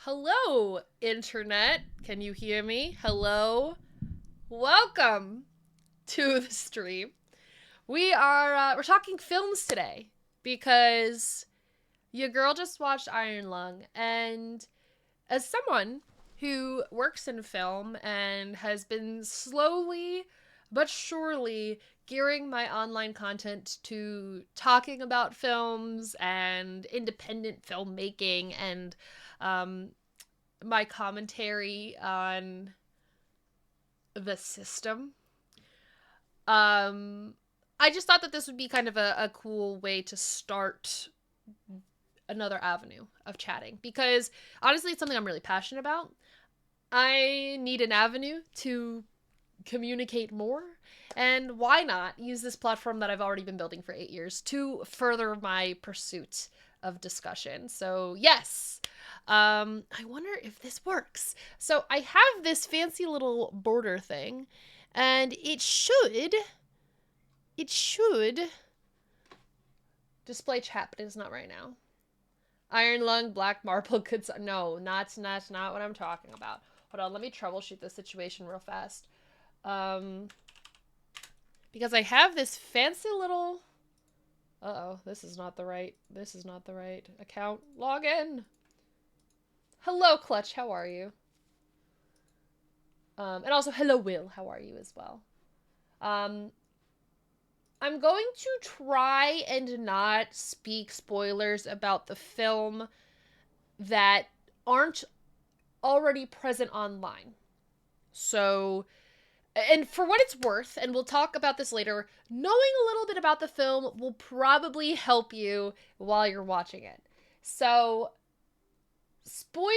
Hello, Internet. Can you hear me? Hello. Welcome to the stream. We're talking films today because your girl just watched Iron Lung, and as someone who works in film and has been slowly but surely gearing my online content to talking about films and independent filmmaking and um, my commentary on the system. Um, I just thought that this would be kind of a cool way to start another avenue of chatting because honestly, it's something I'm really passionate about. I need an avenue to communicate more. And why not use this platform that I've already been building for 8 years to further my pursuit of discussion? So, yes, I wonder if this works. So, I have this fancy little border thing, and it should display chat, but it is not right now. Iron Lung, Black Marble, good. No, not what I'm talking about. Hold on, let me troubleshoot this situation real fast. Um, because I have this fancy little. Uh-oh, this is not the right account. Log in. Hello, Clutch. How are you? And also, hello, Will. How are you as well? Um, I'm going to try and not speak spoilers about the film that aren't already present online. So, and for what it's worth, and we'll talk about this later, knowing a little bit about the film will probably help you while you're watching it. So, spoiler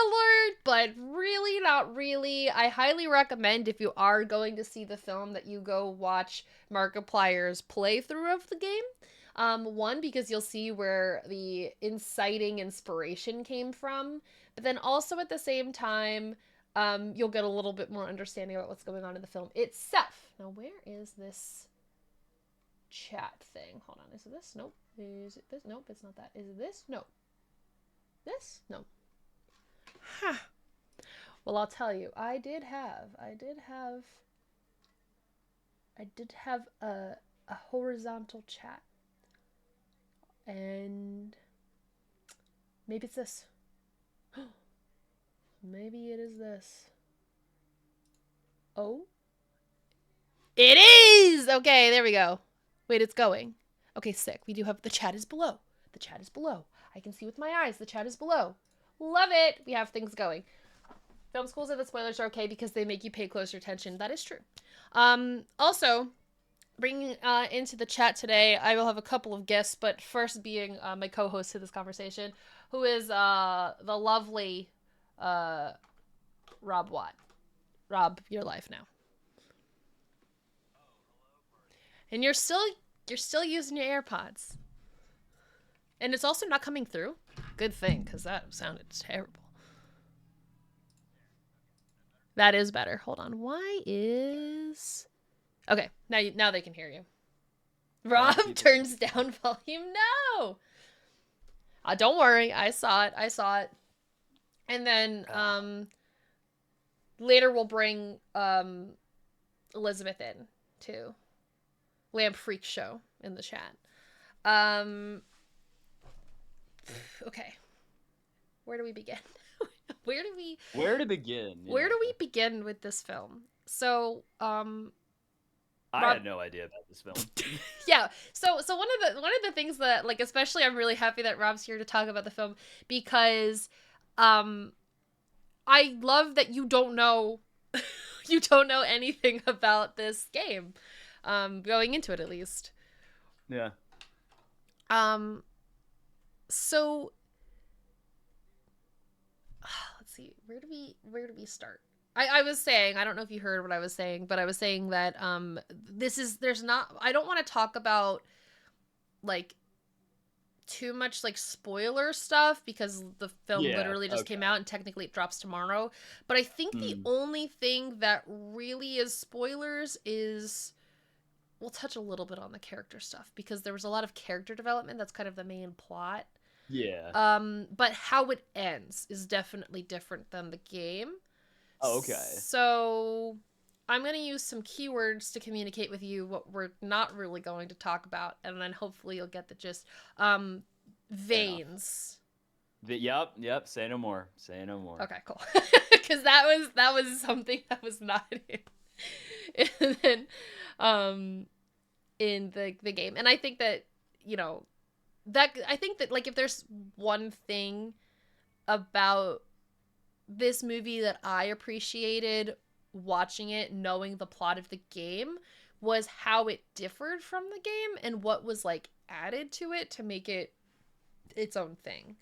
alert, but really not really. I highly recommend if you are going to see the film that you go watch Markiplier's playthrough of the game. One, because you'll see where the inciting inspiration came from, but then also at the same time, you'll get a little bit more understanding about what's going on in the film itself. Now, where is this chat thing? Hold on. Is it this? Nope. Is it this? Nope, it's not that. Is it this? No. This? No. Huh. Well, I'll tell you. I did have a horizontal chat. And maybe it's this. Maybe it is this. Oh, it is! Okay, there we go. Wait, it's going. Okay, sick. We do have the chat is below. The chat is below. I can see with my eyes. The chat is below. Love it. We have things going. Film schools and the spoilers are okay because they make you pay closer attention. That is true. Also, bringing into the chat today, I will have a couple of guests, but first being my co-host to this conversation, who is the lovely Rob Watt. Rob, your life now. And you're still using your AirPods. And it's also not coming through. Good thing, because that sounded terrible. That is better. Hold on. Why is... Okay, now they can hear you. Rob turns down volume. No! Don't worry. I saw it. And then, later we'll bring, Elizabeth in, too. Lamp Freak Show in the chat. Okay. Where do we begin? Where to begin? Where do we begin with this film? So, I had no idea about this film. Yeah. So one of the things that, like, especially I'm really happy that Rob's here to talk about the film because I love that you don't know you don't know anything about this game. Going into it at least. Yeah. So let's see. Where do we start? I was saying, I don't know if you heard what I was saying, but I was saying that I don't want to talk about like too much like spoiler stuff because the film literally just came out and technically it drops tomorrow. But I think the only thing that really is spoilers is we'll touch a little bit on the character stuff because there was a lot of character development that's kind of the main plot. Yeah. But how it ends is definitely different than the game. Oh, okay. So I'm going to use some keywords to communicate with you what we're not really going to talk about, and then hopefully you'll get the gist. Veins. Yep. Say no more. Say no more. Okay, cool. Because that was something that was not in, in the game, and I think that I think that like if there's one thing about this movie that I appreciated watching it, knowing the plot of the game, was how it differed from the game and what was like added to it to make it its own thing.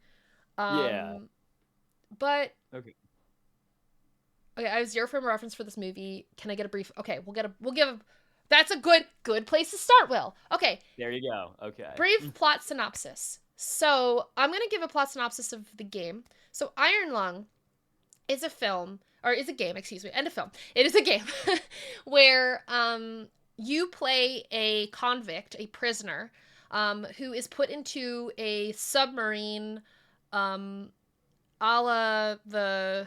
Yeah. But Okay. okay, I have zero frame of reference for this movie. Can I get a brief? Okay, we'll give a, that's a good place to start, Will. Okay. There you go. Okay. Brief plot synopsis. So I'm gonna give a plot synopsis of the game. So Iron Lung is a film, or is a game, excuse me, and a film. It is a game where you play a convict, a prisoner, who is put into a submarine, a la the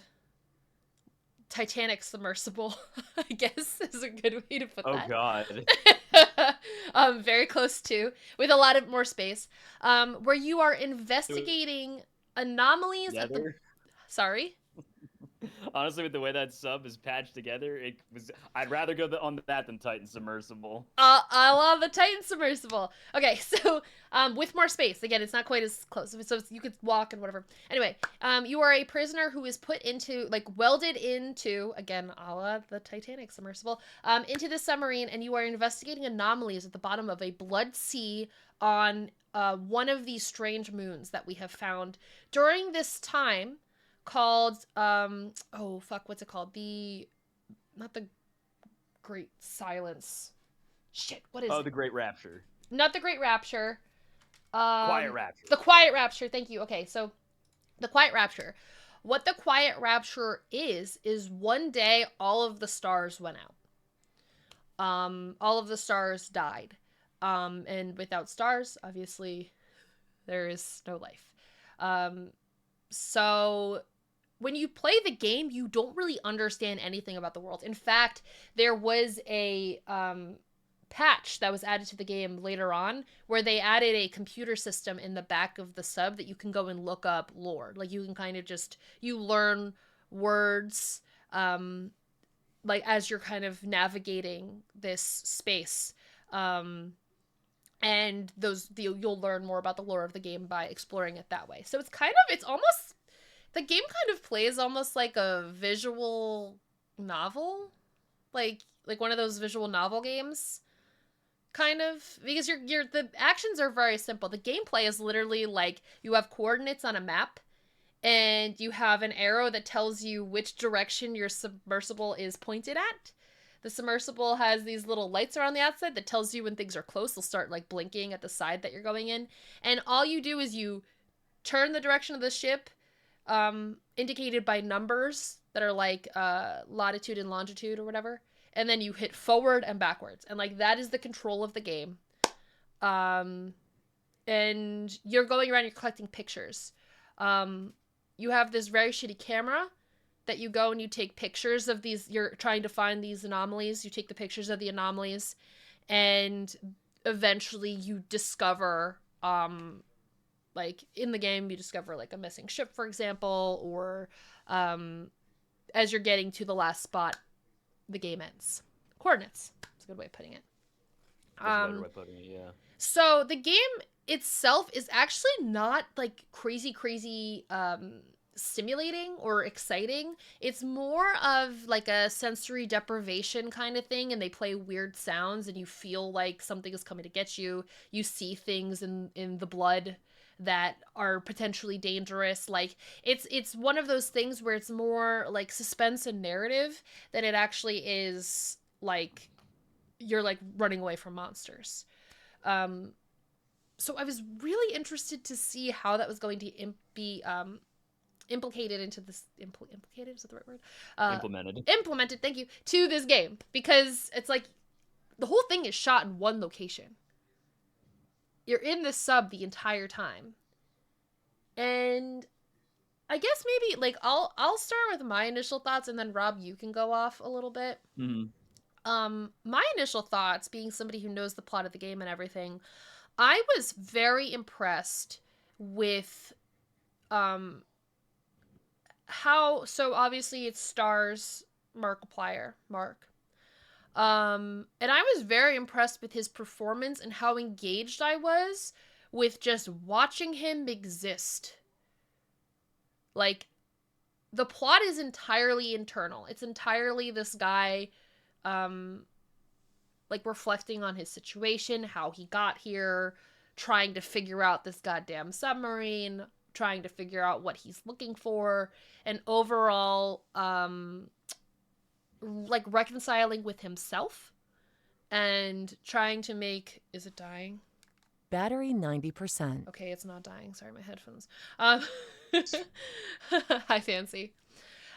Titanic submersible, I guess is a good way to put Oh that. God. Very close to, with a lot of more space, where you are investigating anomalies at the. Sorry. Honestly, with the way that sub is patched together, I'd rather go on that than Titan Submersible. I love the Titan Submersible. Okay, so with more space. Again, it's not quite as close, so you could walk and whatever. Anyway, you are a prisoner who is put into, like, welded into, again, a la the Titanic Submersible, into the submarine, and you are investigating anomalies at the bottom of a blood sea on one of these strange moons that we have found during this time, called what's it called? Not the Great Silence. Shit, what is it? Oh, the Great Rapture. Not the Great Rapture. Quiet Rapture. The Quiet Rapture, thank you. Okay, so the Quiet Rapture. What the Quiet Rapture is one day all of the stars went out. All of the stars died. And without stars, obviously, there is no life. So when you play the game, you don't really understand anything about the world. In fact, there was a patch that was added to the game later on where they added a computer system in the back of the sub that you can go and look up lore. Like, you can kind of you learn words like as you're kind of navigating this space. And you'll learn more about the lore of the game by exploring it that way. So it's almost, the game kind of plays almost like a visual novel, like one of those visual novel games, kind of, because the actions are very simple. The gameplay is literally like you have coordinates on a map, and you have an arrow that tells you which direction your submersible is pointed at. The submersible has these little lights around the outside that tells you when things are close. They'll start like blinking at the side that you're going in, and all you do is you turn the direction of the ship, indicated by numbers that are like latitude and longitude or whatever, and then you hit forward and backwards, and like that is the control of the game. And you're going around, you're collecting pictures. You have this very shitty camera that you go and you take pictures of these. You're trying to find these anomalies. You take the pictures of the anomalies, and eventually you discover like in the game you discover like a missing ship, for example, or as you're getting to the last spot, the game ends. Coordinates. That's a good way of putting it. That's a better way of putting it, yeah. So the game itself is actually not like crazy stimulating or exciting. It's more of like a sensory deprivation kind of thing, and they play weird sounds and you feel like something is coming to get you. You see things in the blood that are potentially dangerous. Like it's one of those things where it's more like suspense and narrative than it actually is like you're like running away from monsters. So I was really interested to see how that was going to be implicated into this. Implicated, is that the right word? Implemented, thank you, to this game, because it's like the whole thing is shot in one location. You're in this sub the entire time. And I guess maybe like I'll start with my initial thoughts, and then Rob, you can go off a little bit. Hmm. My initial thoughts, being somebody who knows the plot of the game and everything, I was very impressed with um how, so obviously it stars Markiplier, Mark. And I was very impressed with his performance and how engaged I was with just watching him exist. Like, the plot is entirely internal. It's entirely this guy, um, like reflecting on his situation, how he got here, trying to figure out this goddamn submarine, trying to figure out what he's looking for, and overall, like reconciling with himself and trying to make. Is it dying? Battery 90%. Okay, it's not dying. Sorry, my headphones. Hi, Fancy.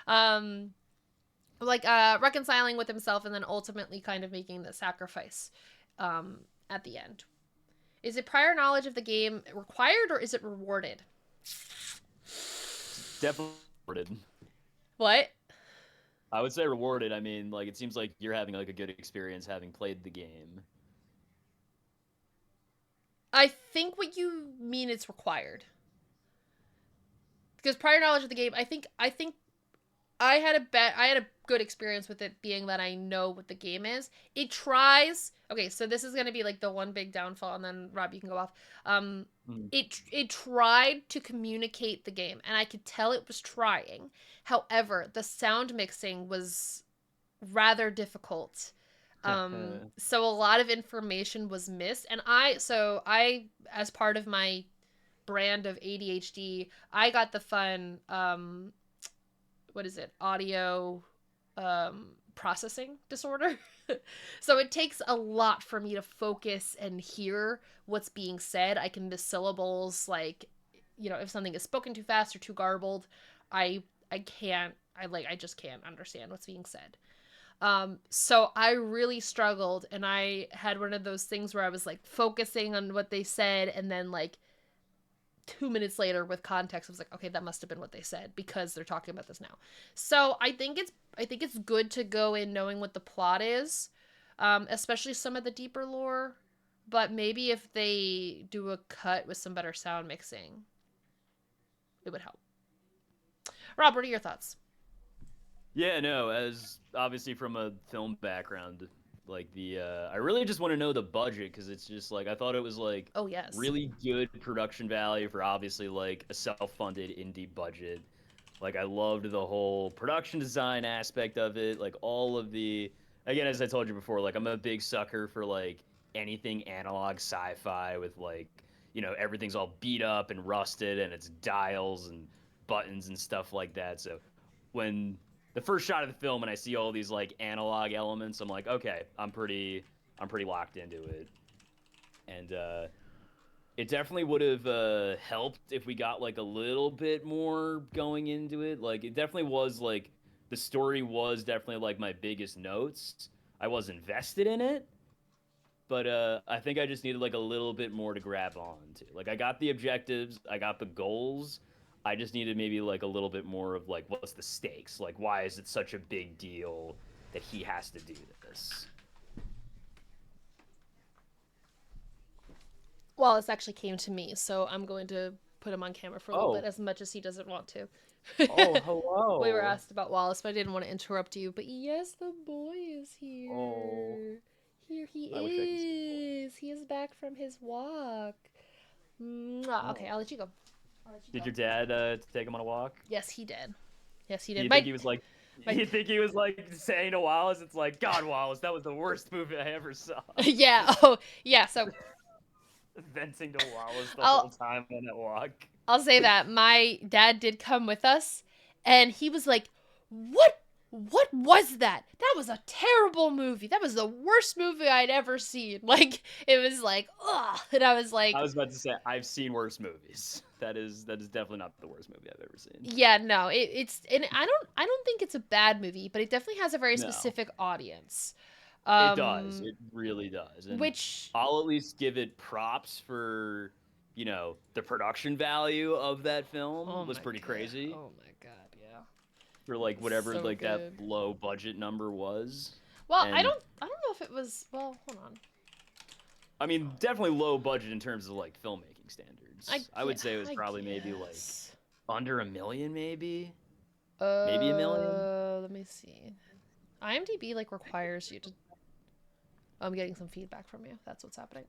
Um, like reconciling with himself and then ultimately kind of making the sacrifice at the end. Is it prior knowledge of the game required or is it rewarded? Definitely rewarded. What? I would say rewarded. I mean, like it seems like you're having like a good experience having played the game. I think what you mean it's required. Because prior knowledge of the game, I think I had a good experience with it, being that I know what the game is. It tries. Okay, so this is gonna be like the one big downfall, and then Rob, you can go off. It tried to communicate the game, and I could tell it was trying. However, the sound mixing was rather difficult. So a lot of information was missed, and I as part of my brand of ADHD, I got the fun what is it? Audio processing disorder. So it takes a lot for me to focus and hear what's being said. I can miss syllables, like, you know, if something is spoken too fast or too garbled, I just can't understand what's being said. So I really struggled, and I had one of those things where I was like focusing on what they said, and then like 2 minutes later with context, I was like, okay, that must have been what they said because they're talking about this now. So I think it's good to go in knowing what the plot is, especially some of the deeper lore. But maybe if they do a cut with some better sound mixing, it would help. Rob, what are your thoughts? Yeah, no, as obviously from a film background, like I really just want to know the budget because it's just like I thought it was like Oh yes. really good production value for obviously like a self-funded indie budget. Like I loved the whole production design aspect of it, like all of the again as I told you before, like I'm a big sucker for like anything analog sci-fi with like, you know, everything's all beat up and rusted and it's dials and buttons and stuff like that. So when the first shot of the film and I see all these like analog elements, I'm like, okay, I'm pretty locked into it. And it definitely would have helped if we got like a little bit more going into it. Like it definitely was like the story was definitely like my biggest notes. I was invested in it, but I think I just needed like a little bit more to grab on to. Like I got the objectives, I got the goals. I just needed maybe like a little bit more of like what's the stakes? Like why is it such a big deal that he has to do this? Wallace actually came to me, so I'm going to put him on camera for a little bit, Oh, as much as he doesn't want to. oh, We were hello. asked about Wallace, but I didn't want to interrupt you. But yes, the boy is Oh, here. Here he I wish I could see the boy. is. He is back from his walk. Mwah. Okay, Oh. I'll let you go. I'll let you Did go. your dad take him on a walk? Yes, he did. Yes, he Do did. you think he was like? My, You think he was like saying to Wallace, "It's like God, Wallace, that was the worst movie I ever saw." yeah. Just Oh, yeah. So venting to Wallace the whole I'll time on that walk. I'll say that my dad did come with us, and he was like, "What? What was that? That was a terrible movie. That was the worst movie I'd ever seen." Like it was like, ugh, and I was like, I was about to say I've seen worse movies. That is definitely not the worst movie I've ever seen. "Yeah, no, it's and I don't think it's a bad movie, but it definitely has a very No, specific audience." it does. Um, It really does, and which I'll at least give it props for you know, the production value of that film Oh was my pretty god. crazy Oh my god, yeah. for like whatever So like that good. low budget number was. Well, I And don't know if it was. Well, hold on. I mean, definitely low budget in terms of like filmmaking standards. I Yeah, would say it was I probably maybe like guess. under a million, maybe a million. Let me see. IMDb like requires you to. I'm getting some feedback from you. That's what's happening.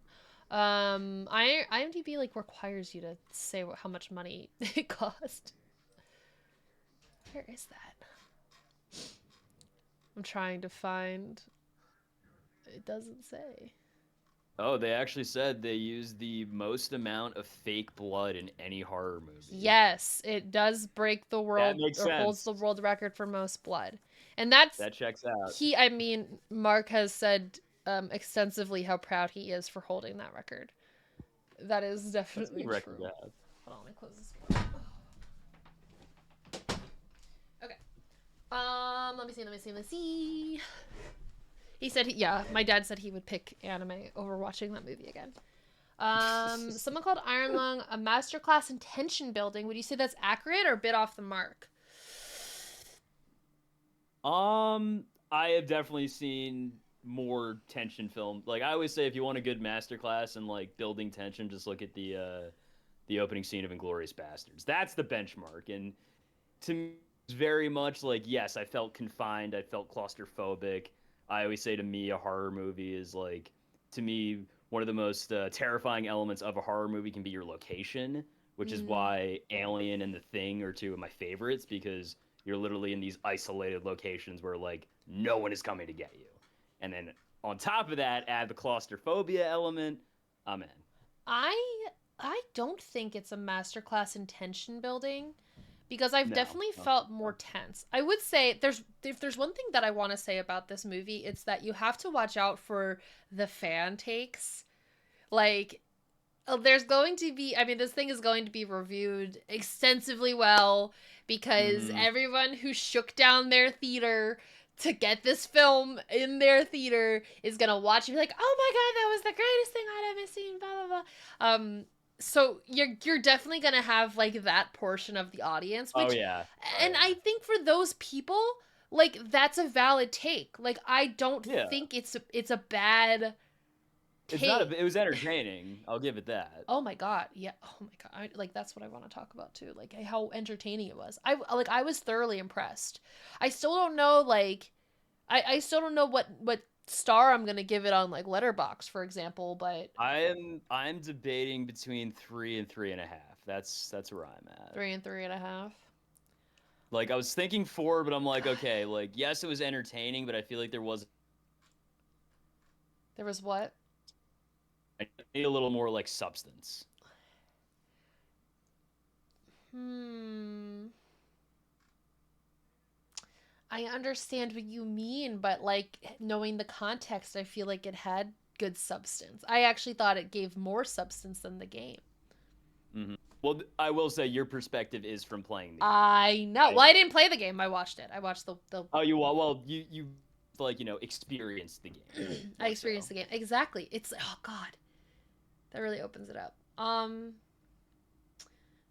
IMDb like requires you to say how much money it cost. Where is that? I'm trying to find. It doesn't say. Oh, they actually said they used the most amount of fake blood in any horror movie. Yes, it does break the world That makes or holds sense. the world record for most blood. And that's That checks out. I mean, Mark has said extensively how proud he is for holding that record. That is That's a definitely good record true. to have. Hold on, let me close this door. Okay. Let me see. He said, yeah, my dad said he would pick anime over watching that movie again. Someone called Iron Lung a masterclass in tension building. Would you say that's accurate or a bit off the mark? I have definitely seen more tension film. Like I always say, if you want a good masterclass in like building tension, just look at the opening scene of Inglourious Bastards. That's the benchmark. And to me, it's very much like, yes, I felt confined. I felt claustrophobic. I always say to me, a horror movie is like, to me, one of the most terrifying elements of a horror movie can be your location, which is why Alien and The Thing are two of my favorites because you're literally in these isolated locations where like no one is coming to get you. And then on top of that, add the claustrophobia element. I'm in. I don't think it's a masterclass in tension building because I've No. definitely No. felt more tense. I would say if there's one thing that I want to say about this movie, it's that you have to watch out for the fan takes. Like there's going to be, I mean, this thing is going to be reviewed extensively well because everyone who shook down their theater to get this film in their theater is gonna watch and be like, oh my god, that was the greatest thing I'd ever seen, blah blah blah. So you're definitely gonna have like that portion of the audience, which, Oh yeah. and I think for those people, like that's a valid take. Like I don't Yeah. think it's a bad take. It's not. It was entertaining. I'll give it that. Oh my god, yeah. Oh my god, like that's what I want to talk about too. Like how entertaining it was. I was thoroughly impressed. I still don't know like, I still don't know what star I'm gonna give it on like Letterboxd, for example. But I'm debating between 3 and 3.5. That's where I'm at. 3 and 3.5. Like I was thinking 4, but I'm like, okay, like yes, it was entertaining, but I feel like there was what? I need a little more like substance. I understand what you mean, but like knowing the context, I feel like it had good substance. I actually thought it gave more substance than the game. Mm-hmm. Well, I will say your perspective is from playing the game. I know. Well, I didn't play the game. I watched it. I watched the Oh, you like, you know, experienced the game. I experienced the game. Exactly. It's oh god. That really opens it up.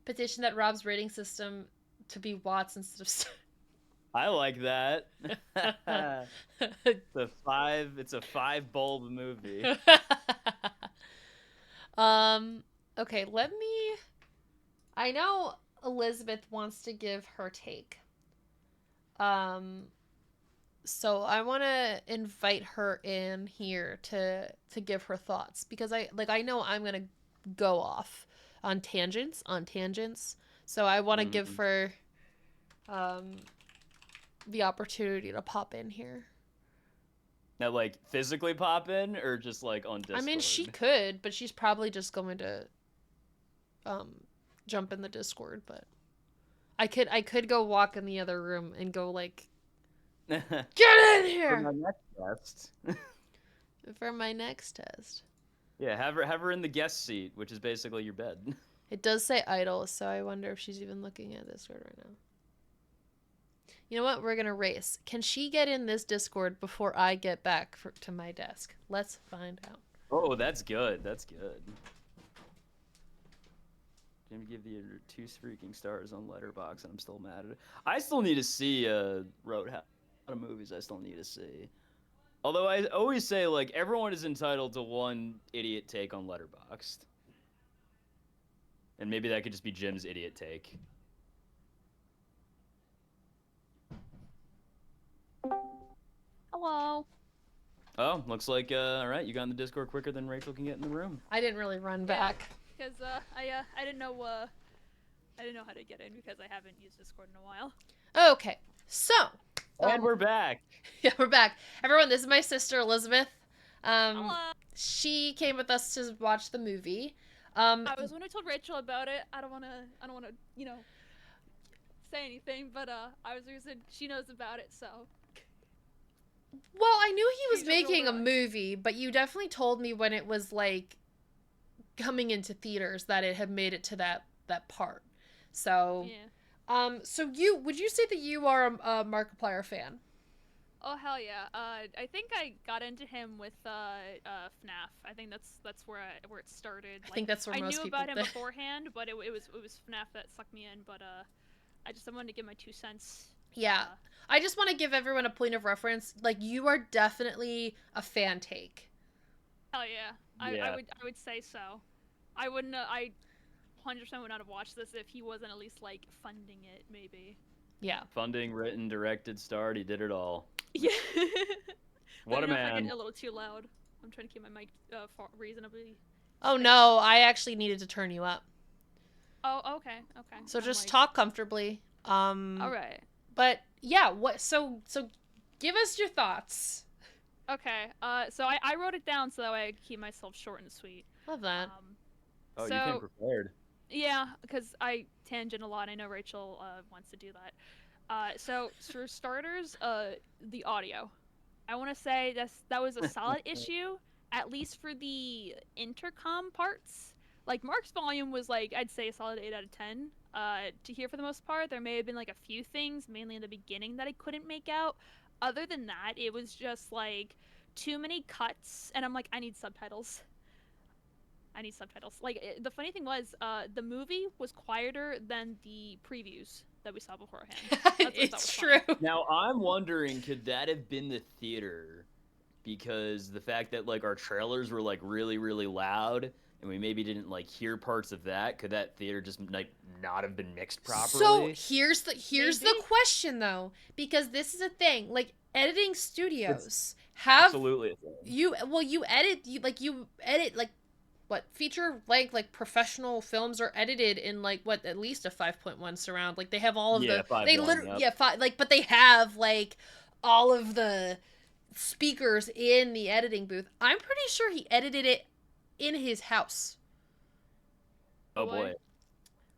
Petition that Rob's rating system to be watts instead of I like that. It's a 5 bulb movie. Okay, I know Elizabeth wants to give her take. So I want to invite her in here to give her thoughts because I know I'm going to go off on tangents. So I want to give her the opportunity to pop in here. Now, like physically pop in or just like on Discord? I mean, she could, but she's probably just going to jump in the Discord, but I could go walk in the other room and go like, get in here for my next test. For my next test. Yeah, have her in the guest seat, which is basically your bed. It does say idle, so I wonder if she's even looking at Discord right now. You know what? We're gonna race. Can she get in this Discord before I get back to my desk? Let's find out. Oh, that's good. That's good. Didn't give the 2 freaking stars on Letterboxd, and I'm still mad at it. I still need to see Roadhouse. A lot of movies I still need to see. Although I always say, like, everyone is entitled to one idiot take on Letterboxd. And maybe that could just be Jim's idiot take. Hello. Oh, looks like, all right, you got in the Discord quicker than Rachel can get in the room. I didn't really run back. Because I didn't know how to get in because I haven't used Discord in a while. Okay, so. And we're back. Yeah, we're back. Everyone, this is my sister, Elizabeth. Hello. She came with us to watch the movie. I was when I told Rachel about it. I don't wanna, say anything, but I was reason she knows about it, so. Well, I knew he was She's a real making a rush. movie, but you definitely told me when it was, like, coming into theaters that it had made it to that part. So, Yeah. so would you say that you are a Markiplier fan? Oh hell yeah. I think I got into him with FNAF. I think that's where it started. I think that's where most people. people I knew about him did. beforehand, but it was FNAF that sucked me in. But I wanted to give my 2 cents. Yeah. I just want to give everyone a point of reference. Like, you are definitely a fan take. Hell yeah. I would say so. I wouldn't. I 100% would not have watched this if he wasn't at least like funding it. Maybe. Yeah. Funding, written, directed, starred, he did it all. Yeah. What a I don't know if I man. get a little too loud. I'm trying to keep my mic reasonably. Oh no, I actually needed to turn you up. Oh, okay. So I'm just like, talk comfortably. All right. But yeah, so give us your thoughts. Okay. So I wrote it down so that way I could keep myself short and sweet. Love that. Oh, so, you came prepared. Yeah, because I tangent a lot. I know Rachel wants to do that. So for starters, the audio. I want to say that was a solid issue, at least for the intercom parts. Like, Mark's volume was, like, I'd say a solid 8 out of 10 to hear for the most part. There may have been, like, a few things, mainly in the beginning, that I couldn't make out. Other than that, it was just, like, too many cuts, and I'm like, I need subtitles. Like, the funny thing was, the movie was quieter than the previews that we saw beforehand. That's what I thought It's was true. funny. Now, I'm wondering, could that have been the theater? Because the fact that, like, our trailers were, like, really, really loud, and we maybe didn't, like, hear parts of that, could that theater just, like, not have been mixed properly? So here's the Maybe. question though, because this is a thing. Like, editing studios have Absolutely. you edit like what feature like professional films are edited in like what at least a 5.1 surround. Like, they have all of Yeah, the 5.1, they literally yep. but they have like all of the speakers in the editing booth. I'm pretty sure he edited it in his house. Oh, boy.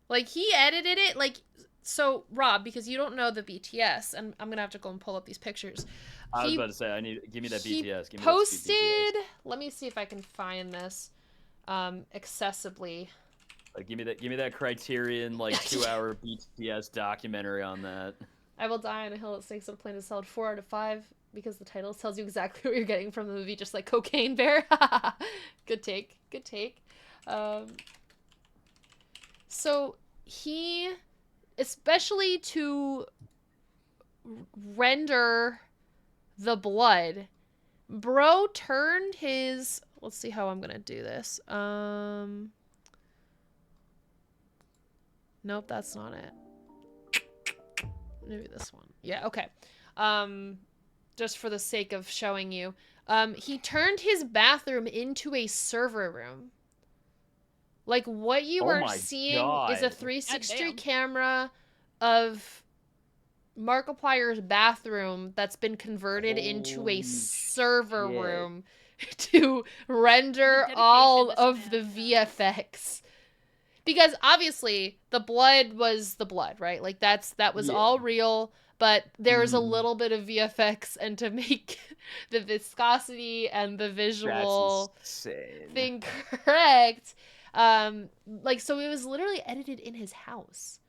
Like, he edited it, like, so, Rob, because you don't know the BTS, and I'm gonna have to go and pull up these pictures. I was about to say, give me that he BTS. Give me posted, that sweet BTS. let me see if I can find this, accessibly. Like, give me that Criterion, like, 2-hour BTS documentary on that. I Will Die on a Hill that Stinks on a Planet Solid 4 out of 5, because the title tells you exactly what you're getting from the movie, just like Cocaine Bear. Good take. So he, especially to render the blood, bro turned his, let's see how I'm gonna do this. Nope, that's not it. Maybe this one. Yeah, okay. Just for the sake of showing you. He turned his bathroom into a server room. Like, what you Oh are my seeing God. is a 360 Goddamn. camera of Markiplier's bathroom that's been converted into a Holy server shit. room to render dedication all this of man the has. VFX. Because obviously the blood was the blood, right? Like, that was Yeah. all real, but there was a Mhm. little bit of VFX, and to make the viscosity and the visual That's insane. thing correct, like, so it was literally edited in his house.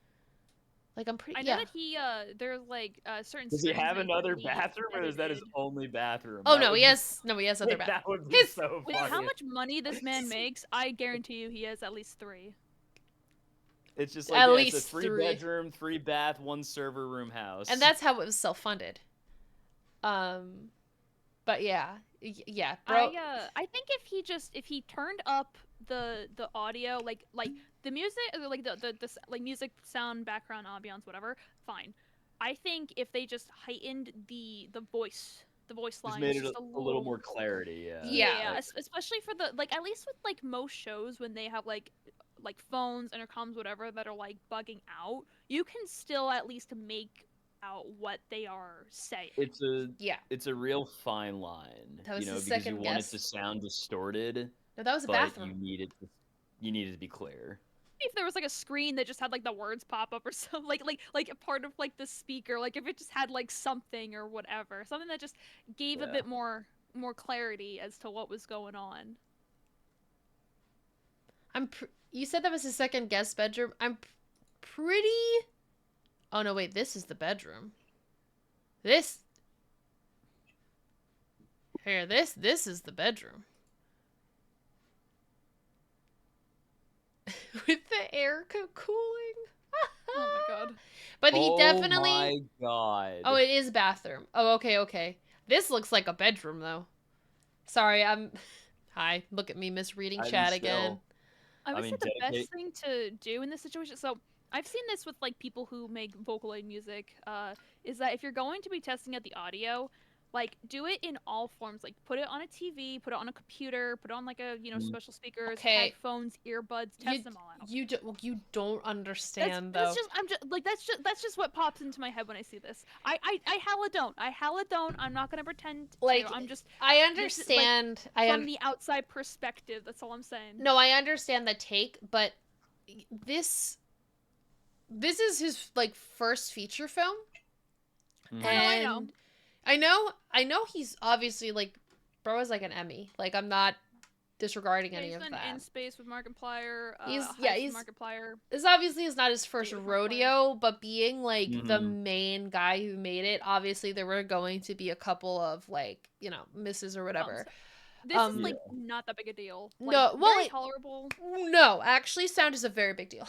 Like, I'm pretty I know that he there's like certain. Does he scenes have that another he bathroom, or is that his edited. only bathroom? Oh That no, would he be- has other That bathrooms. would be His- so With funny. how much money this man makes, I guarantee you he has at least 3. It's just At like, it's a least 3 3. bedroom, 3 bath, 1 server room house. And that's how it was self-funded. But yeah, yeah, bro. I think if he turned up the audio, like the music, like the like music, sound, background, ambiance, whatever, fine. I think if they just heightened the voice just lines made it just a little more clarity. Yeah. Like, especially for the, like, at least with like most shows when they have like phones, intercoms, whatever, that are like bugging out, you can still at least make out what they are saying. Yeah. it's a real fine line, That was his because you second want it to guess. sound distorted, No, that was a but bathroom. you need it to be clear. If there was like a screen that just had like the words pop up or something, like a part of like the speaker, like if it just had like something or whatever, something that just gave a Yeah. bit more clarity as to what was going on. You said that was his second guest bedroom. I'm pretty. Oh no, wait. This is the bedroom. This. Here, this is the bedroom. With the air cooling. Oh my god. But he definitely. Oh my god. Oh, it is bathroom. Oh, okay. This looks like a bedroom though. Sorry, I'm. Hi, look at me misreading chat again. I would I say mean, the dedicate- best thing to do in this situation. So I've seen this with like people who make Vocaloid music. Is that if you're going to be testing out the audio, like do it in all forms. Like put it on a TV, put it on a computer, put it on like a special speakers, Okay. headphones, earbuds. Test them all out. You don't understand That's though. that's just what pops into my head when I see this. I hella don't. I'm not gonna pretend Like, to. I'm just I this is, like, understand. from the outside perspective. That's all I'm saying. No, I understand the take, but this is his like first feature film, Mhm. and I know he's obviously like, bro is like an Emmy. Like I'm not disregarding any He's of done that. In Space with Markiplier. He's Heist with Markiplier. This obviously is not his first David rodeo, but being like the Mhm. main guy who made it, obviously there were going to be a couple of like misses or whatever. This is like Yeah. not that big a deal. Like, No, well, very tolerable. No, actually, sound is a very big deal.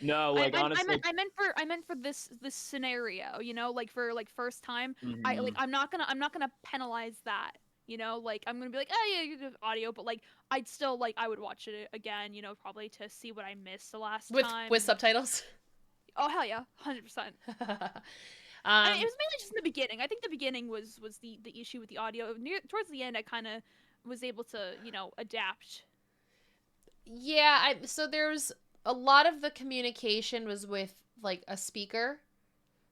No, like honestly. I meant for this scenario, like for like first time. Mhm. I'm not gonna penalize that. Like I'm gonna be like, oh yeah, you do audio, but like I'd still like I would watch it again, probably to see what I missed the last time. with subtitles. Oh hell yeah, 100%. Um, It was mainly just in the beginning. I think the beginning was the issue with the audio. Towards the end, I kind of was able to adapt. yeah, so there's a lot of the communication was with like a speaker.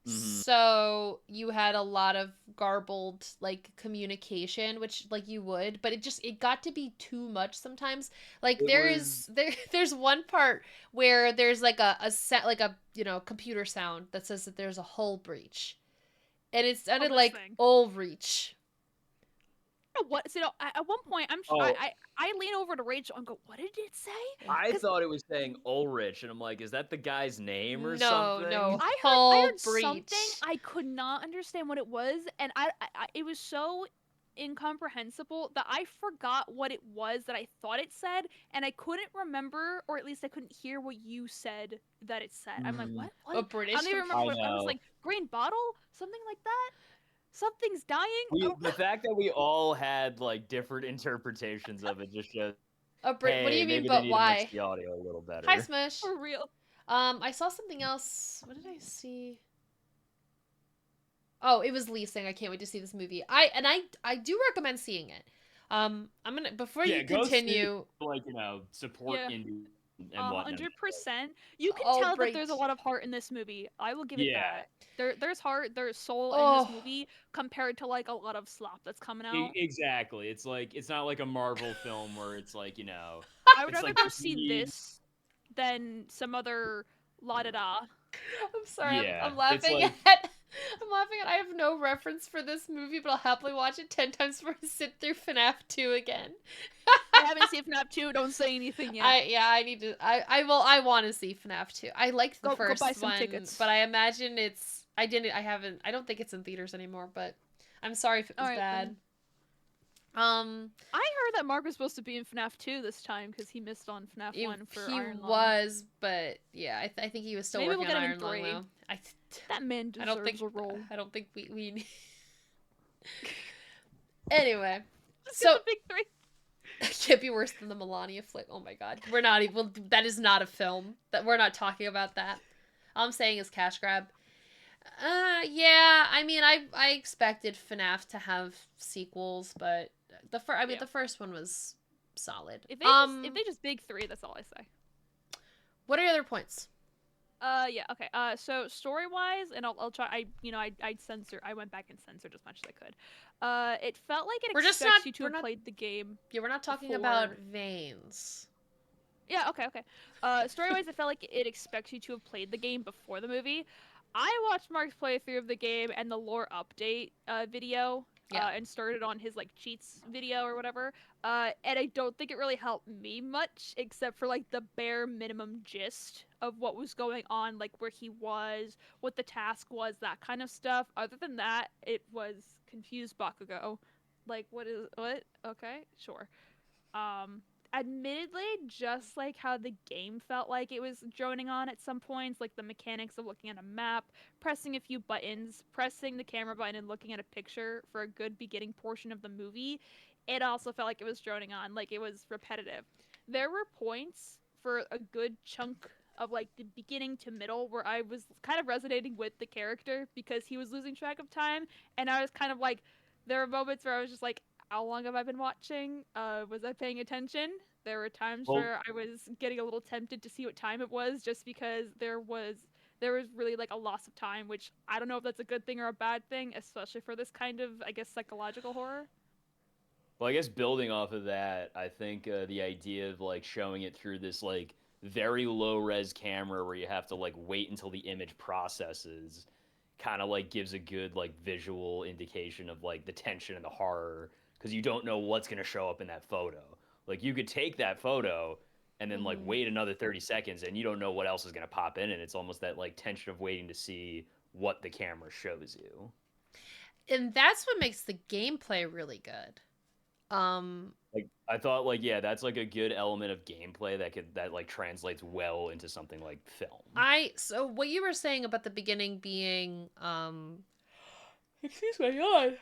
Mhm. So you had a lot of garbled like communication, which like you would, but it got to be too much sometimes. Like there's one part where there's like a set like a computer sound that says that there's a hull breach, and it sounded this like thing. hull breach. What? So at one point, Oh. I lean over to Rachel and go, "What did it say?" I 'Cause thought it was saying Ulrich, and I'm like, is that the guy's name or No, something? no. I Hull heard something. breach. I could not understand what it was, and I it was so incomprehensible that I forgot what it was that I thought it said, and I couldn't remember, or at least I couldn't hear what you said that it said. I'm like, what? A British. I don't even remember. I What, I was know. like, green bottle, something like that. Something's dying. The fact that we all had like different interpretations of it just shows. What do Hey, you mean? maybe they But need to why? mix the audio a little better. Hi, Smush. For real. I saw something else. What did I see? Oh, it was Lee saying I can't wait to see this movie. I do recommend seeing it. I'm gonna before you go see it. continue. Like support Yeah. indie and whatnot. 100%. You can Oh, tell great. that there's a lot of heart in this movie. I will give it Yeah. that. There's heart, there's soul in Oh. this movie compared to like a lot of slop that's coming out. Exactly. It's like it's not like a Marvel film where it's like I would it's rather like go you see need- this than some other la da da. I'm sorry. Yeah, I'm it's laughing like- at. I'm laughing at. I have no reference for this movie, but I'll happily watch it 10 times before I sit through FNAF 2 again. I haven't seen FNAF 2. Don't say anything yet. I need to. I want to see FNAF 2. I liked the Go first buy some one, tickets. but I imagine it's. I haven't. I don't think it's in theaters anymore. But I'm sorry if it was Alright, bad. I heard that Mark was supposed to be in FNAF 2 this time because he missed on FNAF 1 for he Iron Lung. was, but yeah, I think he was still Maybe working we'll on get him in Iron Lung 3. though. That man I don't deserves think a role. I don't think we need. Anyway, Just so get the big 3. it can't be worse than the Melania flick. Oh my god, we're not even. Well, that is not a film. That we're not talking about that. All I'm saying is cash grab. Yeah. I mean, I expected FNAF to have sequels, but Yeah. the first one was solid. If they just big 3, that's all I say. What are your other points? Yeah, okay. So story-wise, and I'll try. I'd censor. I went back and censored as much as I could. It felt like it We're just expects not- you to we're have not- played the game. Yeah, we're not talking before- about veins. Yeah, okay. Story-wise, it felt like it expects you to have played the game before the movie. I watched Mark's playthrough of the game and the lore update video. Yeah. And started on his like cheats video or whatever. And I don't think it really helped me much, except for like the bare minimum gist of what was going on, like where he was, what the task was, that kind of stuff. Other than that, it was confused Bakugo. Like, what? Okay, sure. Admittedly, just like how the game felt like it was droning on at some points, like the mechanics of looking at a map, pressing a few buttons, pressing the camera button and looking at a picture for a good beginning portion of the movie, it also felt like it was droning on, like it was repetitive. There were points for a good chunk of like the beginning to middle where I was kind of resonating with the character because he was losing track of time, and I was kind of like, there were moments where I was just like, how long have I been watching? Was I paying attention? There were times where I was getting a little tempted to see what time it was, just because there was really like a loss of time, which I don't know if that's a good thing or a bad thing, especially for this kind of, I guess, psychological horror. Well, I guess building off of that, I think the idea of like showing it through this like very low res camera where you have to like wait until the image processes kind of like gives a good like visual indication of like the tension and the horror, because you don't know what's going to show up in that photo. Like you could take that photo and then like wait another 30 seconds and you don't know what else is going to pop in, and it's almost that like tension of waiting to see what the camera shows you. And that's what makes the gameplay really good. Like I thought like yeah, that's like a good element of gameplay that like translates well into something like film. So what you were saying about the beginning being excuse my yawn.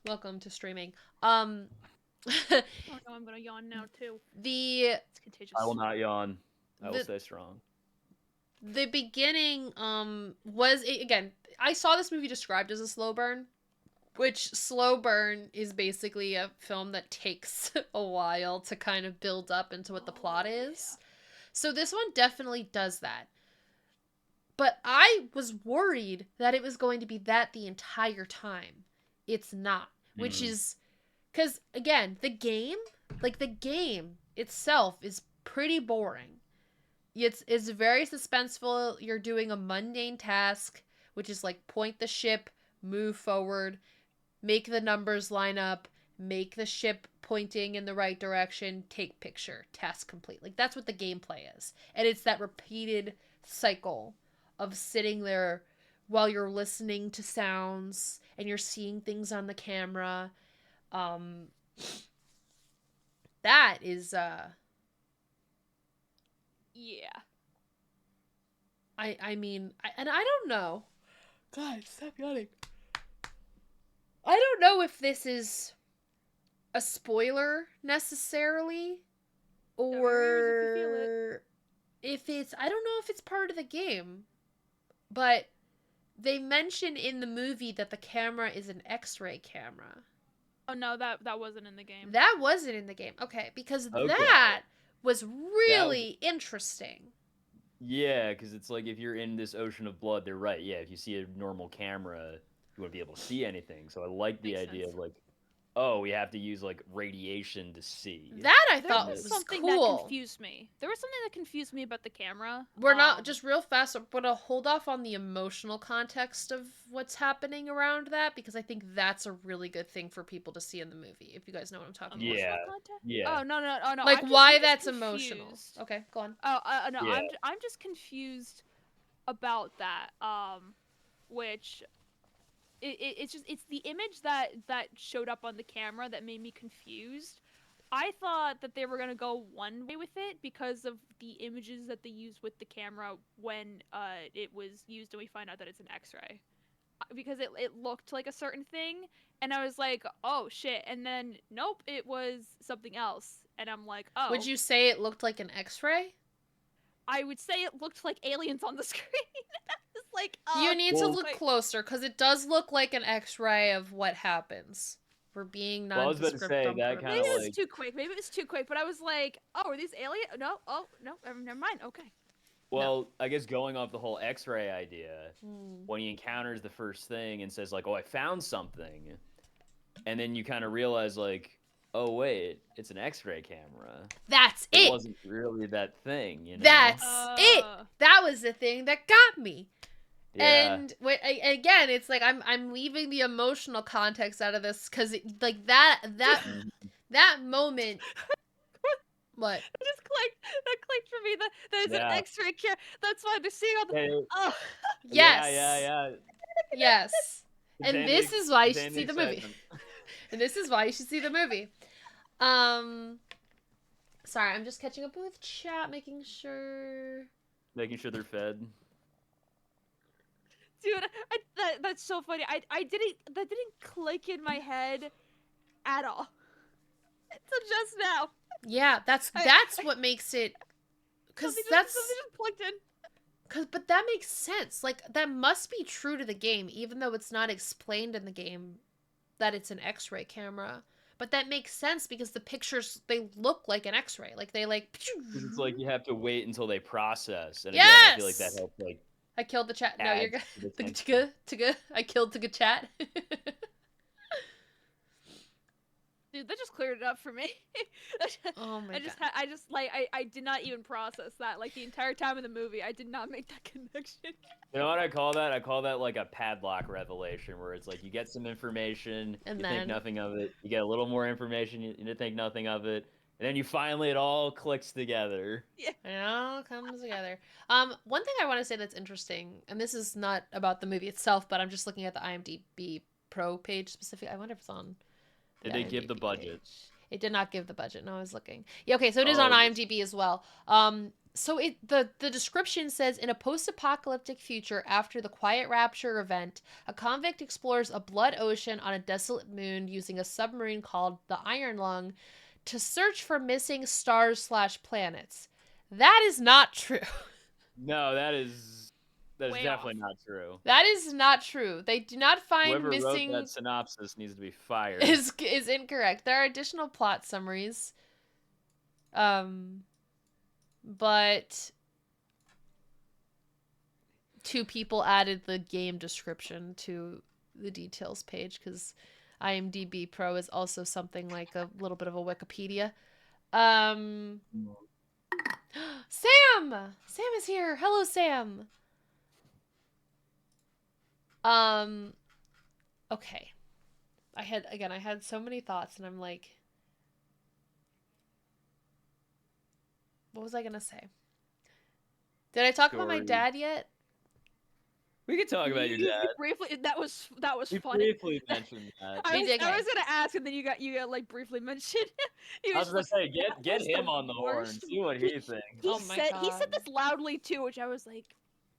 Welcome to streaming. Oh no, I'm gonna yawn now too. It's contagious. I will not yawn. I will stay strong. The beginning was again, I saw this movie described as a slow burn, which slow burn is basically a film that takes a while to kind of build up into what the plot is. So this one definitely does that. But I was worried that it was going to be that the entire time. It's not, which is because again, the game itself is pretty boring. It's very suspenseful. You're doing a mundane task, which is like point the ship, move forward, make the numbers line up, make the ship pointing in the right direction, take picture, task complete. Like that's what the gameplay is. And it's that repeated cycle of sitting there while you're listening to sounds and you're seeing things on the camera. That is Yeah. I mean, I don't know. God, stop yawning. I don't know if this is a spoiler necessarily, or if it's, I don't know if it's part of the game, but they mention in the movie that the camera is an X-ray camera. Oh no, that wasn't in the game. That wasn't in the game. Okay, because Okay. that was really interesting. Yeah, because it's like if you're in this ocean of blood, they're right. Yeah, if you see a normal camera, you wouldn't be able to see anything. So I like the Makes idea sense. of like, oh, we have to use like radiation to see. That I There thought was was something cool. that confused me. There was something that confused me about the camera. We're not, just real fast, we're gonna hold off on the emotional context of what's happening around that, because I think that's a really good thing for people to see in the movie, if you guys know what I'm talking about. Yeah. emotional content? Yeah. Oh no. Like, I'm why just that's emotional. confused. Okay, go on. Oh no, Yeah. I'm just confused about that. Which it's the image that showed up on the camera that made me confused. I thought that they were gonna go one way with it because of the images that they used with the camera when it was used, and we find out that it's an X-ray. Because it looked like a certain thing, and I was like, oh shit, and then nope, it was something else, and I'm like, oh. Would you say it looked like an X-ray? I would say it looked like aliens on the screen. It's like, You need to look wait. closer, because it does look like an X-ray of what happens. We're being Well, I was about to nondescript say, on that purpose. kinda Maybe it like- was too quick. Maybe it was too quick. But I was like, oh, are these alien? No. Oh, no. Never mind. Okay. Well, I guess going off the whole X-ray idea, Hmm. when he encounters the first thing and says like, "Oh, I found something," and then you kind of realize like, "Oh wait, it's an X-ray camera. That's It it. wasn't really that thing." You know? That's it. Uh, That was the thing that got me. Yeah. And again, it's like I'm leaving the emotional context out of this because like that moment. What? It just clicked. That clicked for me. That is Yeah. an X-ray camera. That's why they're seeing all the. Yeah, Oh. Yes. Yeah. Yes. And Dandy- this is why you should dandy see the movie. excitement. And this is why you should see the movie. Sorry, I'm just catching up with chat, making sure. Making sure they're fed. Dude, that's so funny. That didn't click in my head at all. Until just now. Yeah, that's what makes it. Because Something that's. something just plugged in. But that makes sense. Like, that must be true to the game, even though it's not explained in the game that it's an X-ray camera. But that makes sense because the pictures, they look like an X-ray. Like, they like... 'Cause it's like you have to wait until they process. And again, I feel like that Yes! helps like I killed the chat. No, you're add to the good. tension. Tiga. I killed Tiga chat. Dude, that just cleared it up for me. Oh my god. I did not even process that. Like the entire time in the movie, I did not make that connection. You know what I call that? I call that like a padlock revelation, where it's like you get some information, And you then- think nothing of it. You get a little more information, you think nothing of it, and then you finally it all clicks together. It all comes together. One thing I want to say that's interesting, and this is not about the movie itself, but I'm just looking at the IMDb Pro page specifically. I wonder if it's on. Did they give the IMDb budget? page. It did not give the budget. No, I was looking. Yeah, okay, so it is on Oh. IMDb as well. So the description says, in a post-apocalyptic future after the Quiet Rapture event, a convict explores a blood ocean on a desolate moon using a submarine called the Iron Lung to search for missing stars/planets. That is not true. No, that is Way definitely off. not true. That is not true. They do not find Whoever missing wrote that synopsis needs to be fired. is incorrect. There are additional plot summaries. But two people added the game description to the details page because IMDb Pro is also something like a little bit of a Wikipedia. Sam! Sam is here. Hello, Sam. Okay. I had so many thoughts and I'm like, what was I gonna say? Did I talk about my Story. dad yet? We could talk about your You dad. briefly, that was We funny. briefly mentioned that. We I did, was guys. gonna ask, and then you got like briefly mentioned. He I was gonna just say, like, get "That was him on the horn, worst." see what he thinks. He Oh my said God. this loudly too, which I was like,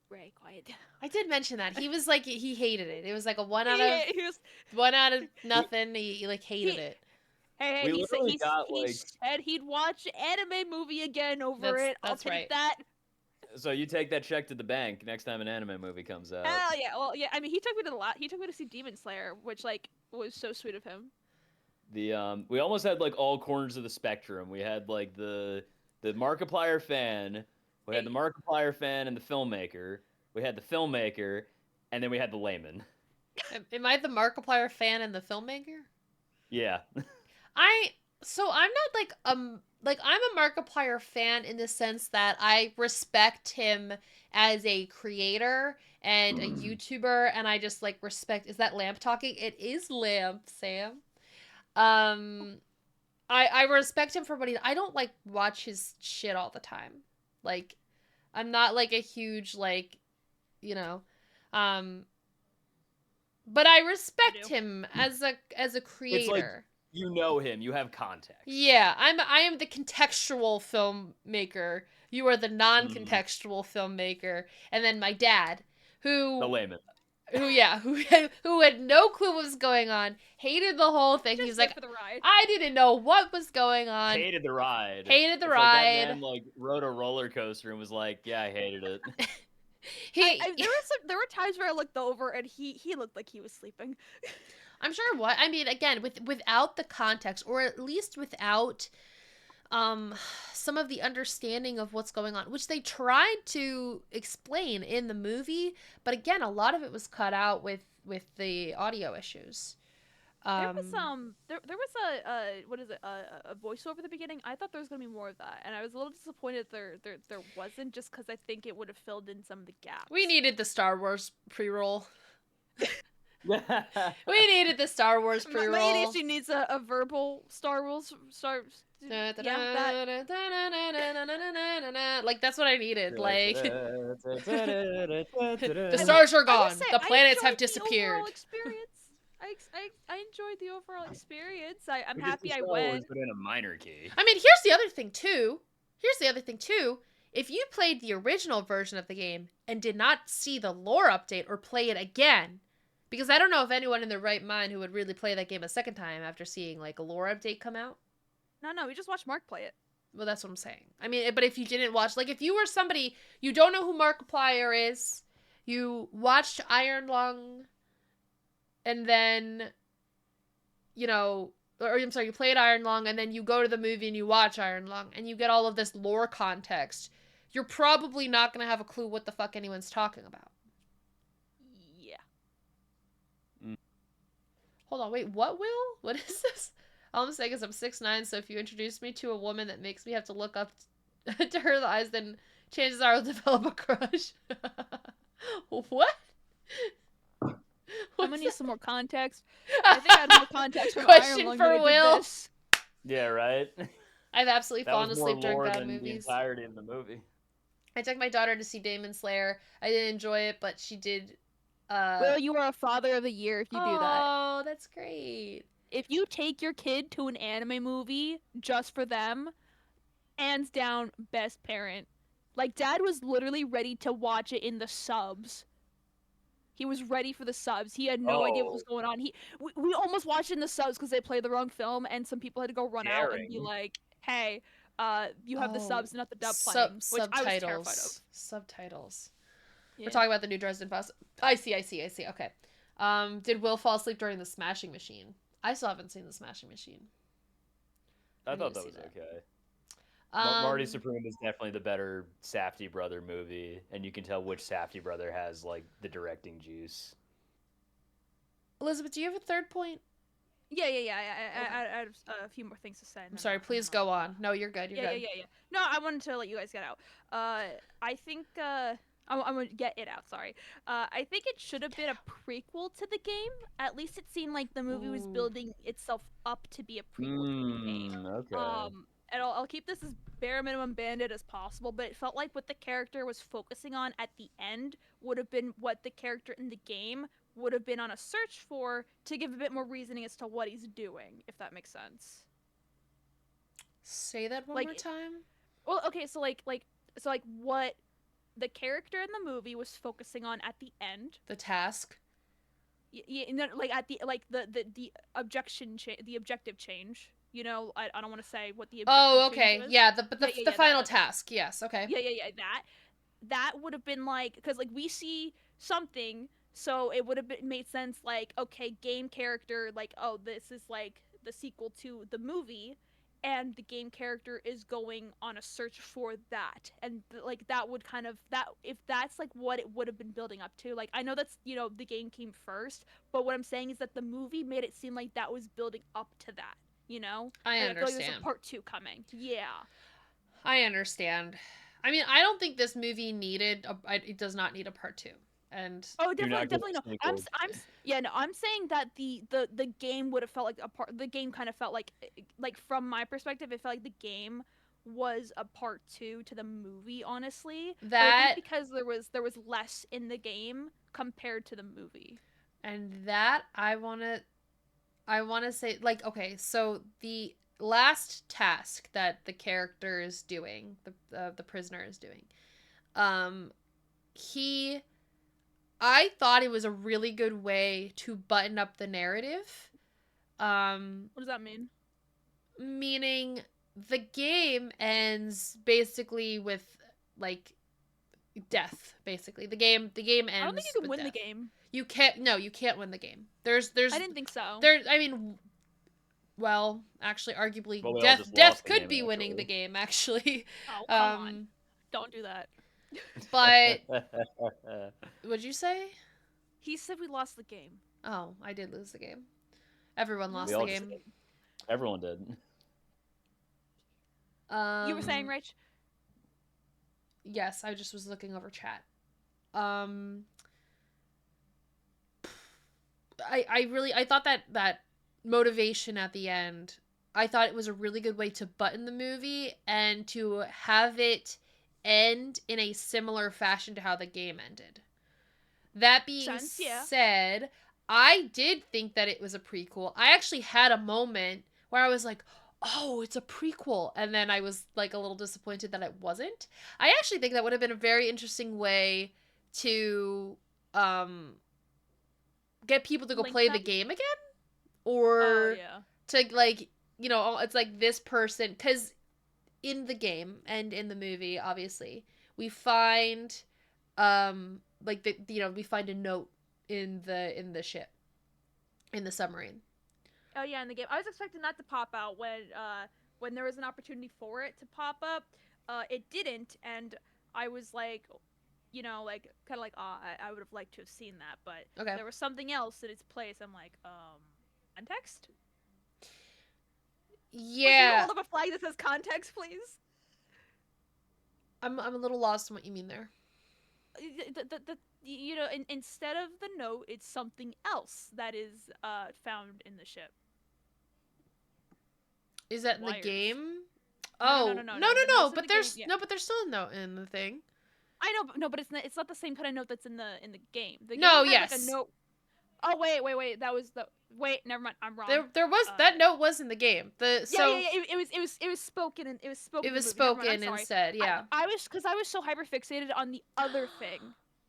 Ray, quiet down. I did mention that. He was like, he hated it. It was like a one out He was, of nothing. He like hated He- it. hey, We he said literally got, he like- said he'd watch anime movie again over That's- it. I'll that's take right. that. So you take that check to the bank next time an anime movie comes out. Hell yeah. Well, yeah. I mean, he took me to he took me to see Demon Slayer, which like was so sweet of him. The we almost had like all corners of the spectrum. We had like the Markiplier fan, we had the Markiplier fan and the filmmaker. We had the filmmaker, and then we had the layman. Am I the Markiplier fan and the filmmaker? Yeah. I'm not like I'm a Markiplier fan in the sense that I respect him as a creator and a YouTuber, and I just like respect. Is that Lamp talking? It is Lamp, Sam. I respect him for what he. I don't like watch his shit all the time. Like, I'm not like a huge like, you know, But I respect do. him as a It's like creator. you know him, you have context. Yeah, I am the contextual filmmaker. You are the Mm, non-contextual filmmaker, and then my dad, the who layman. who had no clue what was going on, hated the whole thing. He Just was there like, for the ride. I didn't know what was going on. Hated the ride. Hated the It's like that ride. man like rode a roller coaster and was like, yeah, I hated it. There were times where I looked over and he looked like he was sleeping. I'm sure what I mean again without the context, or at least without some of the understanding of what's going on, which they tried to explain in the movie, but again a lot of it was cut out with the audio issues. There was a what is it, a voiceover at the beginning. I thought there was gonna be more of that, and I was a little disappointed there wasn't, just because I think it would have filled in some of the gaps. We needed the Star Wars pre-roll. We We needed the Star Wars My pre-roll. ADHD needs a verbal Star Wars yeah, that. Like that's what I needed. Like the the stars are I will gone. say, The I planets have enjoyed the disappeared. overall experience. I enjoyed the overall experience. I'm Just happy the I Star Wars, went. but in a minor key. I mean, here's the other thing too. If you played the original version of the game and did not see the lore update or play it again, because I don't know if anyone in their right mind who would really play that game a second time after seeing like a lore update come out. No, we just watched Mark play it. Well, that's what I'm saying. I mean, but if you didn't watch, like if you were somebody, you don't know who Markiplier is, you watched Iron Lung, and then, or I'm sorry, you played Iron Lung, and then you go to the movie and you watch Iron Lung, and you get all of this lore context, you're probably not going to have a clue what the fuck anyone's talking about. Yeah. Hold on, wait, what, Will? What is this? All I'm saying is I'm 6'9", so if you introduce me to a woman that makes me have to look up to her eyes, then chances are I'll develop a crush. What? I'm gonna need What's some more context. I think I had more context from Question Iron Lung for than I did Will. this. Yeah, right. I've absolutely That fallen was more asleep during lore bad than the movies. entirety of the movie. I took my daughter to see Demon Slayer. I didn't enjoy it, but she did. Will, you are a father of the year if you do that. Oh, that's great. If you take your kid to an anime movie just for them, hands down, best parent. Like, Dad was literally ready to watch it in the subs. He was ready for the subs. He had no idea what was going on. We almost watched it in the subs because they played the wrong film, and some people had to go run out and be Daring. like, "Hey, you have the Oh, subs, not the dub playing," which I was terrified of. Subtitles. Yeah. We're talking about the new Dresden Files. I see. Okay. Did Will fall asleep during the Smashing Machine? I still haven't seen the Smashing Machine. I need thought to that see was that. okay. Marty Um, Supreme is definitely the better Safdie brother movie, and you can tell which Safdie brother has like the directing juice. Elizabeth, do you have a third point? Yeah. I had a few more things to say. I'm sorry. Please go on. No, you're good. You're good. Yeah. No, I wanted to let you guys get out. I think I'm gonna get it out. Sorry. I think it should have been a prequel to the game. At least it seemed like the movie was Ooh. building itself up to be a prequel to the game. Okay. And I'll keep this as bare minimum banded as possible, but it felt like what the character was focusing on at the end would have been what the character in the game would have been on a search for, to give a bit more reasoning as to what he's doing, if that makes sense. Say that one Like, more time. Well, okay, so what the character in the movie was focusing on at the end. The task. Yeah, no, like at the the objective change. You know, I don't want to say what the objective Oh, change okay. was. Yeah, the final that. task. Yes, okay. Yeah. That would have been like, because like we see something, so it would have made sense. Like, okay, game character, like, oh, this is like the sequel to the movie, and the game character is going on a search for that, and like that would kind of, that if that's like what it would have been building up to. Like, I know that's, the game came first, but what I'm saying is that the movie made it seem like that was building up to that. I And I feel like there's understand. a part 2 coming. Yeah. I understand. I mean, I don't think this movie it does not need a part 2. And Oh, Do not definitely get no. I'm sniggled. I'm saying that the game would have felt like a part. The game kind of felt like from my perspective, it felt like the game was a part 2 to the movie. Honestly, but I that think because there was less in the game compared to the movie. And that I want to say, like, okay, so the last task that the character is doing, the prisoner is doing, he I thought it was a really good way to button up the narrative. What does that mean? Meaning the game ends basically with like death. Basically, the game ends. I don't think you can with win the death. game. You can't. No, you can't win the game. There's. I didn't think so. I mean, well, actually, arguably, Well, we all death just lost the could game, be winning actually. the game. Actually, Oh, come on. Don't do that. but what'd you say? He said we lost the game. Oh, I did lose the game. Everyone lost We the all just game. did. Everyone did. You were saying, Rich? Yes, I just was looking over chat. I thought that motivation at the end, I thought it was a really good way to button the movie and to have it end in a similar fashion to how the game ended. That being said, I did think that it was a prequel. I actually had a moment where I was like, oh, it's a prequel. And then I was like a little disappointed that it wasn't. I actually think that would have been a very interesting way to get people to go play the game again. Or to like, you know, it's like this person, because in the game and in the movie, obviously, we find like the, you know, we find a note in the ship, in the submarine. Oh yeah, in the game. I was expecting that to pop out when there was an opportunity for it to pop up. It didn't, and I was like, you know, like kind of like, I would have liked to have seen that, but there was something else in its place. I'm like, context? Yeah. Hold up a flag that says context, please. I'm a little lost in what you mean there. You know, instead of the note, it's something else that is found in the ship. Is that in Wires. the game? No. No. But there's no, but there's still a note in the thing. I know, but it's not the same kind of note that's in the game. The game no, has, yes. Like, a note. Oh wait, that was the never mind. I'm wrong. There was that note was in the game. It was spoken and it was spoken. It was spoken instead. Yeah. I was so hyper fixated on the other thing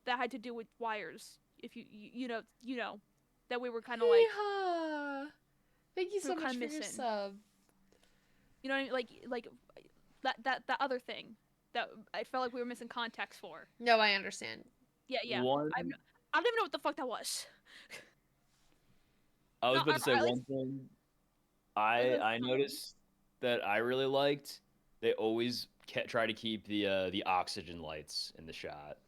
that had to do with wires. If you know that we were kind of like. Thank you so much for your sub. You know what I mean? Like that other thing that I felt like we were missing context for. No, I understand. Yeah. I don't even know what the fuck that was. I was about to say one thing. I noticed that I really liked. They always try to keep the oxygen lights in the shot.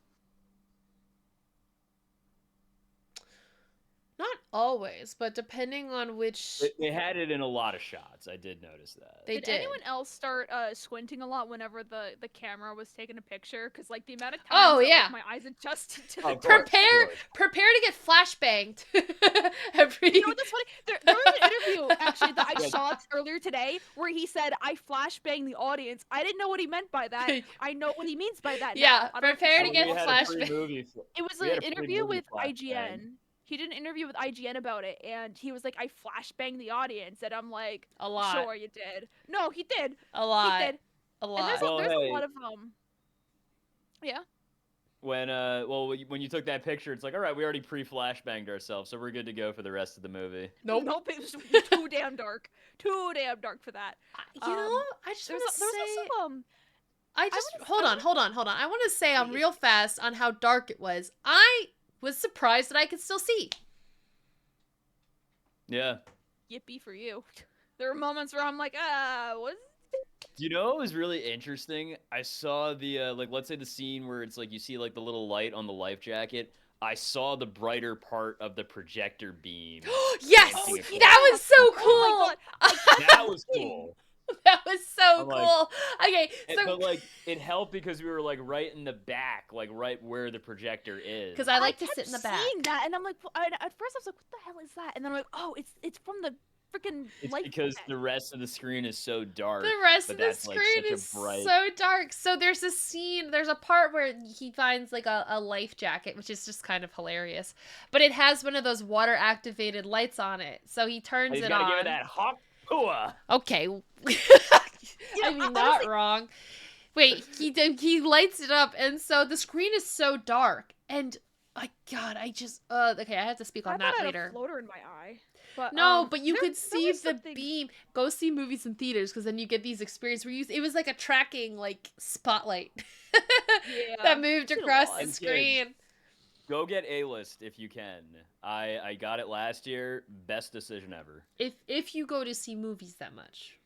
Not always, but depending on which. They had it in a lot of shots. I did notice that. Did anyone else start squinting a lot whenever the camera was taking a picture? Because like the amount of times that, like, my eyes adjusted to prepare to get flashbanged. Every. You know what's funny? There was an interview actually that I saw earlier today where he said, "I flashbang the audience." I didn't know what he meant by that. I know what he means by that. Yeah, now. prepare to get flashbanged. It was an interview with IGN. He did an interview with IGN about it, and he was like, "I flashbanged the audience," and I'm like, "A lot." Sure, you did. No, he did. A lot. He did. A lot. And there's a lot of Yeah. When you took that picture, it's like, all right, we already pre-flashbanged ourselves, so we're good to go for the rest of the movie. Nope. It was too damn dark. Too damn dark for that. You know, I just want to say. Hold on. I want to say real fast on how dark it was. I was surprised that I could still see. Yeah. Yippee for you. There were moments where I'm like, what? You know what was really interesting? I saw the, let's say the scene where it's like you see like the little light on the life jacket. I saw the brighter part of the projector beam. Yes! That was so cool! Oh my God. That was cool. That was so cool. Okay, but like it helped because we were like right in the back, like right where the projector is. Because I like to sit in the back. Seeing that, and I'm like, at first I was like, what the hell is that? And then I'm like, oh, it's from the freaking It's light because bulb the rest of the screen is so dark. The rest but of the that's, like, screen such is a bright... so dark. So there's a scene, there's a part where he finds like a life jacket, which is just kind of hilarious. But it has one of those water activated lights on it. So he turns He's it gotta on. give it that hot pua. Okay. I mean, not honestly- wrong. Wait, he lights it up, and so the screen is so dark, and God, I just okay, I have to speak on I that thought I had later. a floater in my eye. But, No, but you there- could there see was the something- beam. Go see movies in theaters, because then you get these experiences where it was like a tracking like spotlight Yeah, that moved I've seen a across lot. the And kids. screen. Go get A-list if you can. I got it last year. Best decision ever. If you go to see movies that much,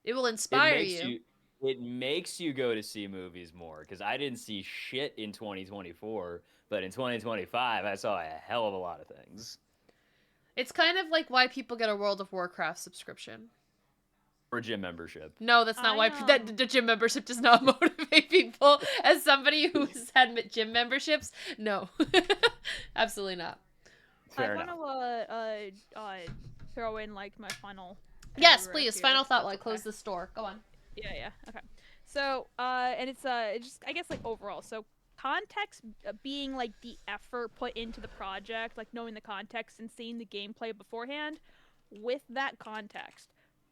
it will inspire you. It makes you go to see movies more, because I didn't see shit in 2024, but in 2025 I saw a hell of a lot of things. It's kind of like why people get a World of Warcraft subscription. Or gym membership. No, that's not why that the gym membership does not motivate people. As somebody who's had gym memberships, no, absolutely not. Fair I enough. want to throw in like my final. Yes, paragraph please. here, Final if thought that's while I okay. close the store. Go on. Yeah. Okay. So, and it's just I guess like overall. So context being like the effort put into the project, like knowing the context and seeing the gameplay beforehand. With that context,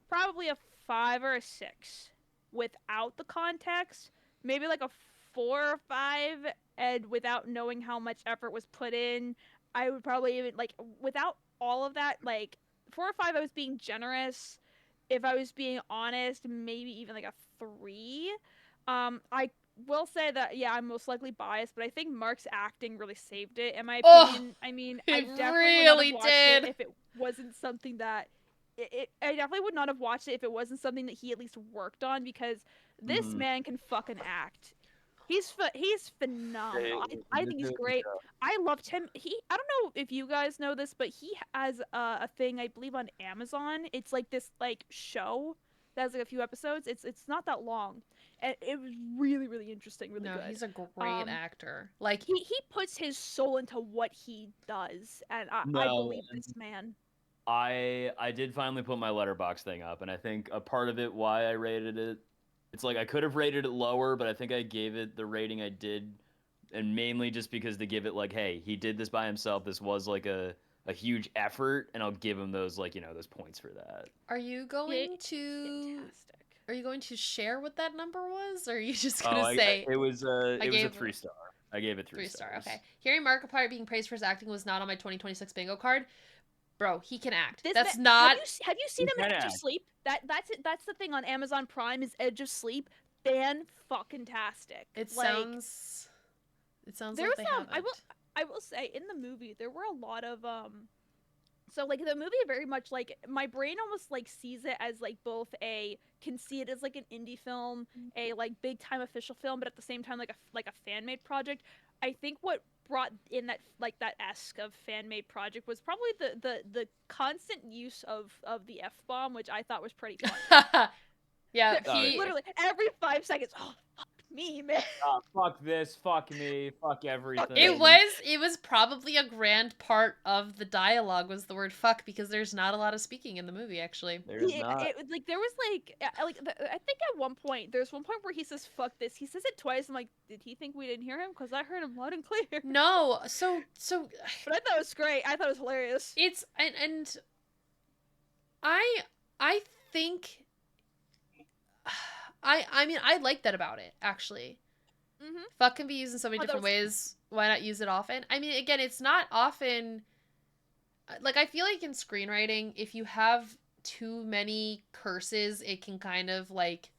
probably a 5 or a 6. Without the context, maybe like a 4 or 5. And without knowing how much effort was put in, I would probably even like without all of that, like 4 or 5. I was being generous. If I was being honest, maybe even like a 3. I will say that yeah, I'm most likely biased, but I think Mark's acting really saved it. In my Oh, opinion, I mean, it I definitely really would not have watched did. it if it wasn't something that. I definitely would not have watched it if it wasn't something that he at least worked on, because this Mhm. man can fucking act. He's phenomenal. I think he's This is, great. I loved him. I don't know if you guys know this, but he has a thing I believe on Amazon. It's like this like show that has like a few episodes. It's not that long, and it was really interesting, really No, good. he's a great Um, actor. Like He puts his soul into what he does, and I No, believe this man. I did finally put my letterbox thing up, and I think a part of it why I rated it, it's like I could have rated it lower, but I think I gave it the rating I did, and mainly just because to give it like, hey, he did this by himself. This was like a huge effort, and I'll give him those like those points for that. are you going It's to fantastic. are you going to share what that number was, or are you just Oh, gonna say it was a gave 3-star. I gave it 3 3 star? stars. Okay. Hearing Markiplier being praised for his acting was not on my 2026 bingo card. Bro, he can act. This That's ma- not. Have you seen He him in can Edge of act. Sleep? That's it. That's the thing on Amazon Prime is Edge of Sleep. Fan-fucking-tastic. It like, sounds. It sounds there like was they some. haven't. I will say in the movie there were a lot of So like the movie very much like my brain almost like sees it as like both can see it as like an indie film, a like big time official film, but at the same time like a fan made project. I think what brought in that like that esque of fan made project was probably the constant use of the F-bomb, which I thought was pretty fun. Yeah, Oh, he. yeah. Literally every 5 seconds. Oh fuck me, man. Oh, fuck this, fuck me, fuck everything. It was probably a grand part of the dialogue was the word fuck, because there's not a lot of speaking in the movie actually. There's Yeah, not. like there was I think at one point there's one point where he says fuck this. He says it twice. I'm like, did he think we didn't hear him? Because I heard him loud and clear. No, so But I thought it was great. I thought it was hilarious. it's and I think I mean I like that about it actually. Mm-hmm. Fuck can be used in so many Oh, that different was- ways. Why not use it often? I mean, again, it's not often. Like, I feel like in screenwriting, if you have too many curses, it can kind of like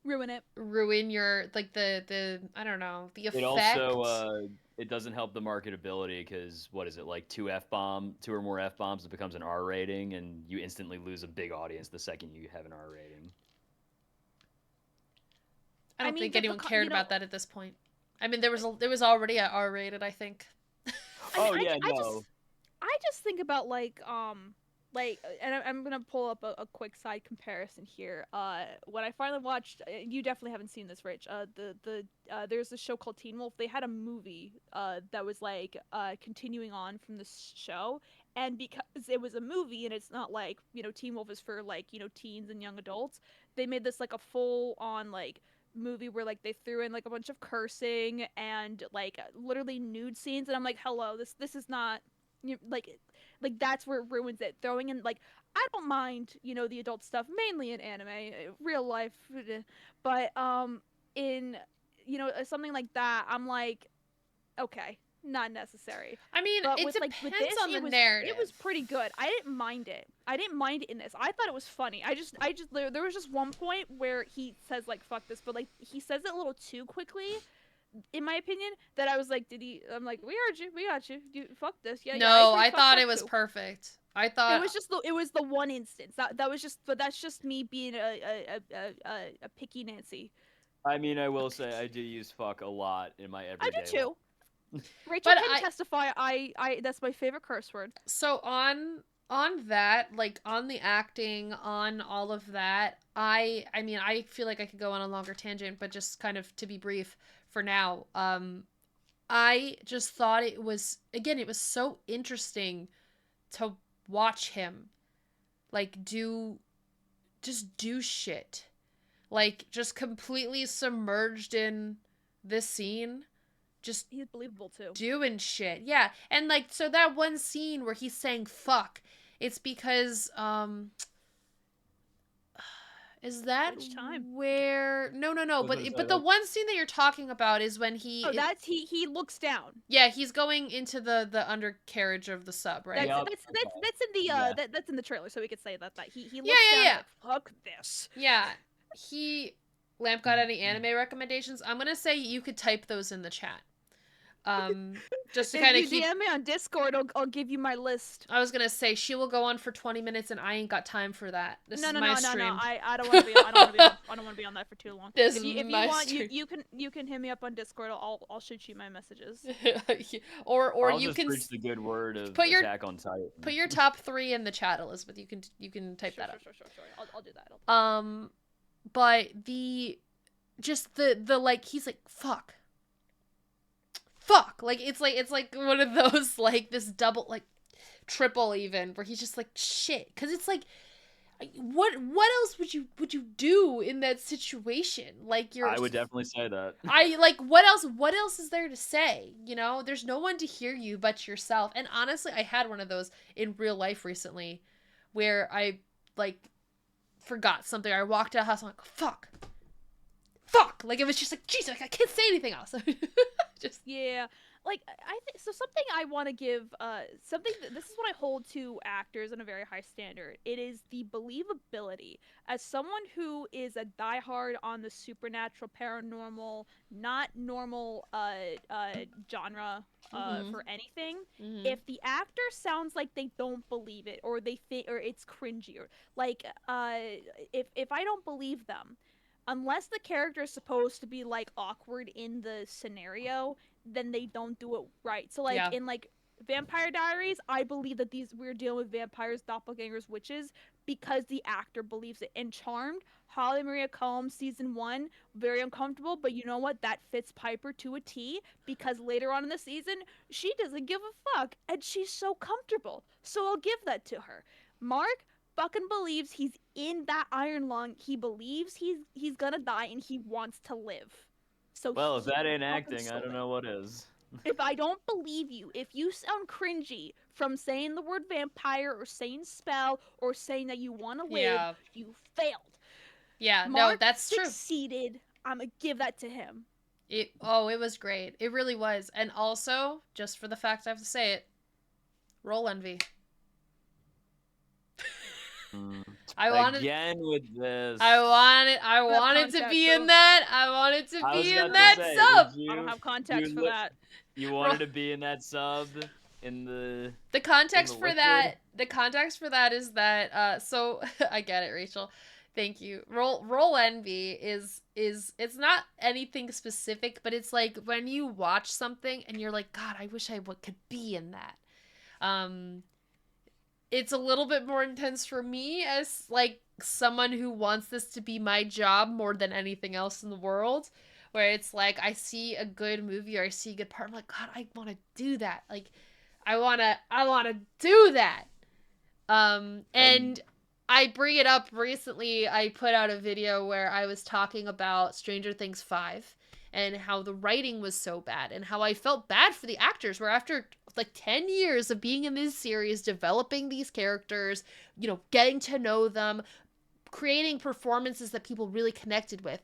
Ruin it. ruin your like the I don't know, the effect. It also it doesn't help the marketability, because what is it, like 2 or more F-bombs, it becomes an R rating, and you instantly lose a big audience the second you have an R rating. I don't I mean, think the anyone peca- cared you know- about that at this point. I mean, there was already a R rated, I think. Oh I yeah, I no. I just think about like like, and I'm gonna pull up a quick side comparison here. When I finally watched, you definitely haven't seen this, Rich. There's a show called Teen Wolf. They had a movie that was like continuing on from this show, and because it was a movie and it's not like, Teen Wolf is for like, teens and young adults, they made this like a full on like movie where like they threw in like a bunch of cursing and like literally nude scenes, and I'm like, hello, this is not, like that's where it ruins it. Throwing in like, I don't mind, the adult stuff mainly in anime, real life, but in, something like that, I'm like, okay, not necessary. I mean, But it with depends like with this, on the it was narrative. it was pretty good. I didn't mind it. I didn't mind it in this. I thought it was funny. There was just one point where he says like fuck this, but like he says it a little too quickly, in my opinion, that I was like, I'm like, we heard you, we got you. You fuck this. Yeah, No, agree, I fuck thought that it was too. perfect. I thought It was the one instance that was just, but that's just me being a picky Nancy. I mean, I will say I do use fuck a lot in my I everyday do too. life. Rachel But can testify. I that's my favorite curse word. So on that, like on the acting, on all of that, I mean, I feel like I could go on a longer tangent, but just kind of to be brief for now. I just thought it was, again, it was so interesting to watch him like do shit. Like just completely submerged in this scene. Just He's believable too. doing shit. Yeah. And like, so that one scene where he's saying fuck, it's because is that Which time? where no was but gonna say the that- one scene that you're talking about is when Oh, that's he looks down. yeah, he's going into the undercarriage of the sub, right? Yeah. That's in the Yeah. that's in the trailer, so we could say that he looks Yeah, down yeah. like fuck this. Yeah. Lamp got any anime recommendations? I'm gonna say you could type those in the chat. Just to If kind you of keep. DM me on Discord, I'll give you my list. I was gonna say she will go on for 20 minutes, and I ain't got time for that. This No, is no, my no, stream. no. I don't want to be. I don't want to be. I don't want to be on that for too long. This if is you my want, stream. you can hit me up on Discord. I'll shoot you my messages. or I'll you just can preach the good word of put your- Attack on Titan. put your top 3 in the chat, Elizabeth. You can type Sure, that up. sure. I'll do that. But the like, he's like fuck, like it's like one of those like this double, like triple even, where he's just like shit, because it's like what else would you do in that situation? Like I would definitely say that. I like, what else is there to say? There's no one to hear you but yourself. And honestly, I had one of those in real life recently where I like forgot something. I walked out of the house, I'm like, fuck, like it was just like, Jesus, like, I can't say anything else. Just Yeah, like I think so. Something I want to give, this is what I hold to actors in a very high standard. It is the believability. As someone who is a diehard on the supernatural, paranormal, not normal, genre, Mhm. for anything, mhm. if the actor sounds like they don't believe it, or they think, or it's cringy, or like, if I don't believe them, unless the character is supposed to be like awkward in the scenario, then they don't do it right. So like Yeah. in like Vampire Diaries, I believe that we're dealing with vampires, doppelgangers, witches, because the actor believes it. And Charmed, Holly Maria Combs season 1, very uncomfortable, but you know what? That fits Piper to a T, because later on in the season, she doesn't give a fuck and she's so comfortable. So I'll give that to her. Mark fucking believes he's in that iron lung. He believes he's gonna die and he wants to live. So Well, if he that ain't fucking acting, I sold don't it. know what is. If I don't believe you, if you sound cringy from saying the word vampire or saying spell or saying that you want to live, Yeah. you failed. Yeah, no, Mark that's true. succeeded. I'm gonna give that to him. It was great. It really was. And also, just for the fact I have to say it, roll envy. I wanted Again with this. I have wanted to context, be though. in that. I wanted to I was be about in to that say, sub. did I don't you- have context you for li- that. You wanted to be in that sub in the. The context the for liquid? that is that so I get it, Rachel. Thank you. Roll envy is it's not anything specific, but it's like when you watch something and you're like, God, I wish I could be in that. it's a little bit more intense for me as like someone who wants this to be my job more than anything else in the world, where it's like I see a good movie or I see a good part, I'm like, God, I want to do that. Like I want to do that. And I bring it up recently. I put out a video where I was talking about Stranger Things 5 and how the writing was so bad and how I felt bad for the actors, where after like 10 years of being in this series, developing these characters, you know, getting to know them, creating performances that people really connected with,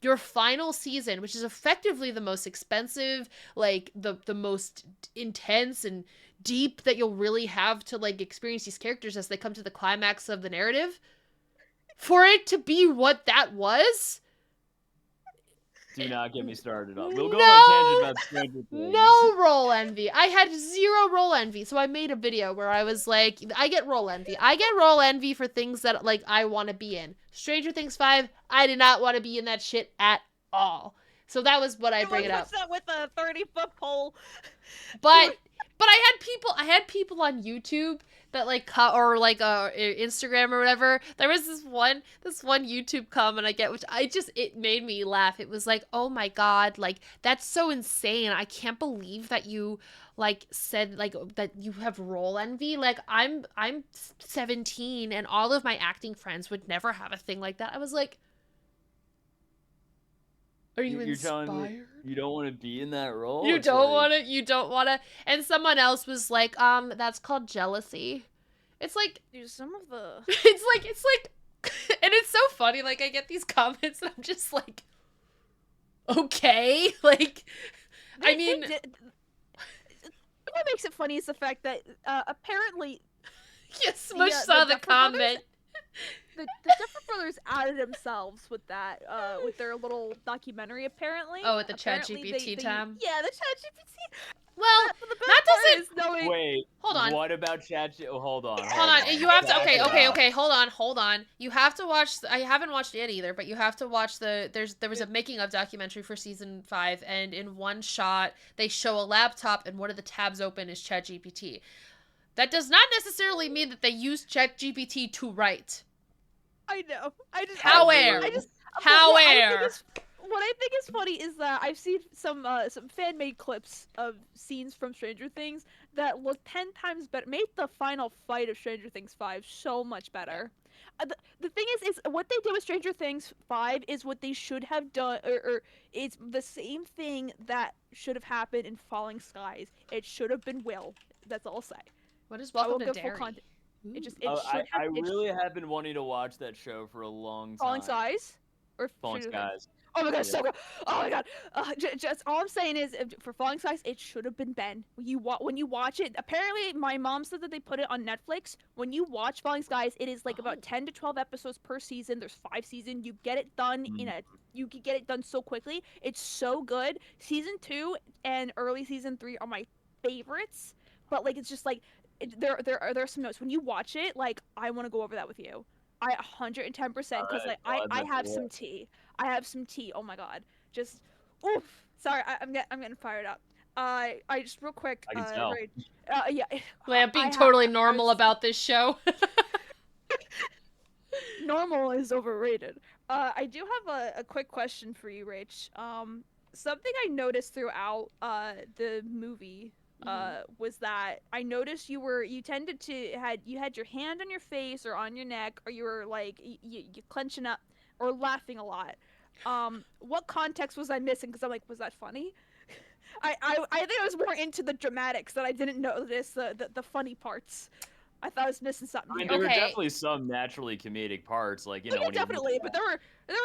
your final season, which is effectively the most expensive, like the most intense and deep that you'll really have to like experience these characters as they come to the climax of the narrative, for it to be what that was. Do not get me started on. We'll go No! on a tangent about Stranger Things. No role envy. I had zero role envy, so I made a video where I was like, I get role envy. I get role envy for things that like I want to be in. Stranger Things 5, I did not want to be in that shit at all. So that was what I bring it up. What's that with a 30-foot pole? But I had people on YouTube that like or like Instagram or whatever. There was this one YouTube comment I get, which it made me laugh. It was like, oh my God, like that's so insane. I can't believe that you like said like that you have role envy. Like I'm 17 and all of my acting friends would never have a thing like that. I was like, are you You're inspired? telling me you don't want to be in that role? You It's don't like- want to. And someone else was like, that's called jealousy. It's like, Dude, some of the it's like, and it's so funny. Like, I get these comments and I'm just like, okay. Like, I mean, what makes it funny is the fact that apparently yeah, Smush saw the Duffer Brothers- comment. the Duffer Brothers outed themselves with that, with their little documentary, apparently. Oh, with the Apparently ChatGPT time? Yeah, the ChatGPT. Well, But the best that part doesn't- is knowing... Wait. Hold on. What about Chat? Hold on. Hold on. You have to. Back it up. Okay. Hold on. You have to watch. I haven't watched it either, but you have to watch there was a making of documentary for season 5, and in one shot they show a laptop, and one of the tabs open is ChatGPT. That does not necessarily mean that they use ChatGPT to write. I know. However, What I think is funny is that I've seen some fan-made clips of scenes from Stranger Things that look 10 times better. Made the final fight of Stranger Things 5 so much better. The thing is what they did with Stranger Things 5 is what they should have done, or it's the same thing that should have happened in Falling Skies. It should have been Will. That's all I'll say. What is I Welcome won't to give full Derry? context. It just I really have been wanting to watch that show for a long time. Falling Skies or Falling Stranger Things? Skies. Oh my god, Yeah. so good! Oh my god! Just all I'm saying is, for Falling Skies, it should have been Ben. When you watch it, apparently my mom said that they put it on Netflix. When you watch Falling Skies, it is like about 10 to 12 episodes per season. There's 5 seasons. You get it done you can get it done so quickly. It's so good. Season 2 and early season 3 are my favorites. But like, it's just like there are some notes when you watch it. Like, I want to go over that with you. I 110% because like I have some tea. I have some tea. Oh my god, just oof. Sorry, I'm getting fired up. I just real quick. I can tell. Yeah. I'm being totally normal about this show. Normal is overrated. I do have a quick question for you, Rach. Something I noticed throughout the movie was that I noticed you tended to had your hand on your face or on your neck, or you were like you clenching up or laughing a lot. What context was I missing? Because I'm like, was that funny? I think I was more into the dramatics that I didn't notice the funny parts. I thought I was missing something. I mean, here. there were definitely some naturally comedic parts, like you know. Yeah, when definitely, but there were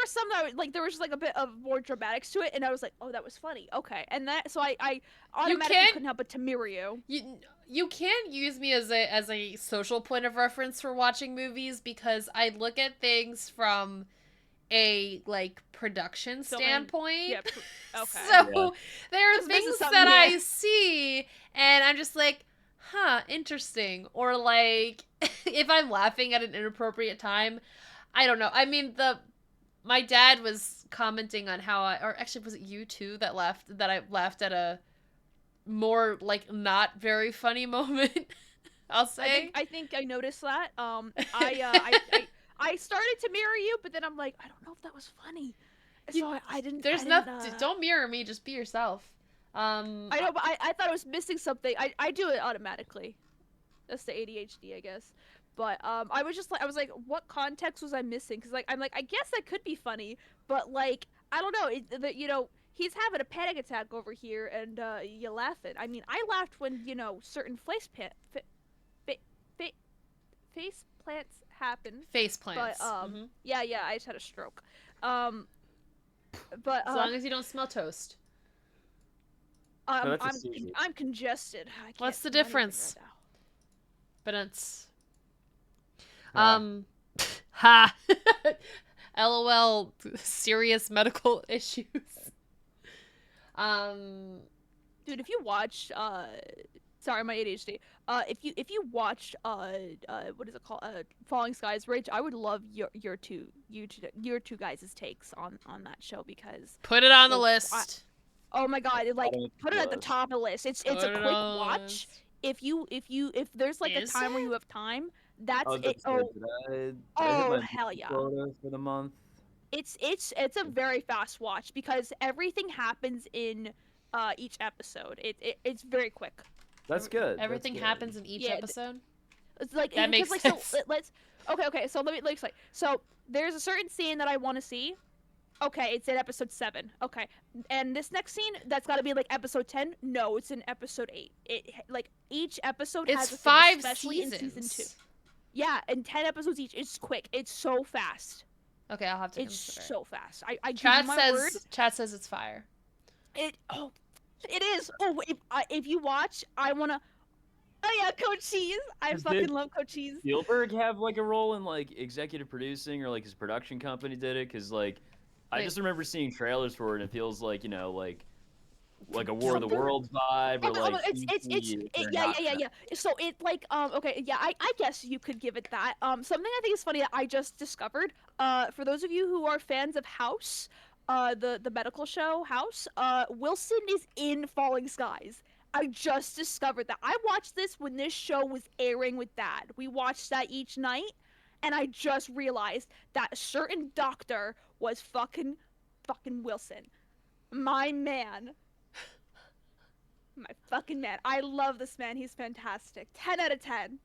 some that like there was just like a bit of more dramatics to it, and I was like, oh, that was funny. Okay, and that so I automatically couldn't help but to mirror you. You can use me as a social point of reference for watching movies because I look at things from a like production standpoint. Yeah. Okay. So there are Just missing things something that I here. see, and I'm just like, huh, interesting. Or like, if I'm laughing at an inappropriate time, I don't know. I mean, my dad was commenting on how or actually was it you too that I laughed at a more like not very funny moment. I'll say. I think I noticed that. I started to mirror you, but then I'm like, I don't know if that was funny. So I didn't. There's I nothing. didn't, Don't mirror me. Just be yourself. I know, but I thought I was missing something. I do it automatically. That's the ADHD, I guess. But I was just like, I was like, what context was I missing? Because like I'm like, I guess that could be funny, but like I don't know. You know, he's having a panic attack over here, and you laughing. I mean, I laughed when certain face plants happen. Face plants. But yeah, I just had a stroke. But as long as you don't smell toast. No, that's a seizure. I'm congested. I can't What's the smell anything difference? right now. But it's Wow. ha. LOL. Serious medical issues. Dude, if you watch sorry, my ADHD. If you watched what is it called? Falling Skies, Rach, I would love your two guys' takes on that show because Put it on the It's- list. oh my god, Put put it at the top of the list. It's a Put it quick on the watch. list. If there's like Is a time where it? you have time, that's I it. was Oh, did I hit oh my hell yeah. quota for the month? It's a very fast watch because everything happens in each episode. It's very quick. That's good. Everything That's good. happens in each Yeah, episode. It's like That makes like, sense. So let's okay. So let me explain. So there's a certain scene that I want to see. Okay, it's in episode 7. Okay, and this next scene that's got to be like episode 10. No, it's in episode 8. It like each episode has It's a thing, 5 especially seasons. in season 2. Yeah, and 10 episodes each. It's quick. It's so fast. Okay, I'll have to It's consider. so fast. I give Chat you my word. says it's fire. It is. Oh, if you watch, I wanna. Oh yeah, Coach Cheese. I Does fucking it- love Coach Cheese. Spielberg have like a role in like executive producing or like his production company did it? Because like I Wait. just remember seeing trailers for it and it feels like like a War of the Something- Worlds vibe or like Yeah. So it like okay, yeah, I guess you could give it that. Something I think is funny that I just discovered. For those of you who are fans of House, the medical show House, Wilson is in Falling Skies. I just discovered that. I watched this when this show was airing with Dad. We watched that each night, and I just realized that a certain doctor was fucking Wilson. My man. My fucking man. I love this man. He's fantastic. 10 out of 10.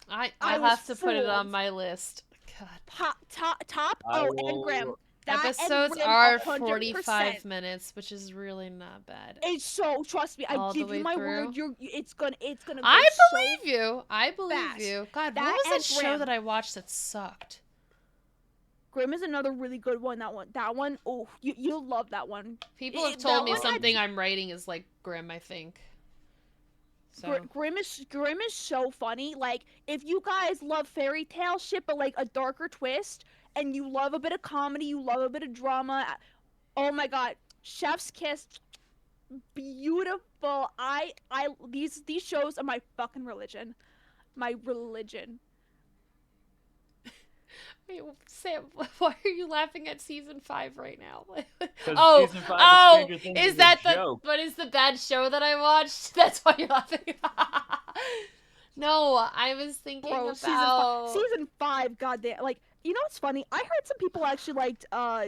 I'll was have to put it on fooled. my list. God. Top. I Oh, will- and Graham. That and Episodes Grimm, are 100%. 45 minutes, which is really not bad. It's so, trust me, I All the give way you my through? word, it's gonna go I so believe you. I believe fast. you. God, That what was and that show Grimm. that I watched that sucked? Grimm is another really good one. That one, oh, you'll love that one. People have That told me one had- something I'm writing is like Grimm, I think. So Grimm is so funny. Like, if you guys love fairy tale shit, but like a darker twist, and you love a bit of comedy, you love a bit of drama. Oh my god, Chef's Kiss, beautiful. These shows are my fucking religion, my religion. wait, Sam, why are you laughing at season 5 right now? 'Cause Oh, season 5 of oh, Stranger Things is a that the joke. what is the bad show that I watched? That's why you're laughing. No, I was thinking Bro, about season 5, goddamn, like, you know what's funny? I heard some people actually liked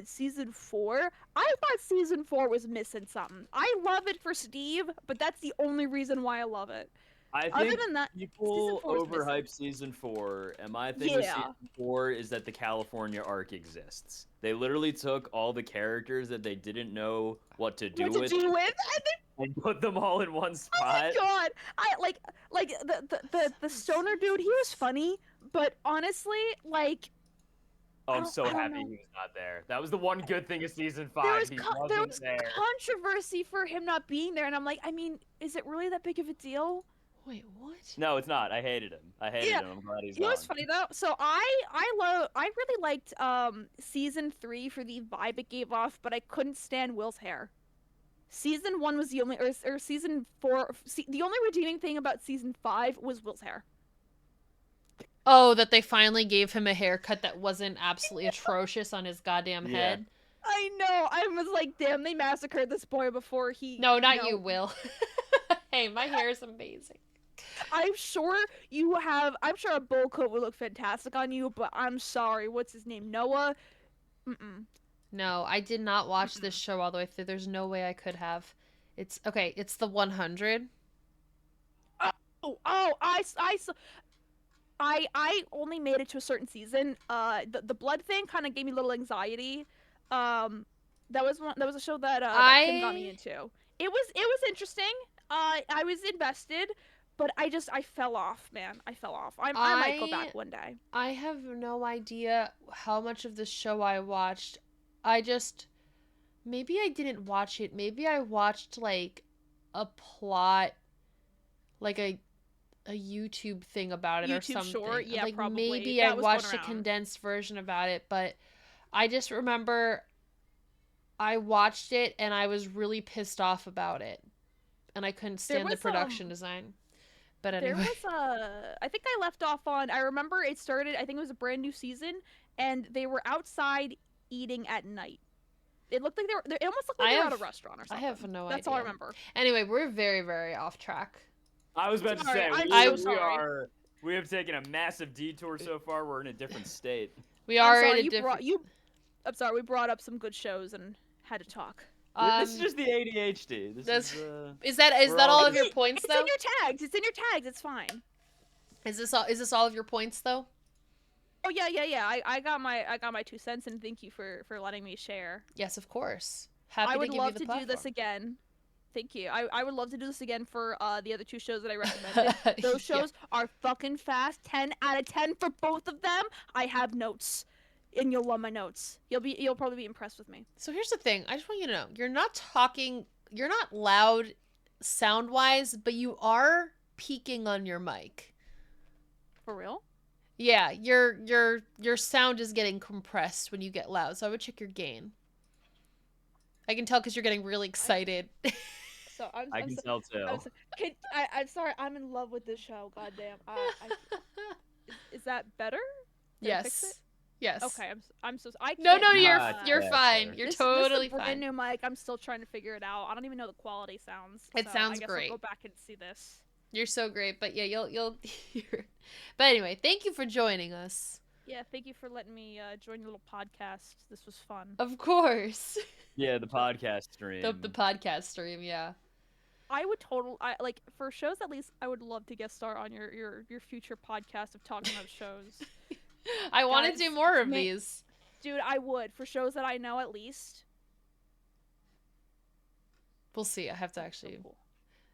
season 4. I thought season 4 was missing something. I love it for Steve, but that's the only reason why I love it. I Other think than that, people season 4 is missing. overhype season 4, and my thing with Yeah. season 4 is that the California arc exists. They literally took all the characters that they didn't know what to do What to with do with? and put them all in one Oh spot. my god! I like the stoner dude. He was funny, but honestly, like Oh, I I'm don't- so I don't happy know. he was not there. That was the one good thing of season 5. there was He there wasn't was there. controversy for him not being there, and I'm like, I mean, is it really that big of a deal? Wait, what? No, it's not. I hated him. I hated Yeah. him. I'm glad he's You know gone. what's funny though? So I really liked season 3 for the vibe it gave off, but I couldn't stand Will's hair. Season 1 was the only, or season 4. The only redeeming thing about season 5 was Will's hair. Oh, that they finally gave him a haircut that wasn't absolutely atrocious on his goddamn Yeah. head. I know. I was like, damn, they massacred this boy before he. No, not you, Will. Hey, my hair is amazing. I'm sure I'm sure a bowl cut would look fantastic on you, but I'm sorry. What's his name? Noah? Mm-mm. No, I did not watch this show all the way through. There's no way I could have. It's okay. It's the 100. I only made it to a certain season. The blood thing kind of gave me a little anxiety. That was a show that Kim got me into. It was interesting. I was invested, but I fell off, man. I fell off. I might go back one day. I have no idea how much of the show I watched. Maybe I didn't watch it. Maybe I watched like a plot, like a YouTube thing about it or YouTube something. short, yeah, like probably. maybe That I was watched going a around. condensed version about it, but I just remember I watched it and I was really pissed off about it, and I couldn't stand the was, production design. But There anyway, was I think I left off on. I remember it started. I think it was a brand new season, and they were outside eating at night. It looked like it almost looked like they were at a restaurant or I something. have no idea. That's all I remember. Anyway, we're very, very off track. I was about to Sorry, say, I'm so sorry. we have taken a massive detour so far. We're in a different state. We I'm are sorry, in a different. I'm sorry, we brought up some good shows and had to talk. This is just the ADHD. Is that all of your points It's though? in your tags. It's in your tags. It's fine. Is this all of your points though? Oh yeah. I got my 2 cents, and thank you for letting me share. Yes, of course. Happy I would to give love you the to platform. do this again. Thank you. I would love to do this again for the other 2 shows that I recommended. Those shows are fucking fast. 10 out of 10 for both of them. I have notes, and you'll love my notes. You'll probably be impressed with me. So here's the thing. I just want you to know, you're not loud sound-wise, but you are peaking on your mic. For real? Yeah, your sound is getting compressed when you get loud, so I would check your gain. I can tell because you're getting really excited. So I can tell too. I'm sorry. I'm in love with this show. Goddamn. Is that better? Did I fix it? Yes. Okay. I'm so. I No, can't- you're yeah, fine. sorry. You're This totally is a brand fine. new mic. I'm still trying to figure it out. I don't even know the quality sounds. It so sounds I guess great. I'll go back and see this. You're so great, but yeah, you'll hear. But anyway, thank you for joining us. Yeah, thank you for letting me join your little podcast. This was fun. Of course. Yeah, the podcast stream. The podcast stream, yeah. I would like for shows at least. I would love to guest star on your future podcast of talking about shows. I want to Guys, do more of these. Dude, I would for shows that I know at least. We'll see. I have to So actually. cool.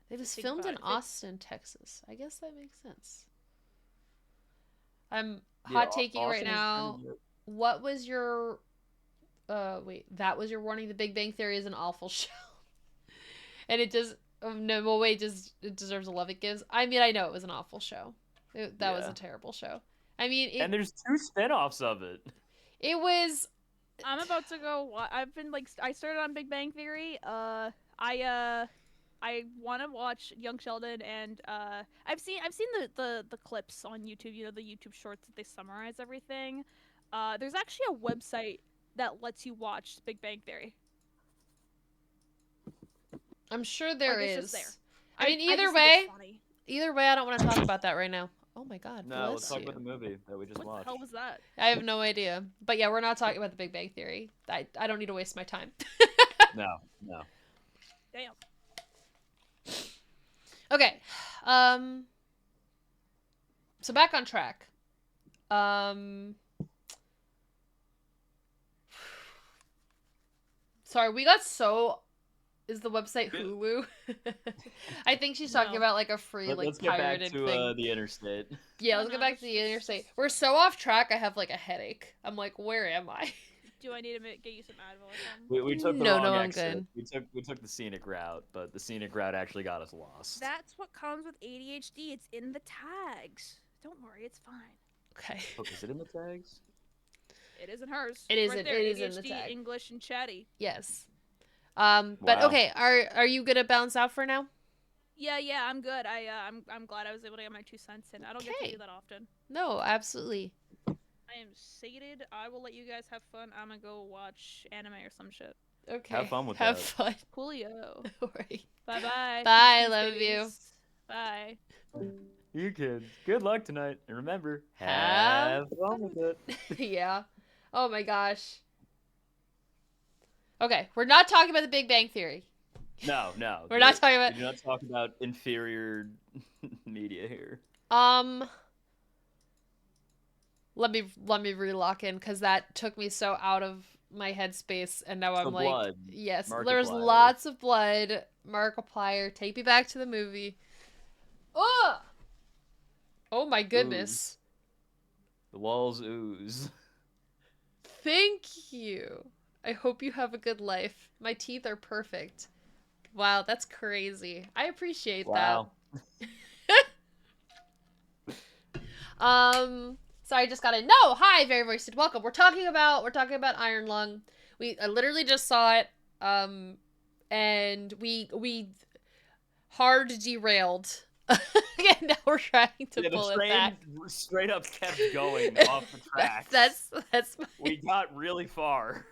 It was Think filmed about in it. Austin, Texas. I guess that makes sense. I'm Yeah, hot taking right Austin is now. kind of- What was your wait, that was your warning. The Big Bang Theory is an awful show. And it just no, well, wait, it deserves a love it gives. I mean, I know it was an awful show. That was Yeah. a terrible show. I mean, And there's 2 spin-offs of it. it was I'm about to go. I've been like I started on Big Bang Theory. I want to watch Young Sheldon, and I've seen the clips on YouTube. You know, the YouTube shorts that they summarize everything. There's actually a website that lets you watch Big Bang Theory. I'm sure there Like, is. it's just there. I mean, just either think it's way, funny. I don't want to talk about that right now. Oh my god. No, let's bless talk you. about the movie that we just What the watched. hell was that? I have no idea. But yeah, we're not talking about the Big Bang Theory. I don't need to waste my time. No. Damn. Okay. So back on track. Sorry, we got so. Is the website Hulu? I think she's talking No. about like a free Let's get back pirated to thing. the interstate. Yeah, No, let's get no, back to the interstate. We're so off track. I have like a headache. I'm like, where am I? Do I need to get you some Advil or something? We took the No, wrong no, I'm exit. good. We took the scenic route, but the scenic route actually got us lost. That's what comes with ADHD. It's in the tags. Don't worry, it's fine. Okay. Oh, is it in the tags? It isn't hers. It It's isn't- Right there. it is in the ADHD, tag. English and chatty. Yes. But Wow. okay. Are you gonna bounce out for now? Yeah, I'm good. I'm glad I was able to get my 2 cents in. I don't get to Okay. do that often. No, absolutely. I am sated. I will let you guys have fun. I'm gonna go watch anime or some shit. Okay. Have fun with Have that. fun. Coolio. Alright. Bye bye. Bye, love you. Bye. You kids, good luck tonight, and remember, Have have fun with it. Yeah. Oh my gosh. Okay, we're not talking about the Big Bang Theory. No, We're not talking about. We do not talk about inferior media here. Let me relock in because that took me so out of my headspace, and now I'm So like, blood. yes, Markiplier. there's lots of blood. Markiplier, take me back to the movie. Oh, oh my goodness. The walls ooze. Thank you. I hope you have a good life. My teeth are perfect. Wow, that's crazy. I appreciate Wow. that. So I just got to know. Hi, very voiced welcome. We're talking about Iron Lung. I literally just saw it. And we hard derailed. And now we're trying to pull it back. Straight up kept going off the tracks. That's We got really far.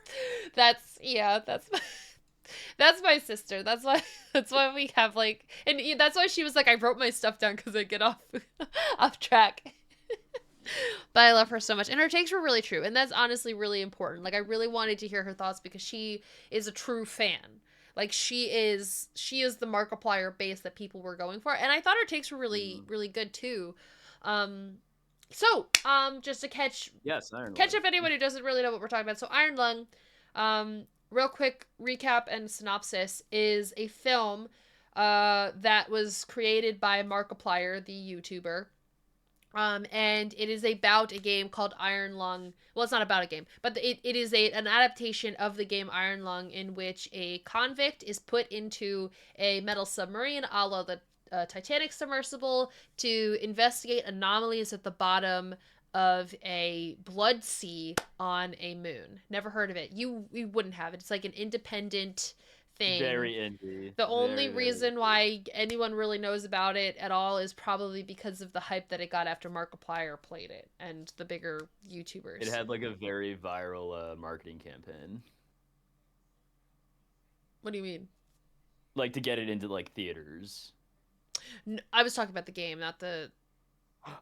That's my sister. That's why we have like, and that's why she was like, I wrote my stuff down because I get off track. But I love her so much, and her takes were really true, and that's honestly really important. Like, I really wanted to hear her thoughts because she is a true fan. Like, she is the Markiplier base that people were going for, and I thought her takes were really good too. So just to catch up anyone who doesn't really know what we're talking about. So Iron Lung, real quick recap and synopsis, is a film that was created by Markiplier, the YouTuber. And it is about a game called Iron Lung. Well, it's not about a game, but it is an adaptation of the game Iron Lung, in which a convict is put into a metal submarine, a la the Titanic submersible, to investigate anomalies at the bottom of a blood sea on a moon. Never heard of it. You wouldn't have it. It's like an independent thing. Very indie. The only reason why anyone really knows about it at all is probably because of the hype that it got after Markiplier played it and the bigger YouTubers. It had like a very viral marketing campaign. What do you mean? Like to get it into like theaters. No, I was talking about the game, not the.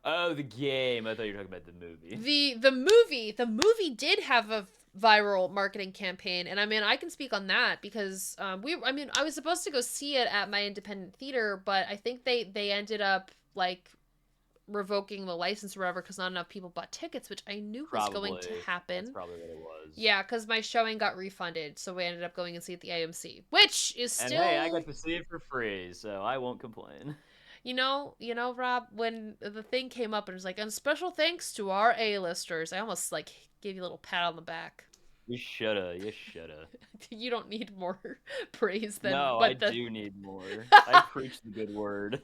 Oh, the game. I thought you were talking about the movie. The movie did have a viral marketing campaign, and I mean, I can speak on that because I was supposed to go see it at my independent theater, but I think they ended up like revoking the license or whatever because not enough people bought tickets, which I knew was going to happen. That's probably what it was. Yeah, because my showing got refunded, so we ended up going and see it at the AMC, which is still. And hey, I got to see it for free, so I won't complain. You know, Rob, when the thing came up and it was like, and special thanks to our A-listers, I almost like gave you a little pat on the back. You shoulda. You don't need more praise than. No, I do need more. I preach the good word.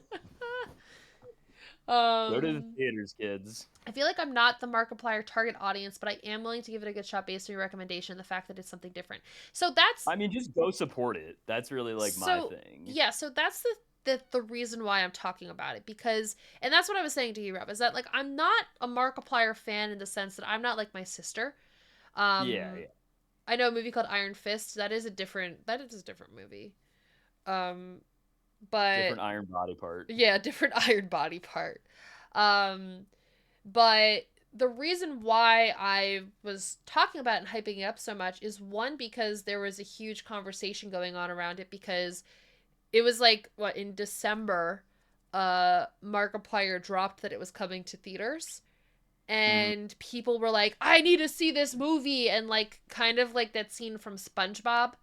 Go to the theaters, kids. I feel like I'm not the Markiplier target audience, but I am willing to give it a good shot based on your recommendation, the fact that it's something different. So that's. I mean, just go support it. That's really like my thing. Yeah, so that's the reason why I'm talking about it, because, and that's what I was saying to you, Rob, is that like I'm not a Markiplier fan in the sense that I'm not like my sister. Yeah. I know a movie called Iron Fist. That is a different movie. But different iron body part. Yeah, different iron body part. But the reason why I was talking about it and hyping it up so much is, one, because there was a huge conversation going on around it, because it was like, what, in December, Markiplier dropped that it was coming to theaters. And people were like, I need to see this movie. And like, kind of like that scene from SpongeBob,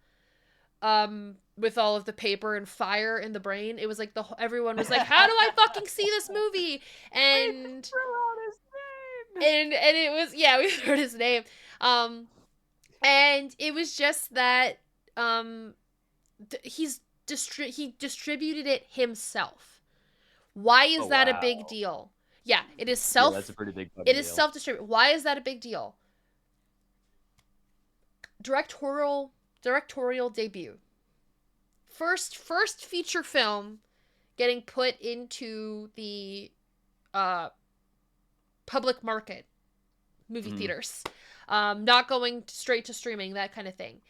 with all of the paper and fire in the brain. It was like everyone was like, how do I fucking see this movie? And and it was, yeah, we heard his name. And it was just that he distributed it himself. Why is that a big deal? Yeah, it is self. Yeah, that's a pretty big deal. It is self-distributed. Why is that a big deal? Directorial debut. First feature film getting put into the public market, movie theaters. Not going straight to streaming, that kind of thing.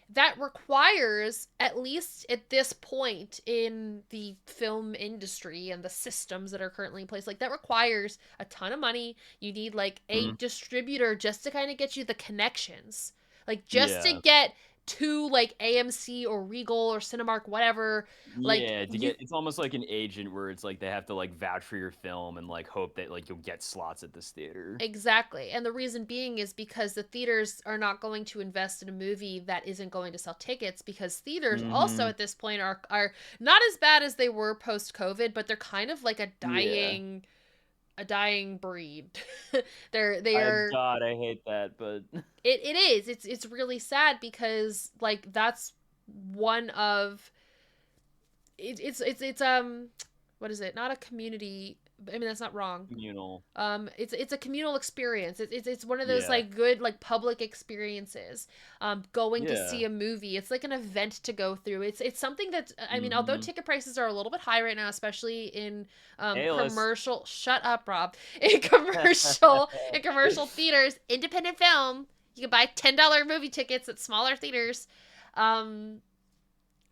that requires, at least at this point in the film industry and the systems that are currently in place, like that requires a ton of money. You need like a Mhm. distributor just to kind of get you the connections, like just to Yeah. get to like AMC or Regal or Cinemark, whatever. Like Yeah, to you get it's almost like an agent where it's like they have to like vouch for your film and like hope that like you'll get slots at this theater. Exactly. And the reason being is because the theaters are not going to invest in a movie that isn't going to sell tickets, because theaters also Mhm. at this point are not as bad as they were post COVID, but they're kind of like Yeah. a dying breed. They I are God, I hate that, but it is. It's really sad because like that's one of it's what is it? Not a community. I mean that's not wrong. communal. It's a communal experience. It's one of those Yeah. like good like public experiences. Going to Yeah. see a movie, it's like an event to go through. It's something that, I mean, although Mhm. ticket prices are a little bit high right now, especially in A-list. commercial, shut up Rob, in commercial theaters, independent film, you can buy $10 movie tickets at smaller theaters. um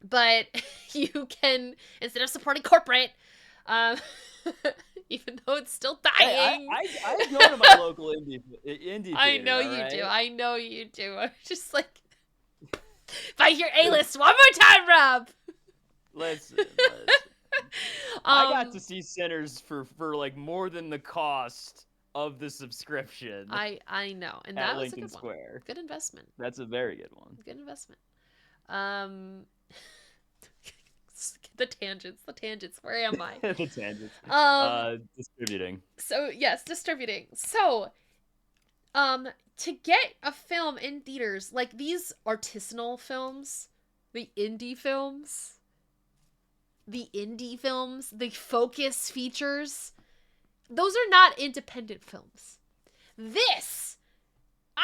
but you can, instead of supporting corporate, um even though it's still Hey, dying. I go to my local indie I theater, know all you do. right? I know you do. I'm just like, if I hear A-list one more time, Rob. Listen, listen. I got um, to see Sinners for like more than the cost of the subscription I know, and at that was a Lincoln good one. Square. Good investment. That's a very good one. Good investment. Um, the tangents. The tangents. Where am I? The tangents. Um. Distributing. So yes, distributing. So to get a film in theaters, like these artisanal films, the indie films, the focus features, those are not independent films. This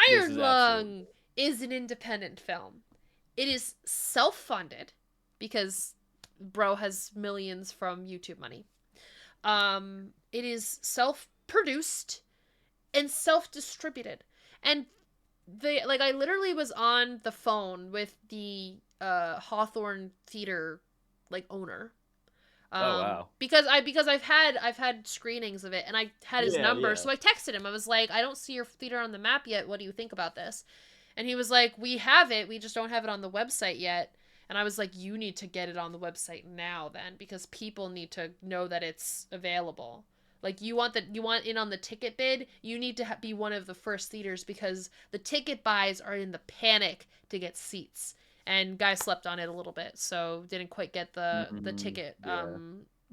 This Iron is absolutely Lung is an independent film. It is self-funded because bro has millions from YouTube money. It is self-produced and self-distributed. And they, like, I literally was on the phone with the Hawthorne Theater like owner. Oh wow. Because I've had screenings of it, and I had his Yeah, number, yeah. so I texted him. I was like, I don't see your theater on the map yet. What do you think about this? And he was like, we have it, we just don't have it on the website yet. And I was like, you need to get it on the website now then, because people need to know that it's available. Like you want in on the ticket bid, you need to be one of the first theaters, because the ticket buys are in the panic to get seats. And guy slept on it a little bit, so didn't quite get the ticket Yeah.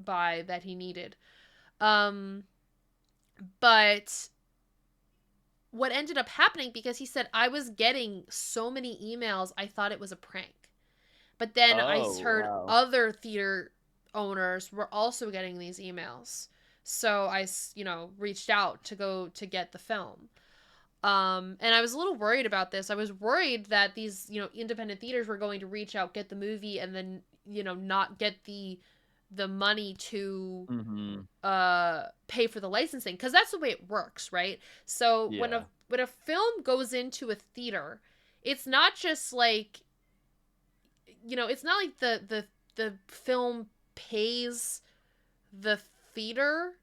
buy that he needed. Um but what ended up happening, because he said, I was getting so many emails, I thought it was a prank. But then I Oh heard wow. other theater owners were also getting these emails. So I, reached out to go to get the film. And I was a little worried about this. I was worried that these, independent theaters were going to reach out, get the movie, and then, not get the money to Mm-hmm. pay for the licensing, because that's the way it works, right? So Yeah. when a film goes into a theater, it's not just like, it's not like the film pays the theater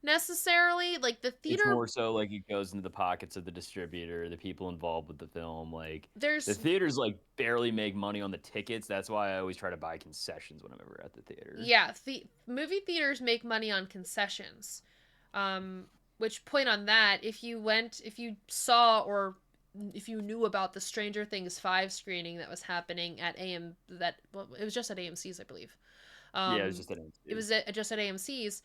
necessarily. Like the It's theater, more so like it goes into the pockets of the distributor, the people involved with the film. Like the there's theaters like barely make money on the tickets. That's why I always try to buy concessions when I'm ever at the theater. yeah, the movie theaters make money on concessions. Which, point on that, if you saw, or if you knew about the Stranger Things 5 screening that was happening at it was just at AMC's, I believe. Yeah, it was just It was an just at AMC's.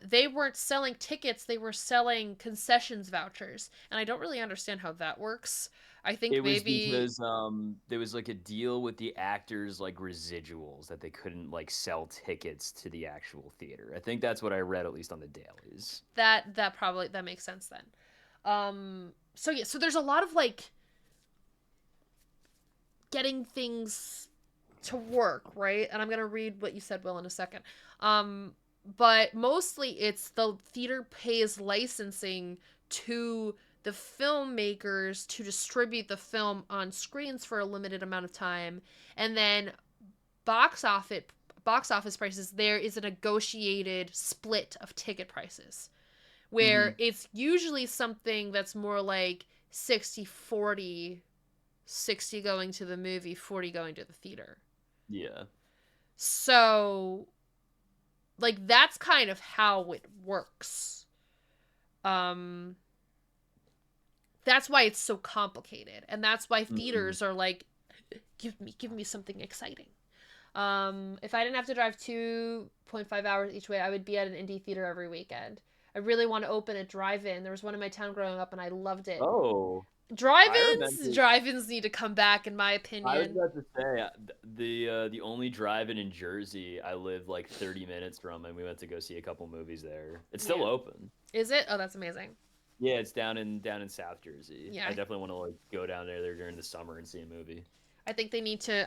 They weren't selling tickets; they were selling concessions vouchers, and I don't really understand how that works. I It think was maybe because there was like a deal with the actors like residuals that they couldn't like sell tickets to the actual theater. I think that's what I read at least on the dailies. that makes sense then. So yeah, so there's a lot of like getting things to work, right? And I'm gonna read what you said, Will, in a second. But mostly it's the theater pays licensing to the filmmakers to distribute the film on screens for a limited amount of time, and then box office prices, there is a negotiated split of ticket prices where it's usually something that's more like 60-40, 60 going to the movie, 40 going to the theater. Yeah. So, like, that's kind of how it works. That's why it's so complicated, and that's why theaters are like, give me something exciting. If I didn't have to drive 2.5 hours each way, I would be at an indie theater every weekend. I really want to open a drive-in. There was one in my town growing up, and I loved it. Oh. Drive-ins need to come back, in my opinion. I was about to say the only drive-in in Jersey I live like 30 minutes from, and we went to go see a couple movies there. It's still open. Is it? Oh, that's amazing. Yeah, it's down in South Jersey. Yeah. I definitely want to like go down there during the summer and see a movie. I think they need to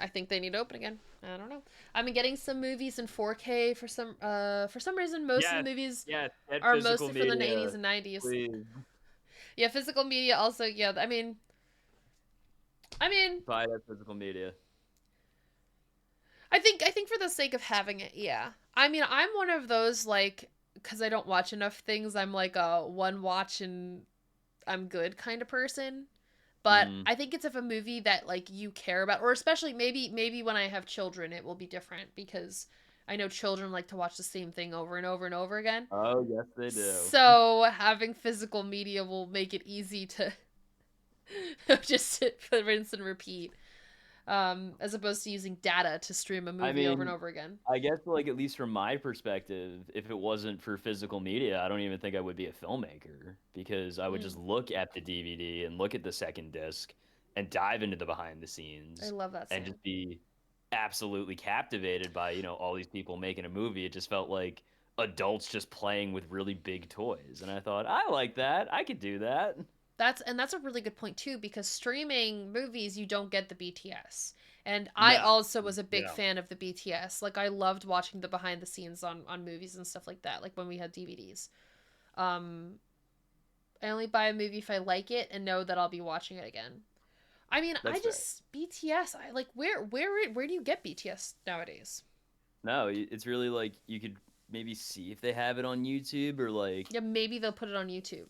open again. I don't know. I've been getting some movies in 4K for some reason. Most of the movies are mostly from the 80s and 90s. Please. Yeah, physical media also. Yeah, I mean, Buy that physical media. I think for the sake of having it, yeah. I mean, I'm one of those, like, because I don't watch enough things, I'm like a one watch and I'm good kind of person. But I think it's if a movie that, like, you care about, or especially maybe when I have children, it will be different, because I know children like to watch the same thing over and over and over again. Oh, yes, they do. So having physical media will make it easy to just rinse and repeat, as opposed to using data to stream a movie over and over again. I guess, like, at least from my perspective, if it wasn't for physical media, I don't even think I would be a filmmaker, because I would just look at the DVD and look at the second disc and dive into the behind the scenes. I love that scene. And just be absolutely captivated by, you know, all these people making a movie. It just felt like adults just playing with really big toys. And I thought, I like that. I could do that. That's a really good point too, because streaming movies, you don't get the BTS. And I also was a big fan of the BTS. Like, I loved watching the behind the scenes on movies and stuff like that, like when we had DVDs. I only buy a movie if I like it and know that I'll be watching it again. I mean, BTS, I like, where do you get BTS nowadays? No, it's really like, you could maybe see if they have it on YouTube, or like... Yeah, maybe they'll put it on YouTube.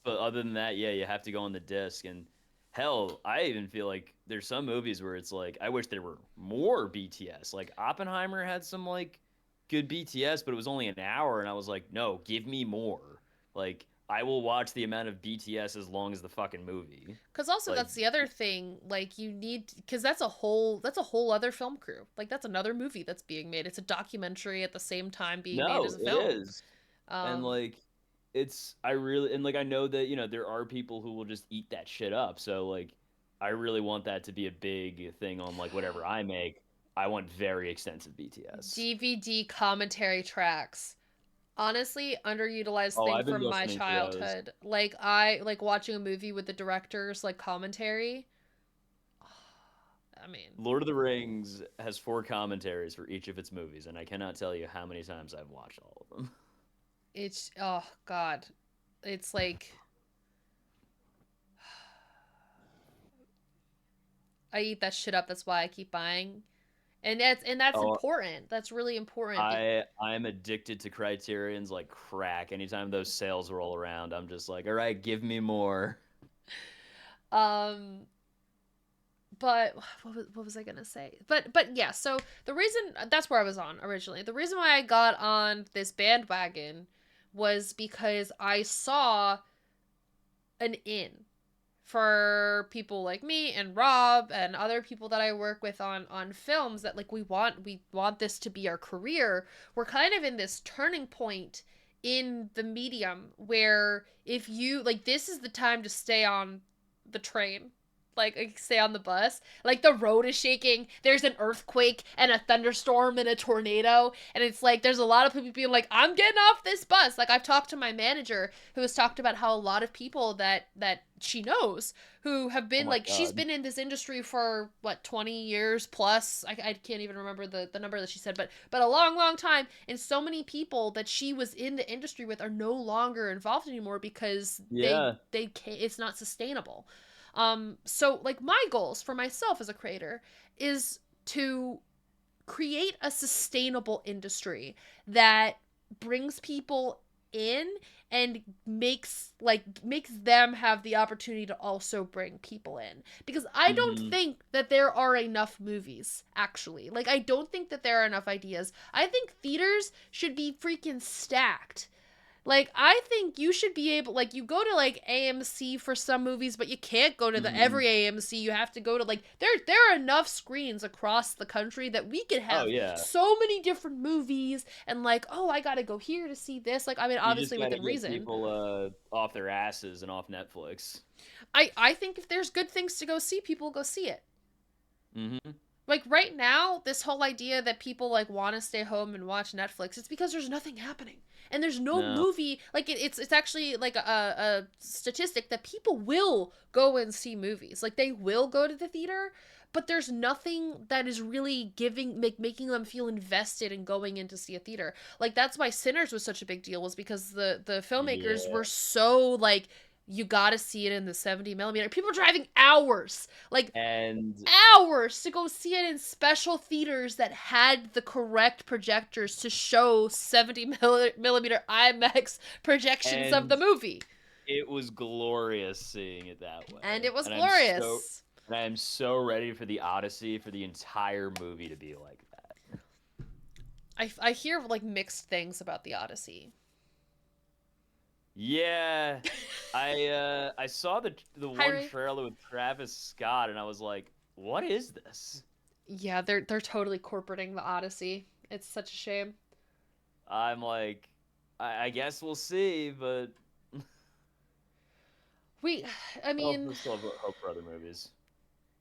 But other than that, yeah, you have to go on the disc. And hell, I even feel like there's some movies where it's like, I wish there were more BTS. Like, Oppenheimer had some, like, good BTS, but it was only an hour, and I was like, no, give me more. Like, I will watch the amount of BTS as long as the fucking movie. Because also, like, that's the other thing. Like, you need... Because that's a whole other film crew. Like, that's another movie that's being made. It's a documentary at the same time being made as a film. It is. And, like... I know that, you know, there are people who will just eat that shit up. So, like, I really want that to be a big thing on, like, whatever I make. I want very extensive BTS. DVD commentary tracks. Honestly, underutilized thing from my childhood. Like, I like watching a movie with the director's, like, commentary. I mean... Lord of the Rings has 4 commentaries for each of its movies, and I cannot tell you how many times I've watched all of them. It's, oh god, it's like, I eat that shit up. That's why I keep buying, and that's important. That's really important. I'm addicted to Criterion's like crack. Anytime those sales roll around, I'm just like, all right, give me more. But what was I gonna say? But yeah. So the reason, that's where I was on originally. The reason why I got on this bandwagon was because I saw an in for people like me and Rob and other people that I work with on films, that like we want this to be our career. We're kind of in this turning point in the medium where if you like, this is the time to stay on the train. like stay on the bus. Like the road is shaking. There's an earthquake and a thunderstorm and a tornado, and it's like there's a lot of people being like, "I'm getting off this bus." Like I've talked to my manager who has talked about how a lot of people that she knows who have been like she's God. been in this industry for what 20 years plus. I can't even remember the number that she said, but a long time. And so many people that she was in the industry with are no longer involved anymore because Yeah. they can't, it's not sustainable. So like my goals for myself as a creator is to create a sustainable industry that brings people in and makes them have the opportunity to also bring people in, because I don't Mhm. think that there are enough movies actually. Like I don't think that there are enough ideas. I think theaters should be freaking stacked. Like, I think you should be able, like, you go to, like, AMC for some movies, but you can't go to the Mhm. every AMC. You have to go to, like, there are enough screens across the country that we could Oh have yeah. so many different movies and, like, oh, I gotta go here to see this. Like, I mean, You just obviously gotta within get reason. people off their asses and off Netflix. I think if there's good things to go see, people will go see it. Mm-hmm. Like, right now, this whole idea that people, like, want to stay home and watch Netflix, it's because there's nothing happening. And there's no No. movie, like, it's actually, like, a statistic that people will go and see movies. Like, they will go to the theater, but there's nothing that is really making them feel invested in going in to see a theater. Like, that's why Sinners was such a big deal, was because the filmmakers Yeah. were so, like, you gotta see it in the 70 millimeter. People are driving hours. Like, And hours to go see it in special theaters that had the correct projectors to show 70 millimeter IMAX projections of the and movie. it was glorious seeing it that way. And it was And glorious. I am so ready for the Odyssey, for the entire movie to be like that. I hear like mixed things about the Odyssey. Yeah. I saw the Hi, one Ray. trailer with Travis Scott and I was like, what is this? Yeah, they're totally corporating the Odyssey. It's such a shame. I'm like, I guess we'll see, but We, I oh, mean, we still have hope for other movies.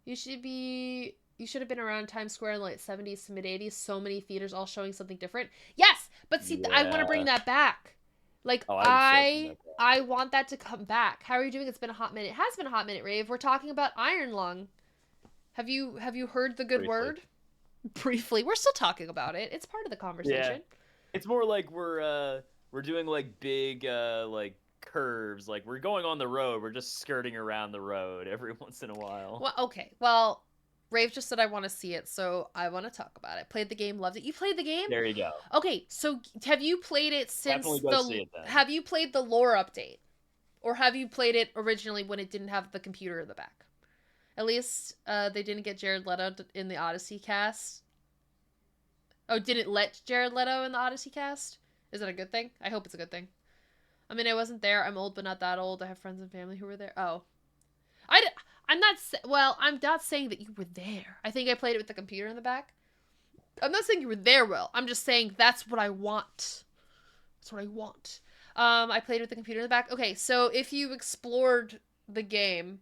you should have been around Times Square in the late 70s to mid 80s. So many theaters all showing something different. Yes, but see, I want to bring Yeah. that back. Like Oh, I would so see that. I want that to come back. How are you doing? It's been a hot minute. It has been a hot minute, Rave. We're talking about Iron Lung. Have you heard the good Briefly. word? Briefly. We're still talking about it. It's part of the conversation. It's more like we're doing like big like curves, like we're going on the road, we're just skirting around the road every once in a while. Well, okay. Well, Rave just said I want to see it, so I want to talk about it. Played the game, loved it. You played the game? There you go. Okay, so have you played it since Definitely go see it then. have you played the lore update? Or have you played it originally when it didn't have the computer in the back? At least they didn't get Jared Leto in the Odyssey cast. Oh, didn't let Jared Leto in the Odyssey cast? Is that a good thing? I hope it's a good thing. I mean, I wasn't there. I'm old, but not that old. I have friends and family who were there. Oh. I'm not saying that you were there. I think I played it with the computer in the back. I'm not saying you were there, Will. I'm just saying that's what I want. That's what I want. I played with the computer in the back. Okay, so if you explored the game,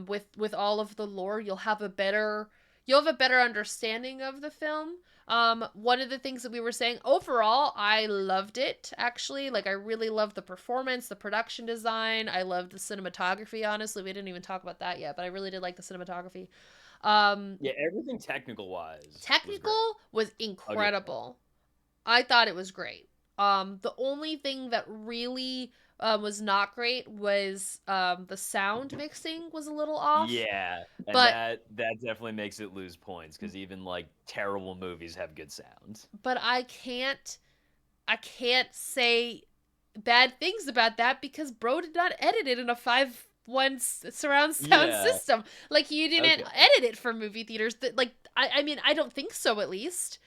with all of the lore, you'll have a better understanding of the film. One of the things that we were saying, overall, I loved it, actually. Like, I really loved the performance, the production design. I loved the cinematography, honestly. We didn't even talk about that yet, but I really did like the cinematography. Yeah, everything technical wise. Technical was incredible. I thought it was great. The only thing that really was not great was the sound mixing was a little off. Yeah, and but that definitely makes it lose points because even like terrible movies have good sound. But I can't say bad things about that because bro did not edit it in a 5.1 surround sound system. Like, you didn't edit it for movie theaters. That, like, I mean, I don't think so, at least.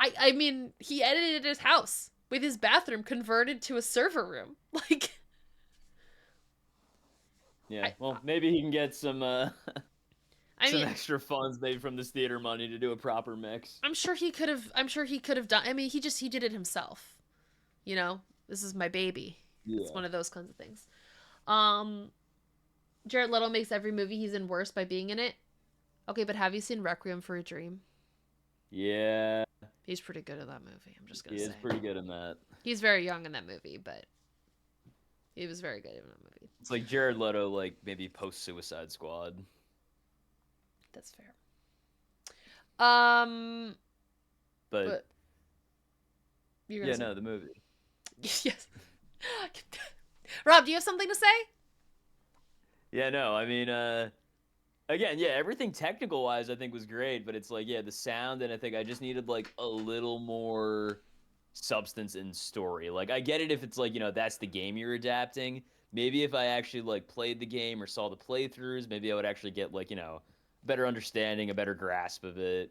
I mean, he edited it at his house with his bathroom converted to a server room. Like, yeah, well, maybe he can get some extra funds made from this theater money to do a proper mix. I'm sure he could have done. I mean, he did it himself. You know, this is my baby. Yeah. It's one of those kinds of things. Jared Leto makes every movie he's in worse by being in it. Okay, but have you seen Requiem for a Dream? Yeah, He's pretty good in that movie. I'm just he gonna is say. pretty good in that. He's very young in that movie, but he was very good in that movie. It's like Jared Leto, like maybe post Suicide Squad. That's fair. Um, But you're gonna yeah, say no, the movie. yes. Rob, do you have something to say? Yeah, no, I mean, again, yeah, everything technical wise, I think was great, but it's like, yeah, the sound, and I think I just needed like a little more substance in story. Like, I get it if it's like, that's the game you're adapting. Maybe if I actually like played the game or saw the playthroughs, maybe I would actually get like, better understanding, a better grasp of it.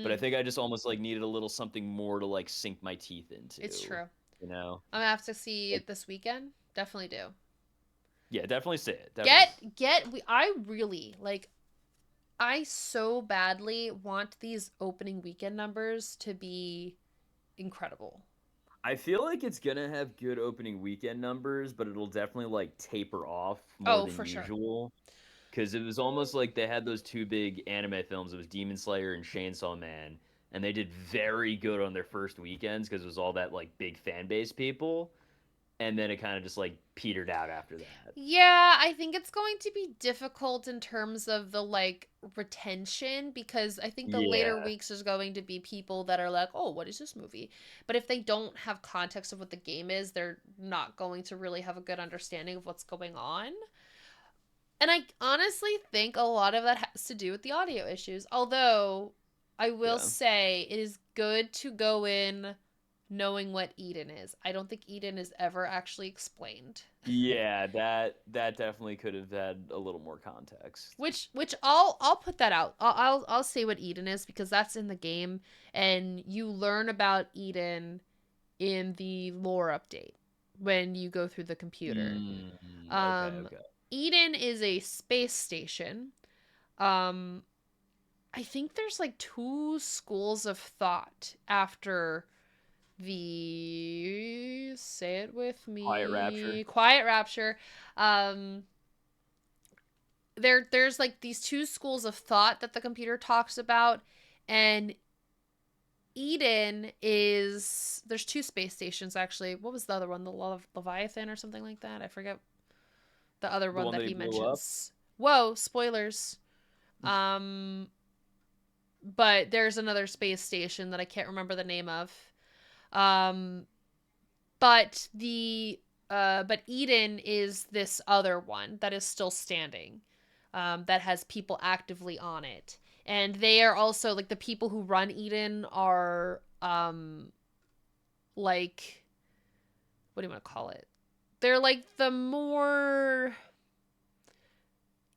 But I Mm, think I just almost like needed a little something more to like sink my teeth into, it's true. you know? I'm gonna have to see Like, it this weekend. Definitely do. yeah, definitely say it. Definitely. I really like. I so badly want these opening weekend numbers to be incredible. I feel like it's gonna have good opening weekend numbers, but it'll definitely like taper off more Oh, than for sure. usual. Because it was almost like they had those two big anime films. It was Demon Slayer and Chainsaw Man, and they did very good on their first weekends because it was all that like big fan base people, and then it kind of just like petered out after that. Yeah, I think it's going to be difficult in terms of the like retention because I think the later Yeah, weeks is going to be people that are like, "Oh, what is this movie?" But if they don't have context of what the game is, they're not going to really have a good understanding of what's going on. And I honestly think a lot of that has to do with the audio issues. Although I will yeah, say it is good to go in knowing what Eden is. I don't think Eden is ever actually explained. yeah. That definitely could have had a little more context. Which I'll put that out. I'll say what Eden is because that's in the game and you learn about Eden in the lore update when you go through the computer. Okay, Um okay. Eden is a space station. Um I think there's like two schools of thought after the say it with Quiet Rapture. me Quiet Rapture. Um there's like these two schools of thought that the computer talks about and Eden is there's two space stations actually. What was the other one? The Leviathan or something like that? I forget the other The one one that that he he blew up. mentions. Whoa, spoilers. Um but there's another space station that I can't remember the name of. Um but the but Eden is this other one that is still standing. That has people actively on it. And they are also like the people who run Eden are like what do you want to call it? They're like the more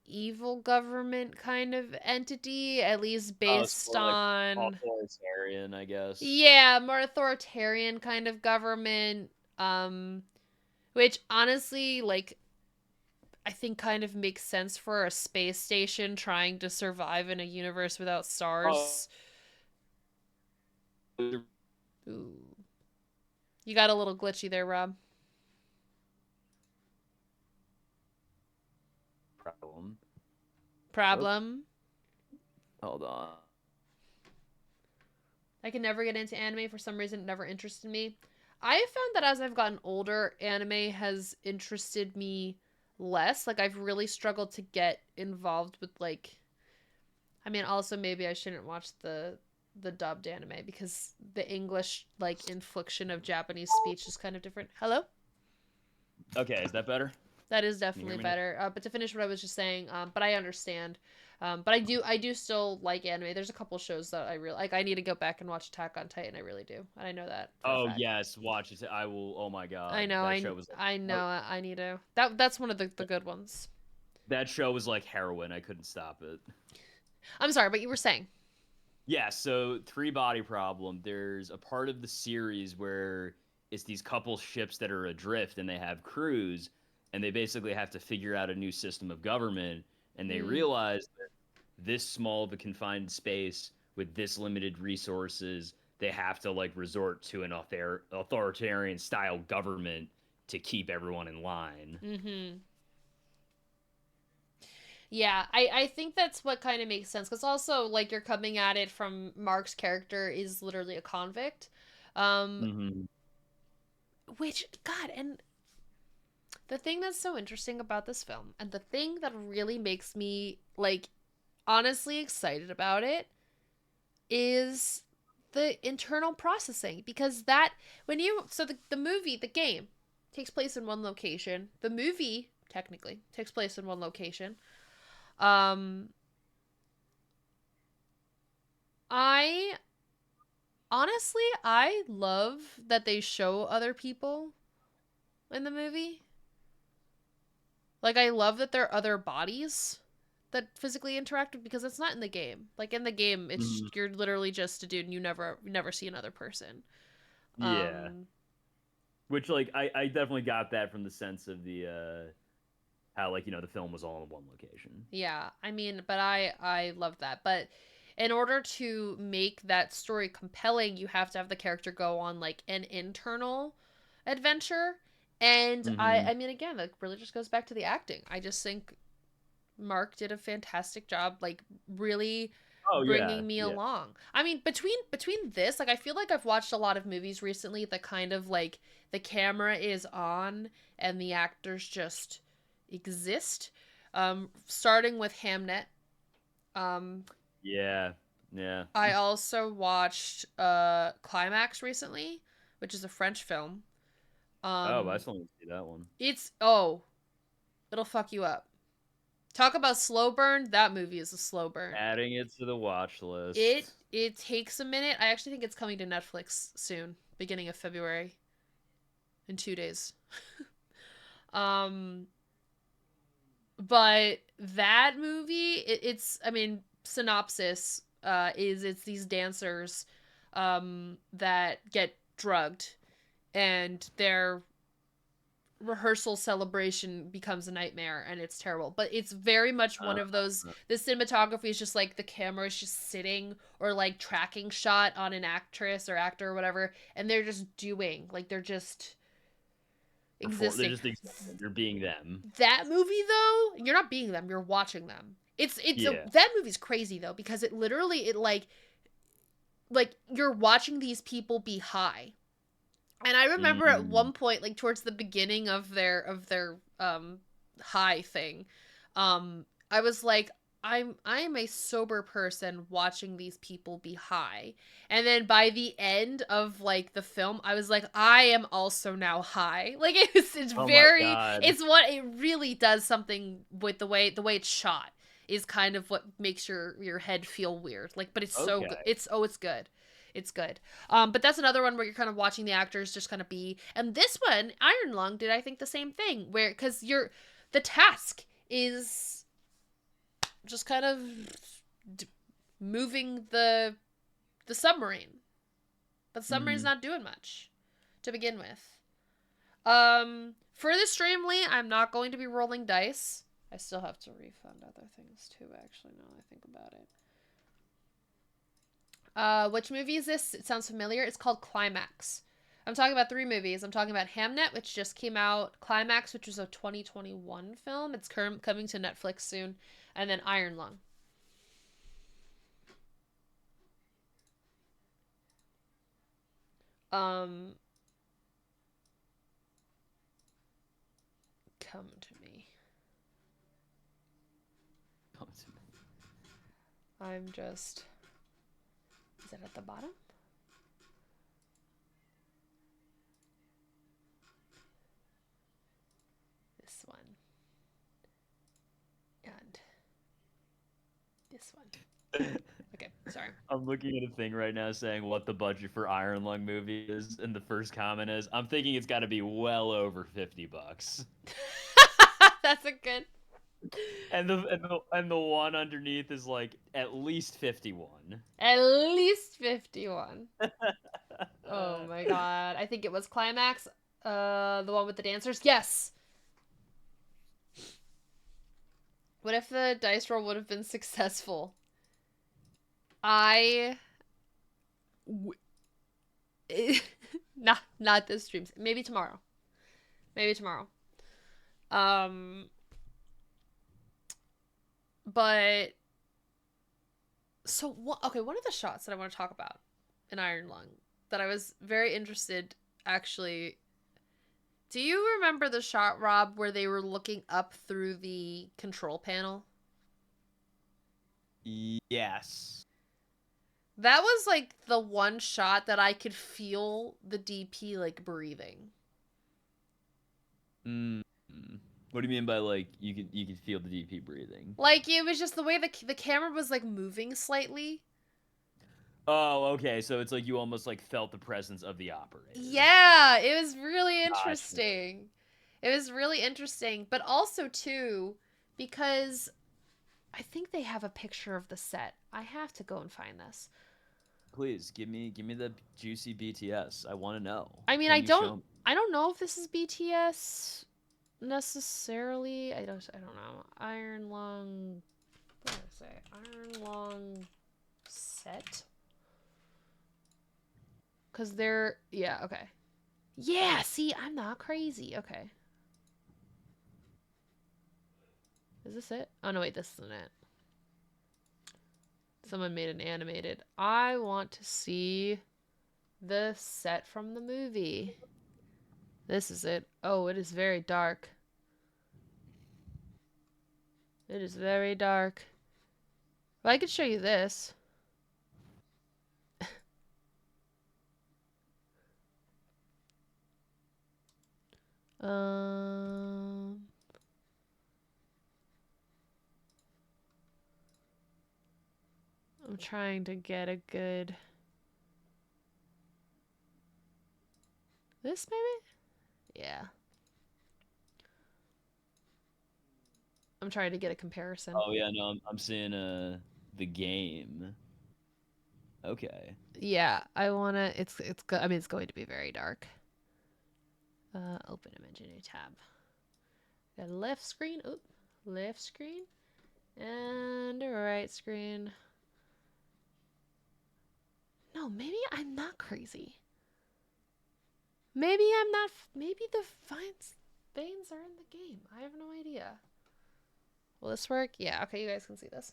evil government kind of entity, at least Oh, it's based more like on authoritarian, I guess. yeah, more authoritarian kind of government. Um, which honestly, like, I think kind of makes sense for a space station trying to survive in a universe without Oh, stars. Ooh. You got a little glitchy there, Rob. problem. Oh, Problem. hold on. I can never get into anime for some reason. It never interested me. I have found that as I've gotten older, anime has interested me less. Like I've really struggled to get involved with like. I mean, also maybe I shouldn't watch the dubbed anime because the English like infliction of Japanese speech is kind of different. Hello. Okay, is that better? That is Can you hear definitely me now? better. But to finish what I was just saying, but I understand. But I do still like anime. There's a couple shows that I really like. I need to go back and watch Attack on Titan. I really do, and I know that for a Oh fact. yes, watch it. I will. Oh my I god, know. that show was like I know. I need to. That's one of the good ones. that show was like heroin. I couldn't stop it. I'm sorry, but you were saying. Yeah, so Three Body Problem. There's a part of the series where it's these couple ships that are adrift and they have crews, and they basically have to figure out a new system of government. And they Hmm. realize that this small of a confined space with this limited resources, they have to like resort to an authoritarian style government to keep everyone in line. Mm-hmm. Yeah, I think that's what kind of makes sense because also like you're coming at it from Mark's character is literally a convict, um, Hmm. which God, and the thing that's so interesting about this film and the thing that really makes me like honestly excited about it is the internal processing because that when you so the movie the game takes place in one location, the movie technically takes place in one location. um I honestly I love that they show other people in the movie. Like I love that there are other bodies that physically interact with because it's not in the game. Like in the game it's Hmm. you're literally just a dude and you never see another person. Yeah. um Which like I definitely got that from the sense of the how like the film was all in one location. Yeah, I mean, but I love that. But in order to make that story compelling, you have to have the character go on like an internal adventure. And I Hmm. I mean again, that really just goes back to the acting. I just think Mark did a fantastic job like really Oh yeah, bringing me yeah. along. I mean, between this, like I feel like I've watched a lot of movies recently that kind of like the camera is on and the actors just exist. Starting with Hamnet. Um, Yeah, yeah. I also watched Climax recently, which is a French film. Oh, but I Um, still need to see that one. it's oh, it'll fuck you up. Talk about slow burn. That movie is a slow burn. Adding it to the watch It list. it takes a minute. I actually think it's coming to Netflix soon, beginning of February, in 2 days. um, but that movie, it's I mean, synopsis is it's these dancers that get drugged and their rehearsal celebration becomes a nightmare and it's terrible, but it's very much one Uh, of those the cinematography is just like the camera is just sitting or like tracking shot on an actress or actor or whatever and they're just doing like they're just they're existing. just you're being them. That movie though, you're not being them, you're watching them. Yeah. That movie's crazy though because it literally it like you're watching these people be high. And I remember at Mm. one point, like towards the beginning of their high thing, I was like, I am a sober person watching these people be high. And then by the end of like the film, I was like, I am also now high. Like it's Oh my very god. it's what it really does something with the way it's shot is kind of what makes your head feel weird. Like, but it's so good. Okay. It's good. It's good. But that's another one where you're kind of watching the actors just kind of be. And this one, Iron Lung did I think the same thing, where because the task is just kind of d- moving the submarine, but the submarine's Hmm. not doing much to begin with. For the Streamly, I'm not going to be rolling dice. I still have to refund other things too. Actually, now that I think about it. Which movie is this? It sounds familiar. It's called Climax. I'm talking about three movies. I'm talking about Hamnet, which just came out, Climax, which was a 2021 film. It's coming to Netflix soon, and then Iron Lung. Um, come to me. I'm just. Is it at the bottom? This one. And this one. Okay, sorry. I'm looking at a thing right now saying what the budget for Iron Lung movie is, and the first comment is, I'm thinking it's got to be well over $50. That's a good. And the one underneath is like at least 51. At least 51. Oh my god. I think it was Climax. The one with the dancers? Yes! What if the dice roll would have been successful? I. Not this stream. Maybe tomorrow. Maybe tomorrow. Um. But so okay, one of the shots that I want to talk about in Iron Lung that I was very interested actually. Do you remember the shot, Rob, where they were looking up through the control panel? Yes. That was like the one shot that I could feel the DP like breathing. Mm. What do you mean by like you could feel the DP breathing? Like it was just the way the camera was like moving slightly. Oh, okay. So it's like you almost like felt the presence of the operator. Yeah, it was really Gotcha. interesting. It was really interesting, but also too because I think they have a picture of the set. I have to go and find this. Please give me the juicy BTS. I want to know. I mean, Can I you show don't me? know if this is BTS necessarily. I don't know. Iron Lung, what did I say? Iron Lung set. Cuz they're yeah, okay. Yeah, see, I'm not crazy. Okay. Is this it? Oh no, wait, this isn't it. Someone made an animated. I want to see the set from the movie. This is it. Oh, it is very dark. It is very dark. Well, I could show you this. Um, I'm trying to get a good... This maybe? Yeah. I'm trying to get a comparison. Oh yeah, no, I'm seeing the game. Okay. Yeah, I wanna. It's I mean, it's going to be very dark. Open image, new tab. Got a left screen. Oop, left screen, and a right screen. No, maybe I'm not crazy. Maybe I'm not. Maybe the veins are in the game. I have no idea. Will this work? Yeah. Okay, you guys can see this.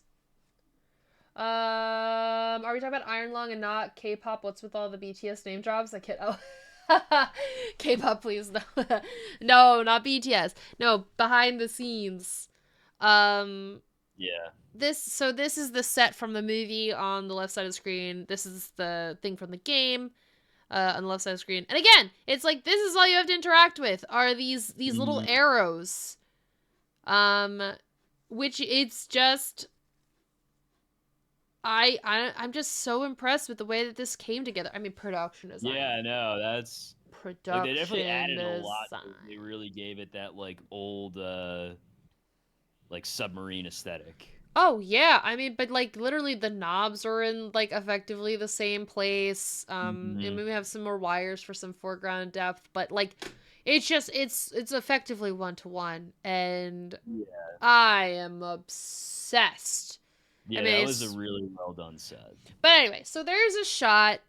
Are we talking about Iron Lung and not K-pop? What's with all the BTS name drops? I can't. Oh, K-pop, please no, no, not BTS. No, behind the scenes. Yeah. This is the set from the movie on the left side of the screen. This is the thing from the game. On the left side of the screen. And again, it's like this is all you have to interact with are these little arrows. Which it's just I'm just so impressed with the way that this came together. I mean, production design. Yeah, no, that's Production like they definitely added a lot. design. They really gave it that like old like submarine aesthetic. Oh yeah, I mean, but like literally the knobs are in like effectively the same place. And we have some more wires for some foreground depth, but like it's just it's effectively 1-to-1, and Yeah. I am obsessed. Yeah, I mean, that was a really well done set. But anyway, so there's a shot.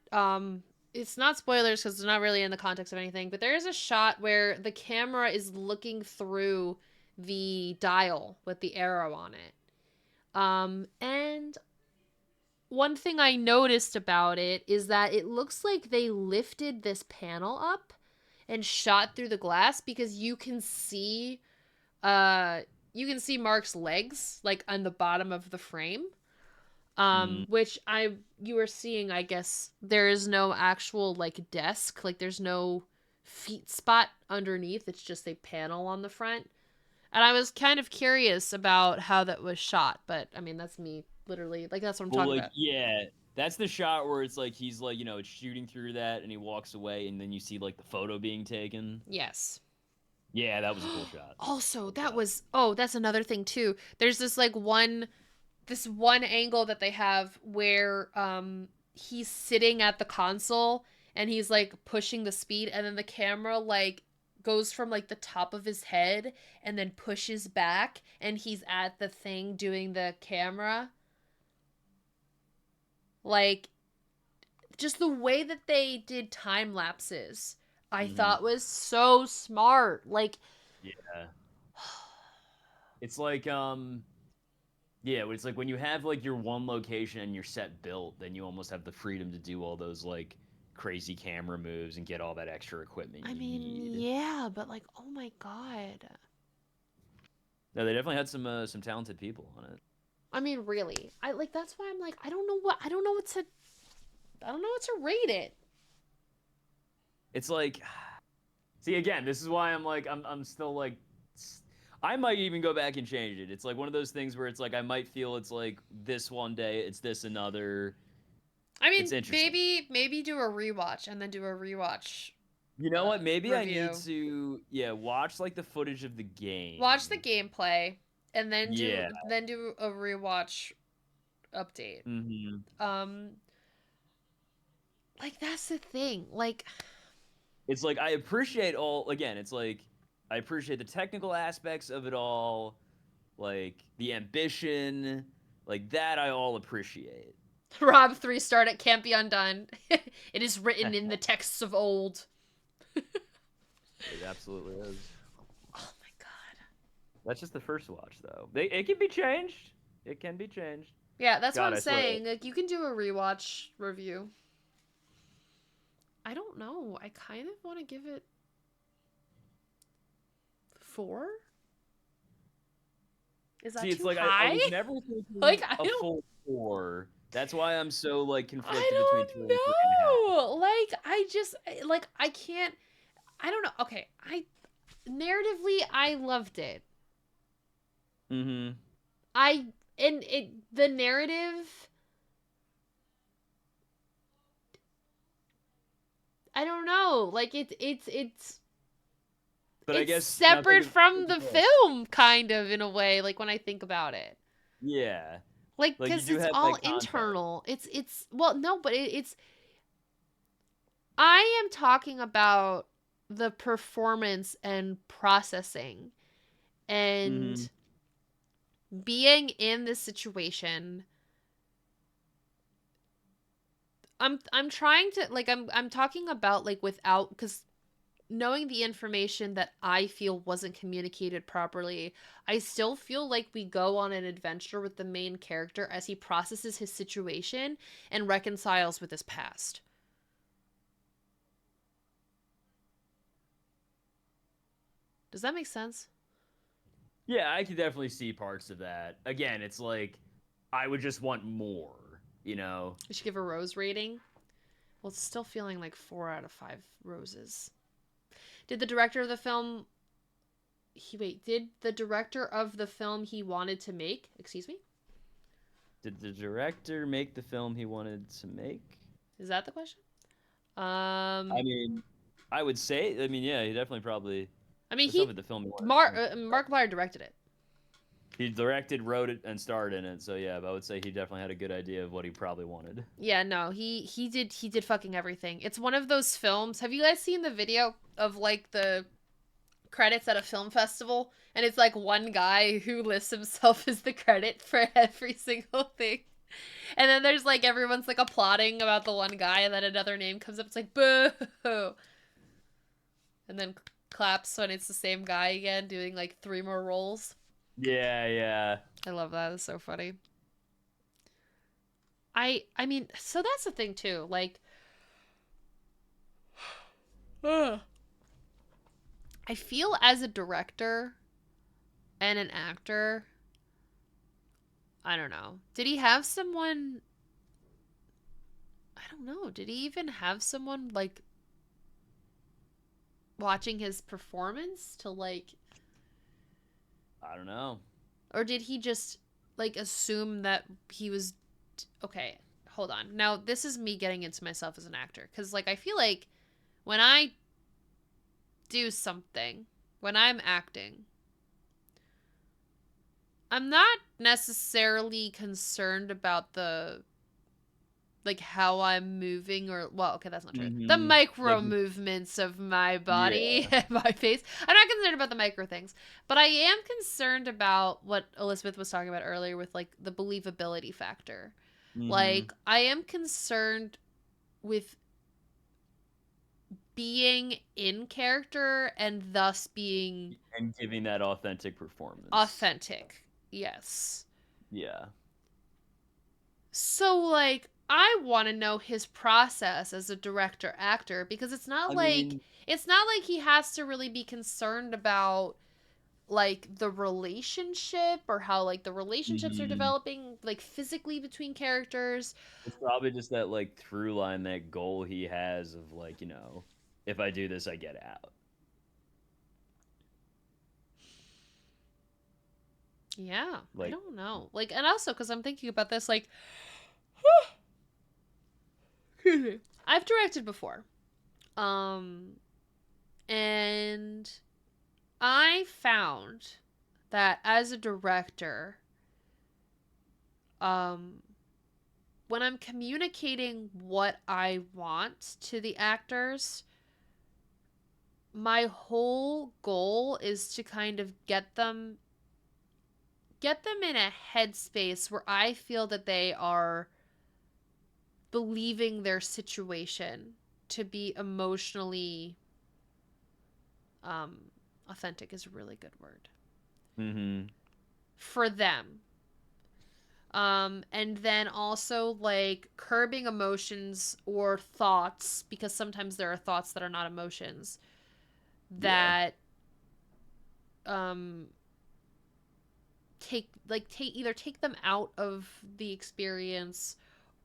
It's not spoilers because it's not really in the context of anything, but there is a shot where the camera is looking through the dial with the arrow on it. And one thing I noticed about it is that it looks like they lifted this panel up and shot through the glass because you can see Mark's legs like on the bottom of the frame. Which you were seeing, I guess there is no actual like desk, like there's no feet spot underneath. It's just a panel on the front. And I was kind of curious about how that was shot, but I mean, that's me literally, like that's what I'm talking about. Yeah, that's the shot where it's like he's like, it's shooting through that and he walks away and then you see like the photo being taken. Yes. Yeah, that was a cool shot. Also, that's another thing too. There's this like one angle that they have where he's sitting at the console and he's like pushing the speed, and then the camera like goes from like the top of his head and then pushes back and he's at the thing doing the camera. Like just the way that they did time lapses, I thought was so smart. Like yeah. It's like Yeah, it's like when you have like your one location and your set built, then you almost have the freedom to do all those like crazy camera moves and get all that extra equipment I you mean, need. yeah, but like, oh my god. No, they definitely had some talented people on it. I mean, really. I like that's why I'm like, I don't know what to rate it. It's like, see, again, this is why I'm like, I'm still like, I might even go back and change it. It's like one of those things where it's like I might feel it's like this one day, it's this another. I mean, It's interesting. maybe do a rewatch and then do a rewatch. You know what? Maybe I need review. to, yeah, watch like the footage of the game. Watch the gameplay and then Yeah. do a rewatch update. Mm-hmm. Like that's the thing. Like It's like I appreciate all. Again, it's like I appreciate the technical aspects of it all, like the ambition, like that. I all appreciate. Rob 3-starred it can't be undone. It is written in the texts of old. It absolutely is. Oh my god. That's just the first watch, though. It can be changed. It can be changed. Yeah, that's God, what I I'm swear. saying. Like you can do a rewatch review. I don't know. I kind of want to give it 4. Is that See, it's too like high? I was never thinking Like, I a don't- full 4. That's why I'm so like conflicted I between don't 3 and 3.5. know. Like I just like I can't. I don't know. Okay, narratively I loved it. Mm-hmm. The narrative. I don't know. Like it's But I it's guess now separate think from the of this. film, kind of in a way. Like when I think about it. Yeah. Like Like, you because do it's have all that context. internal. It's well no, but it's. I am talking about the performance and processing and being in this situation. I'm trying to like I'm talking about like without, because knowing the information that I feel wasn't communicated properly, I still feel like we go on an adventure with the main character as he processes his situation and reconciles with his past. Does that make sense? Yeah, I could definitely see parts of that. Again, it's like I would just want more, you know? We should give a rose rating. Well, it's still feeling like 4 out of 5 roses. Did the director of the film did the director of the film he wanted to make, excuse me? Did the director make the film he wanted to make? Is that the question? I mean, I would say, I mean, yeah, he definitely probably. I mean, the film he wanted. Markiplier directed it. He directed, wrote it, and starred in it. So yeah, I would say he definitely had a good idea of what he probably wanted. Yeah, no, he did fucking everything. It's one of those films. Have you guys seen the video of like the credits at a film festival? And it's like one guy who lists himself as the credit for every single thing. And then there's like everyone's like applauding about the one guy, and then another name comes up. It's like boo, and then claps when it's the same guy again doing like 3 more rolls. Yeah, yeah. I love that. It's so funny. I mean, so that's the thing too. Like, I feel as a director and an actor, I don't know. Did he have someone? I don't know. Did he even have someone like watching his performance to like? I don't know. Or did he just like assume that he was okay? Hold on. Now this is me getting into myself as an actor, because like I feel like when I do something, when I'm acting, I'm not necessarily concerned about the like how I'm moving, or well, okay, that's not true. The Mhm. micro Like- movements of my body and my face. I'm not concerned about the micro things, but I am concerned about what Elizabeth was talking about earlier with like the believability factor. Mhm. Like I am concerned with being in character and thus being and giving that authentic performance. authentic. Yes. Yeah. So, like, I want to know his process as a director actor because I mean, it's not like he has to really be concerned about like the relationship or how like the relationships are mhm. developing like physically between characters. It's probably just that like through line, that goal he has of like, if I do this, I get out. Yeah, I Like, don't know. Like, and also because I'm thinking about this, like, excuse me, I've directed before, um, and I found that as a director, um, when I'm communicating what I want to the actors, my whole goal is to kind of get them in a headspace where I feel that they are believing their situation to be emotionally um authentic is a really good word mm-hmm. for them. And then also like curbing emotions or thoughts because sometimes there are thoughts that are not emotions Yeah. that um take them out of the experience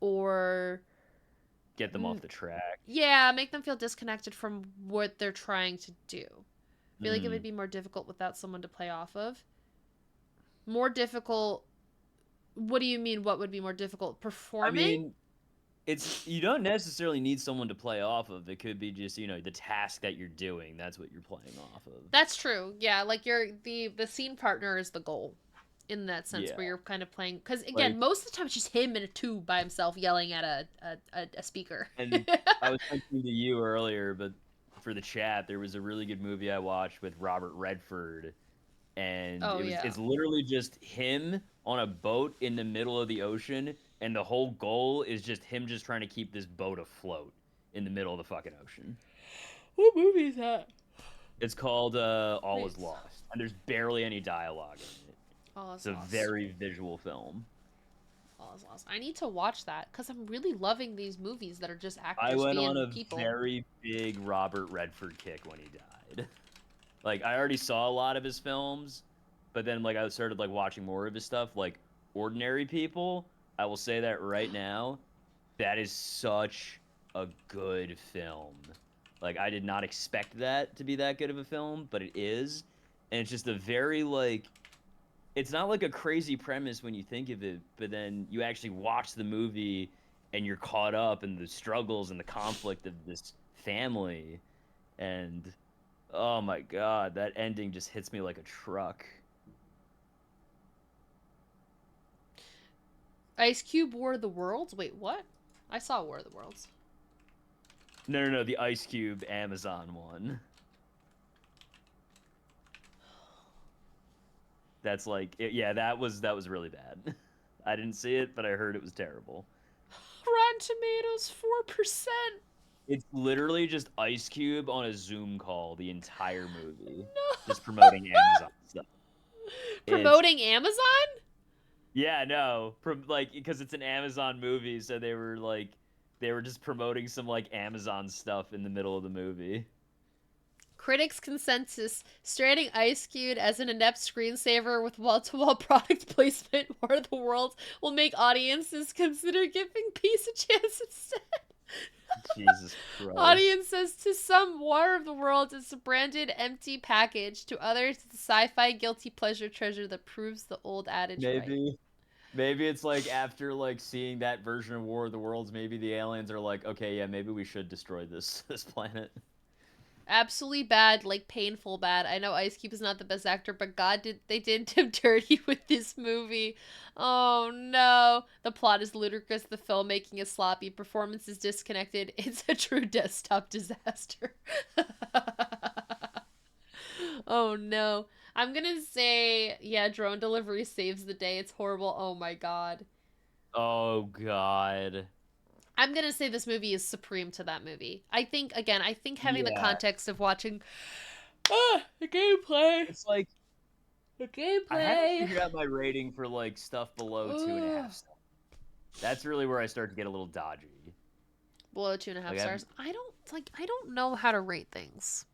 or Get them off the track. yeah, make them feel disconnected from what they're trying to do. I feel like it would Mm. be more difficult without someone to play off of. More difficult. What do you mean? What would be more difficult? I Performing? mean, you don't necessarily need someone to play off of. It could be just, the task that you're doing. That's what you're playing off of. That's true. Yeah, like the scene partner is the goal in that sense Yeah. where you're kind of playing because again Like, most of the time it's just him in a tube by himself yelling at a speaker. and I was mentioning to you earlier, but for the chat, there was a really good movie I watched with Robert Redford, and Oh yeah. it's literally just him on a boat in the middle of the ocean, and the whole goal is just him just trying to keep this boat afloat in the middle of the fucking ocean. What movie is that? It's called All Is Wait. Lost, and there's barely any dialogue in it. All It's is a lost. very visual film. All is lost. I need to watch that because I'm really loving these movies that are just I actors went on being a people. very big Robert Redford kick when he died. Like, I already saw a lot of his films, but then like I started like watching more of his stuff, like Ordinary People. I will say that right now, that is such a good film. Like, I did not expect that to be that good of a film, but it is. And it's just a very like, it's not like a crazy premise when you think of it, but then you actually watch the movie and you're caught up in the struggles and the conflict of this family. And oh my god, that ending just hits me like a truck. Ice Cube War of the Worlds? Wait, what? I saw War of the Worlds. No, the Ice Cube Amazon one. That's like, yeah, that was really bad. I didn't see it, but I heard it was terrible. Rotten Tomatoes 4%. It's literally just Ice Cube on a Zoom call the entire movie, No. just promoting Amazon stuff. It's Promoting Amazon? yeah, no, like because it's an Amazon movie, so they were just promoting some like Amazon stuff in the middle of the movie. Critics' consensus: Stranding Ice Cube as an inept screensaver with wall-to-wall product placement, War of the Worlds will make audiences consider giving Peace a chance instead. Jesus Christ. Audiences to some, War of the Worlds is a branded empty package. To others, it's a sci-fi guilty pleasure treasure that proves the old adage right. Maybe it's like after like seeing that version of War of the Worlds, maybe the aliens are like, okay, yeah, maybe we should destroy this planet. Absolutely bad, like painful bad. I know Ice Cube is not the best actor, but God, they did him dirty with this movie. Oh no. The plot is ludicrous, the filmmaking is sloppy, performance is disconnected. It's a true desktop disaster. Oh no. I'm gonna say, yeah, drone delivery saves the day. It's horrible. Oh my god. Oh god. I'm gonna say this movie is supreme to that movie. I think having the Yeah. context of watching the gameplay. It's like The I haven't gameplay. figured out my rating for like stuff below 2.5 stars. That's really where I start to get a little dodgy. Below 2.5 Like, stars. I don't know how to rate things.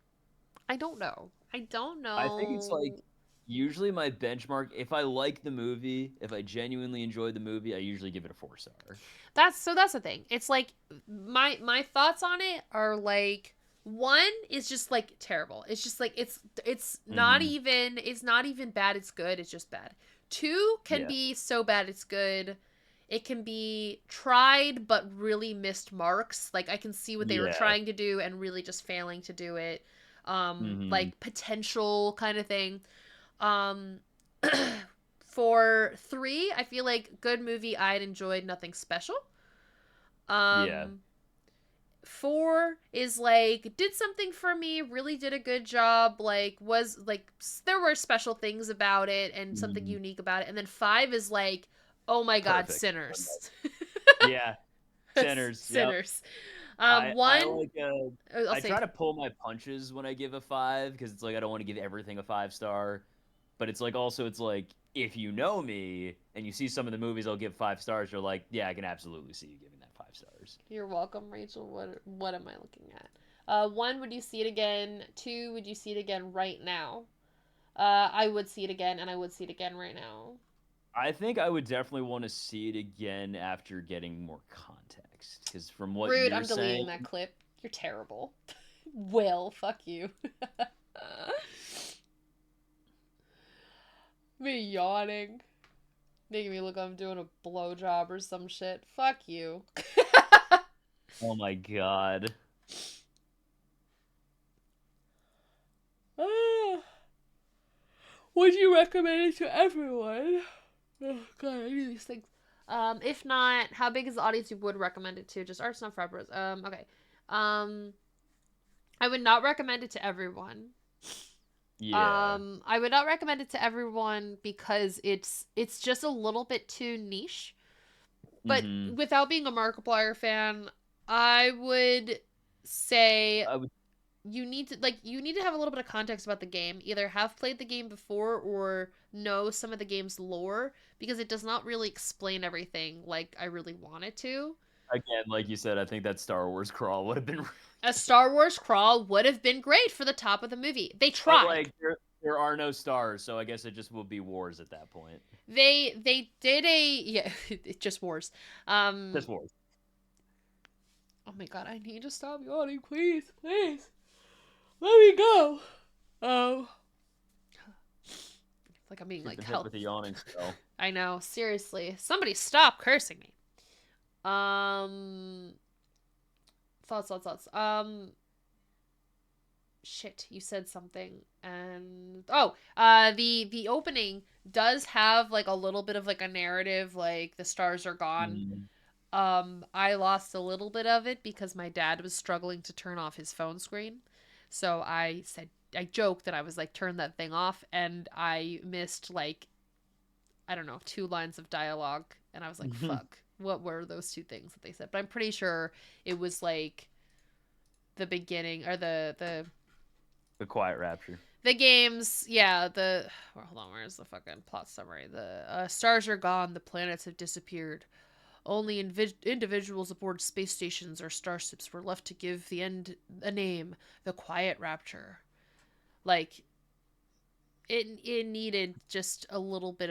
I don't know. I don't I think it's like know. usually my benchmark. If I like the movie, if I genuinely enjoyed the movie, I usually give it a 4 star. That's the thing. It's like my thoughts on it are like, one is just like terrible. It's just like it's not Mhm. even bad, it's good, it's just bad. Two can Yeah. be so bad it's good. It can be tried but really missed marks. Like I can see what they were Yeah. trying to do and really just failing to do it. Mhm. Like potential kind of thing. Um for 3, I feel like good movie, I'd enjoyed, nothing special. Yeah. 4 is like did something for me, really did a good job, like was like there were special things about it and something Mhm. unique about it. And then 5 is like, oh my god, Perfect. sinners. Yeah. Sinners. Yep. Sinners. I One, like I'll I say, try to pull my punches when I give a 5 because it's like I don't want to give everything a 5 star, but it's like also it's like if you know me and you see some of the movies I'll give 5 stars, you're like, yeah, I can absolutely see you giving that 5 stars. you're welcome, Rachel. What am I looking at? 1, would you see it again? 2, would you see it again right now? I would see it again, and I would see it again right now. I think I would definitely want to see it again after getting more context because from what Rude, you're I'm deleting saying, that clip. You're terrible. Will, fuck you. Me yawning. Making me look like I'm doing a blowjob or some shit. Fuck you. oh my god. Would you recommend it to everyone? Oh god, I do these things. If not, how big is the audience you would recommend it to? Just arts, not for okay. Um, I would not recommend it to everyone. Yeah. I would not recommend it to everyone because it's just a little bit too niche. But Mhm. without being a Markiplier fan, I would say I would you need to have a little bit of context about the game. Either have played the game before or know some of the game's lore because it does not really explain everything like I really want it to. again, like you said, I think that Star Wars crawl would have been A Star Wars crawl would have been great for the top of the movie. They but tried. like there are no stars, so I guess it just will be wars at that point. They did a yeah, it just wars. Just wars. Oh my god, I need to stop yawning, please, please. Let me go. Oh, it's like I'm being She's like been hit with help. a yawning spell. I know, seriously. Somebody stop cursing me. Um thoughts. Shit, you said something and the opening does have like a little bit of like a narrative, like the stars are gone. Mm. I lost a little bit of it because my dad was struggling to turn off his phone screen. So I joked that I was like, turn that thing off, and I missed like, I don't know, 2 lines of dialogue, and I was like, fuck, what were those 2 things that they said? But I'm pretty sure it was like the beginning or The Quiet Rapture. the games, yeah, hold on, where's the fucking plot summary? The stars are gone, the planets have disappeared. Only individuals aboard space stations or starships were left to give the end a name, the Quiet Rapture. Like it needed just a little bit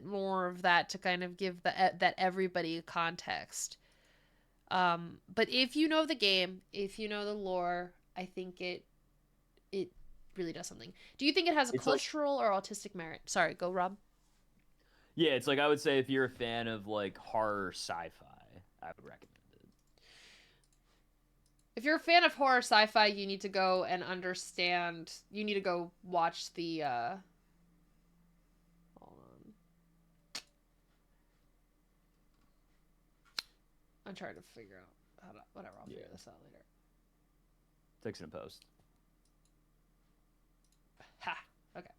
more of that to kind of give that everybody context. But if you know the game, if you know the lore, I think it really does something. Do you think it has a It's like cultural or autistic merit? Sorry, go Rob. yeah, it's like I would say if you're a fan of like horror sci-fi, I would recommend it. If you're a fan of horror sci-fi, you need to go and understand. You need to go watch the. Hold on. I'm trying to figure out how to. Whatever, I'll figure this out later. Fix it in post. Ha. Okay.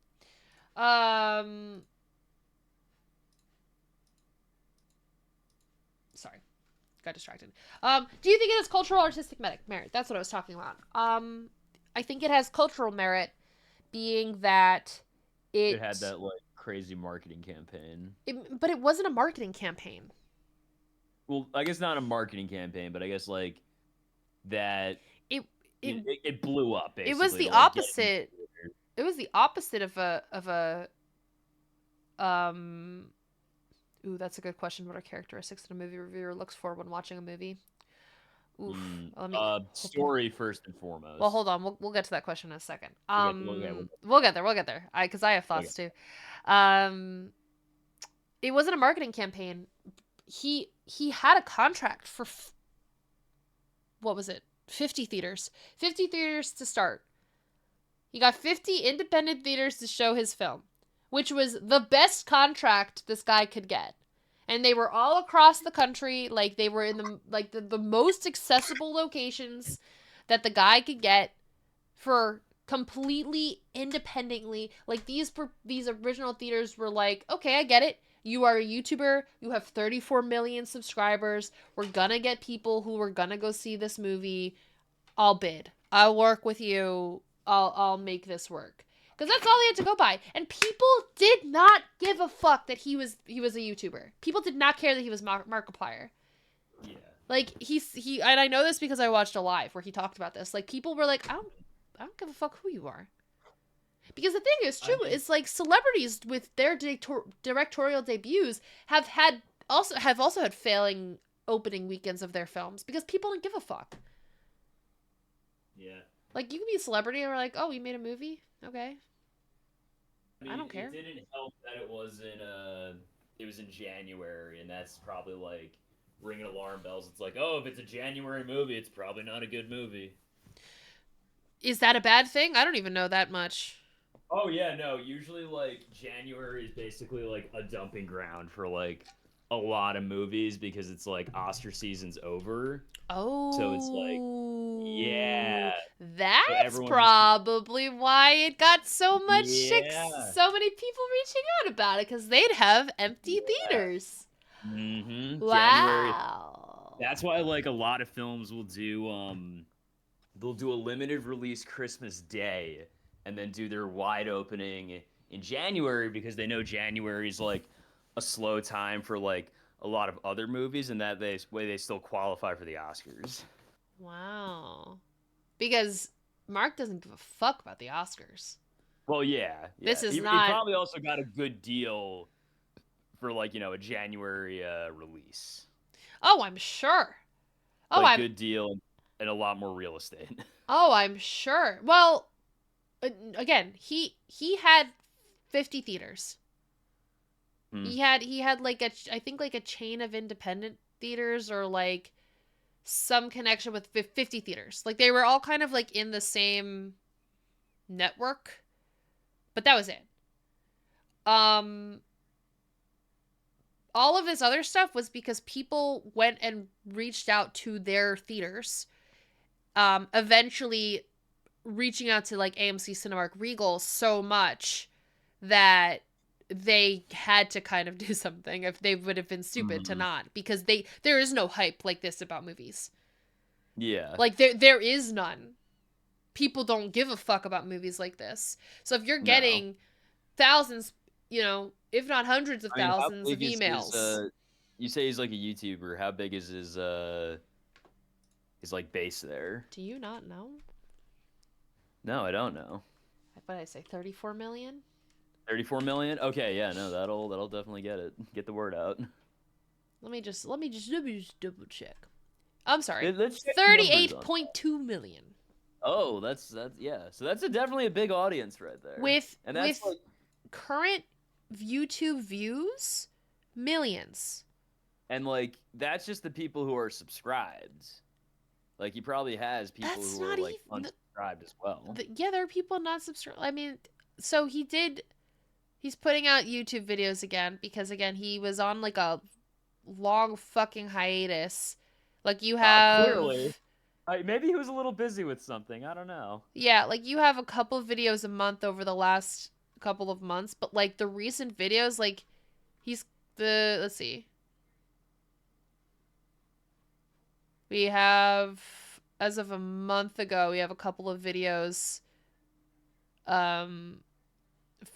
Sorry, got distracted. Do you think it has cultural or artistic merit? That's what I was talking about. I think it has cultural merit being that It had that like crazy marketing campaign. But it wasn't a marketing campaign. Well, I guess not a marketing campaign, but I guess like that it blew up basically. It was the to, like, get opposite. It was the opposite of a Ooh, that's a good question. What are characteristics that a movie reviewer looks for when watching a movie? Oof. Story first and foremost. Well, hold on. We'll get to that question in a second. We'll get there. We'll get there. Because I have thoughts too. It wasn't a marketing campaign. He had a contract for what was it? 50 theaters. 50 theaters to start. He got 50 independent theaters to show his film, which was the best contract this guy could get. And they were all across the country, like they were in the most accessible locations that the guy could get for completely independently. Like these original theaters were like, okay, I get it. You are a YouTuber. You have 34 million subscribers. We're gonna get people who are gonna go see this movie. I'll bid. I'll work with you. I'll make this work. Because that's all he had to go by. And people did not give a fuck that he was a YouTuber. People did not care that he was Markiplier. Yeah. Like he and I know this because I watched a live where he talked about this. Like people were like, I don't give a fuck who you are. Because the thing is true is like celebrities with their directorial debuts have also had failing opening weekends of their films because people don't give a fuck. Yeah. Like you can be a celebrity and we're like, oh, you made a movie? Okay. I mean, I don't care. It didn't help that it was in January, and that's probably like ringing alarm bells. It's like, oh, if it's a January movie, it's probably not a good movie. Is that a bad thing? I don't even know that much. Oh yeah, no. Usually, like January is basically like a dumping ground for like a lot of movies because it's like Oscar season's over. Oh. So it's like, yeah. That's probably why it got so much so many people reaching out about it because they'd have empty theaters. Mm-hmm. Wow. January. That's why like a lot of films will do they'll do a limited release Christmas Day and then do their wide opening in January because they know January is like a slow time for like a lot of other movies, and that they still qualify for the Oscars. Wow. Because Mark doesn't give a fuck about the Oscars. Well, yeah. This is he probably also got a good deal for like, a January release. Oh, I'm sure. Oh, like good deal and a lot more real estate. Oh, I'm sure. Well, again, he had 50 theaters. He had like I think like a chain of independent theaters or like some connection with 50 theaters. Like they were all kind of like in the same network. But that was it. All of his other stuff was because people went and reached out to their theaters. Eventually reaching out to like AMC, Cinemark, Regal so much that they had to kind of do something. If they would have been stupid to not, because there is no hype like this about movies. Yeah. Like there is none. People don't give a fuck about movies like this. So if you're getting thousands, if not hundreds of thousands of emails. You say he's like a YouTuber. How big is his like base there? Do you not know? No, I don't know. What did I say? 34 million? 34 million? Okay, yeah, no, that'll definitely get the word out. Let me just double check. I'm sorry. 38.2 million. Oh, that's yeah. So that's definitely a big audience right there. With like current YouTube views, millions. And like that's just the people who are subscribed. Like he probably has people who are like unsubscribed as well. Yeah, there are people not subscribed. I mean, so he's putting out YouTube videos again because again he was on like a long fucking hiatus. Like you have clearly. Maybe he was a little busy with something. I don't know. Yeah, like you have a couple of videos a month over the last couple of months, but like the recent videos, like let's see. We have, as of a month ago, we have a couple of videos um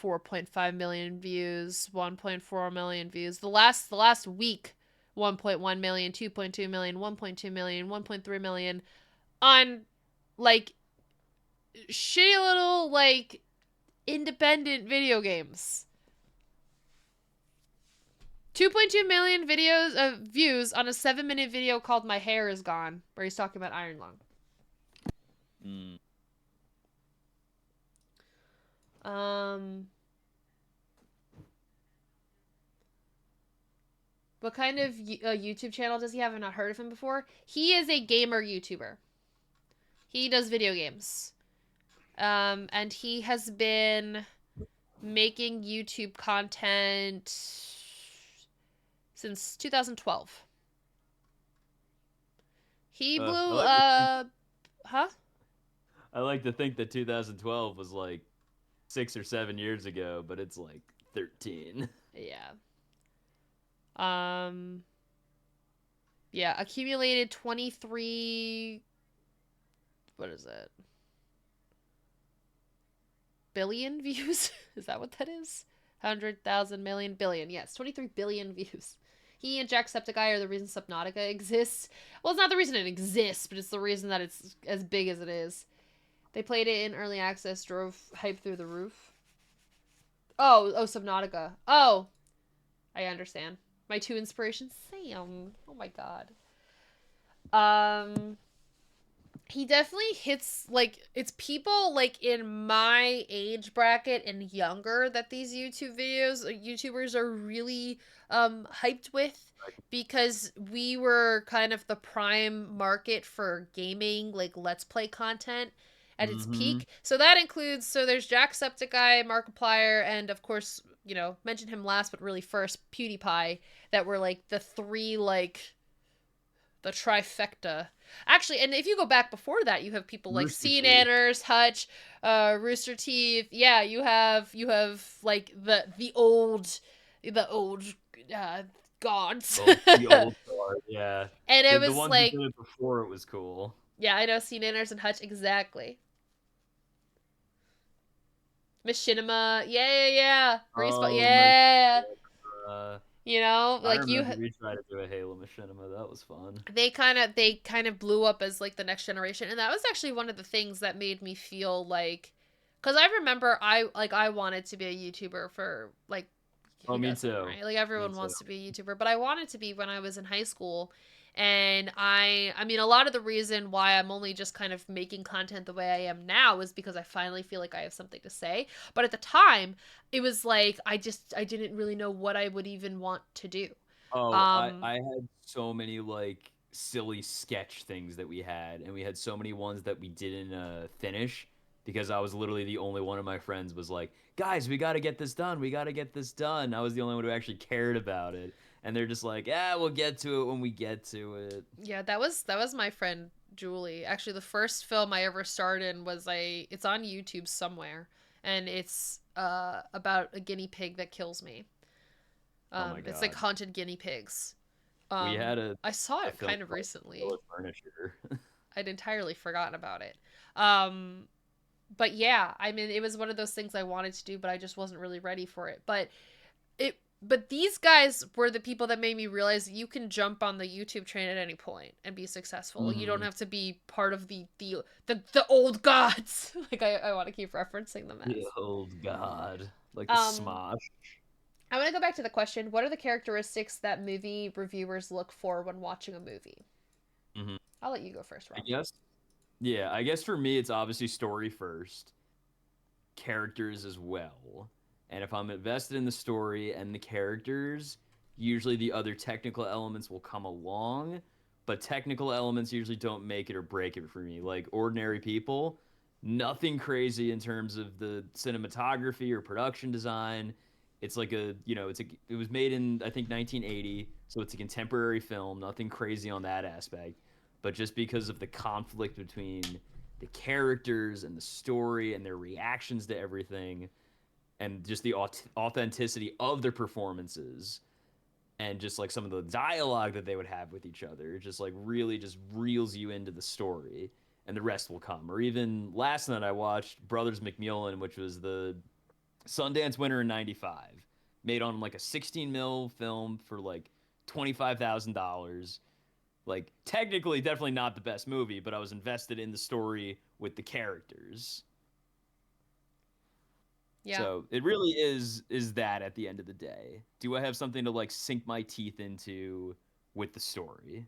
4.5 million views, 1.4 million views. The last week, 1.1 million, 2.2 million, 1.2 million, 1.3 million on like shitty little like independent video games. 2.2 million videos of views on a 7-minute video called My Hair Is Gone, where he's talking about Iron Lung. Mm. What kind of YouTube channel does he have? I've not heard of him before. He is a gamer YouTuber. He does video games. And he has been making YouTube content since 2012. He blew up. Huh? I like to think that 2012 was like 6 or 7 years ago, but it's like 13. Yeah. Yeah, accumulated 23. What is it? Billion views? Is that what that is? 100,000 million billion. Yes, 23 billion views. He and Jacksepticeye are the reason Subnautica exists. Well, it's not the reason it exists, but it's the reason that it's as big as it is. They played it in early access, drove hype through the roof. Oh, Subnautica. Oh, I understand. My two inspirations. Sam. Oh my god. He definitely hits, like, it's people, like, in my age bracket and younger that these YouTubers are really, hyped with, because we were kind of the prime market for gaming, like, Let's Play content at its peak. So that includes, so there's Jacksepticeye, Markiplier, and, of course, you know, mention him last, but really first, PewDiePie, that were, like, the three, like, the trifecta. Actually, and if you go back before that, you have people like CNanners, Hutch, Rooster Teeth. Yeah, you have like the old gods. The old guard, yeah. And it was the ones like, who did it before it was cool. yeah, I know CNanners and Hutch exactly. Machinima, yeah. Respawn, yeah. You know, I like remember we tried to do a Halo Machinima. That was fun. They kind of blew up as like the next generation, and that was actually one of the things that made me feel like, because I remember I wanted to be a YouTuber for like, Oh, me too. right? Like everyone wants to be a YouTuber, but I wanted to be when I was in high school. And I mean, a lot of the reason why I'm only just kind of making content the way I am now is because I finally feel like I have something to say. But at the time, it was like I didn't really know what I would even want to do. Oh, I had so many like silly sketch things that we had, and we had so many ones that we didn't finish because I was literally the only one of my friends was like, guys, we got to get this done. We got to get this done. I was the only one who actually cared about it. And they're just like, yeah, we'll get to it when we get to it. Yeah, that was my friend Julie. Actually, the first film I ever starred in was it's on YouTube somewhere, and it's about a guinea pig that kills me. Oh my God. It's like haunted guinea pigs. We had I saw it kind of recently. Furniture. I'd entirely forgotten about it. But yeah, I mean, it was one of those things I wanted to do, but I just wasn't really ready for it. But these guys were the people that made me realize that you can jump on the YouTube train at any point and be successful. Mm-hmm. You don't have to be part of the old gods. Like I want to keep referencing them as the old god, like the Smosh. I want to go back to the question: what are the characteristics that movie reviewers look for when watching a movie? Mm-hmm. I'll let you go first, Rob. I guess for me, it's obviously story first, characters as well. And if I'm invested in the story and the characters, usually the other technical elements will come along. But technical elements usually don't make it or break it for me. Like Ordinary People, nothing crazy in terms of the cinematography or production design. It's like it was made in, I think, 1980, so it's a contemporary film, nothing crazy on that aspect. But just because of the conflict between the characters and the story and their reactions to everything, and just the authenticity of their performances, and just like some of the dialogue that they would have with each other, just like really just reels you into the story. and the rest will come. Or even last night I watched Brothers McMullen, which was the Sundance winner in '95, made on like a 16 mil film for like $25,000. Like technically, definitely not the best movie, but I was invested in the story with the characters. Yeah. So it really is that at the end of the day. Do I have something to like sink my teeth into with the story?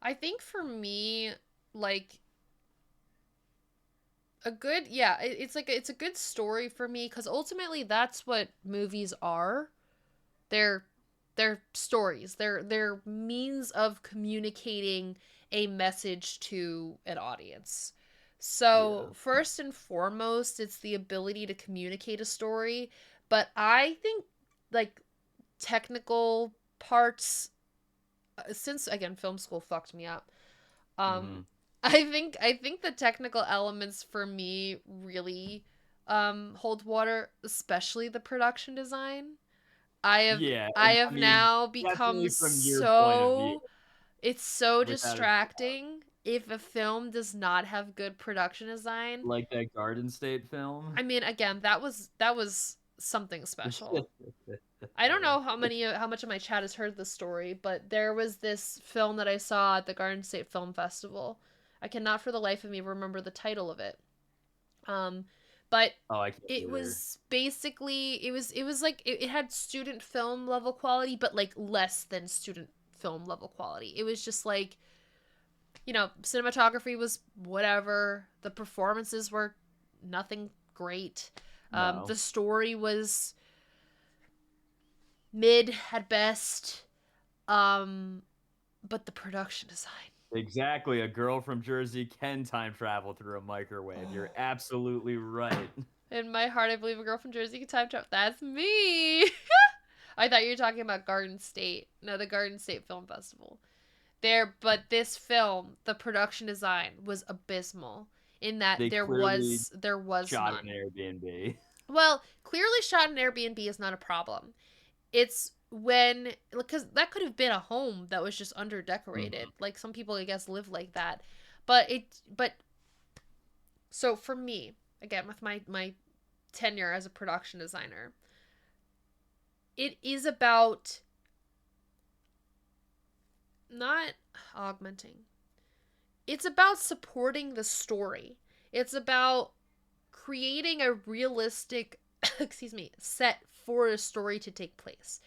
I think for me, like a good, yeah, it's like it's a good story for me because ultimately that's what movies are. They're they're stories. They're means of communicating a message to an audience. So, Yeah. first and foremost, it's the ability to communicate a story, but I think like technical parts since again film school fucked me up. Mm-hmm. Um I think the technical elements for me really hold water, especially the production design. I have Yeah, I and I have mean, now become definitely from your point of view, it's so without a distracting if a film does not have good production design. like that Garden State film. I mean, again, that was something special. I don't know how much of my chat has heard this story, but there was this film that I saw at the Garden State Film Festival. I cannot for the life of me remember the title of it. Um, but Oh, I can't it either. was basically it was like it had student film level quality, but like less than student film level quality. It was just like, cinematography was whatever. The performances were nothing great. No. The story was mid at best. But the production design. Exactly. A girl from Jersey can time travel through a microwave. You're absolutely right. In my heart, I believe a girl from Jersey can time travel. That's me. I thought you were talking about Garden State. No, the Garden State Film Festival. But this film, the production design was abysmal in that They there clearly was shot none. an Airbnb. Well, clearly shot in Airbnb is not a problem. It's when, because that could have been a home that was just under decorated. Like some people, I guess, live like that. But so for me, again, with my tenure as a production designer, it is about not augmenting. It's about supporting the story. It's about creating a realistic, excuse me, set for a story to take place.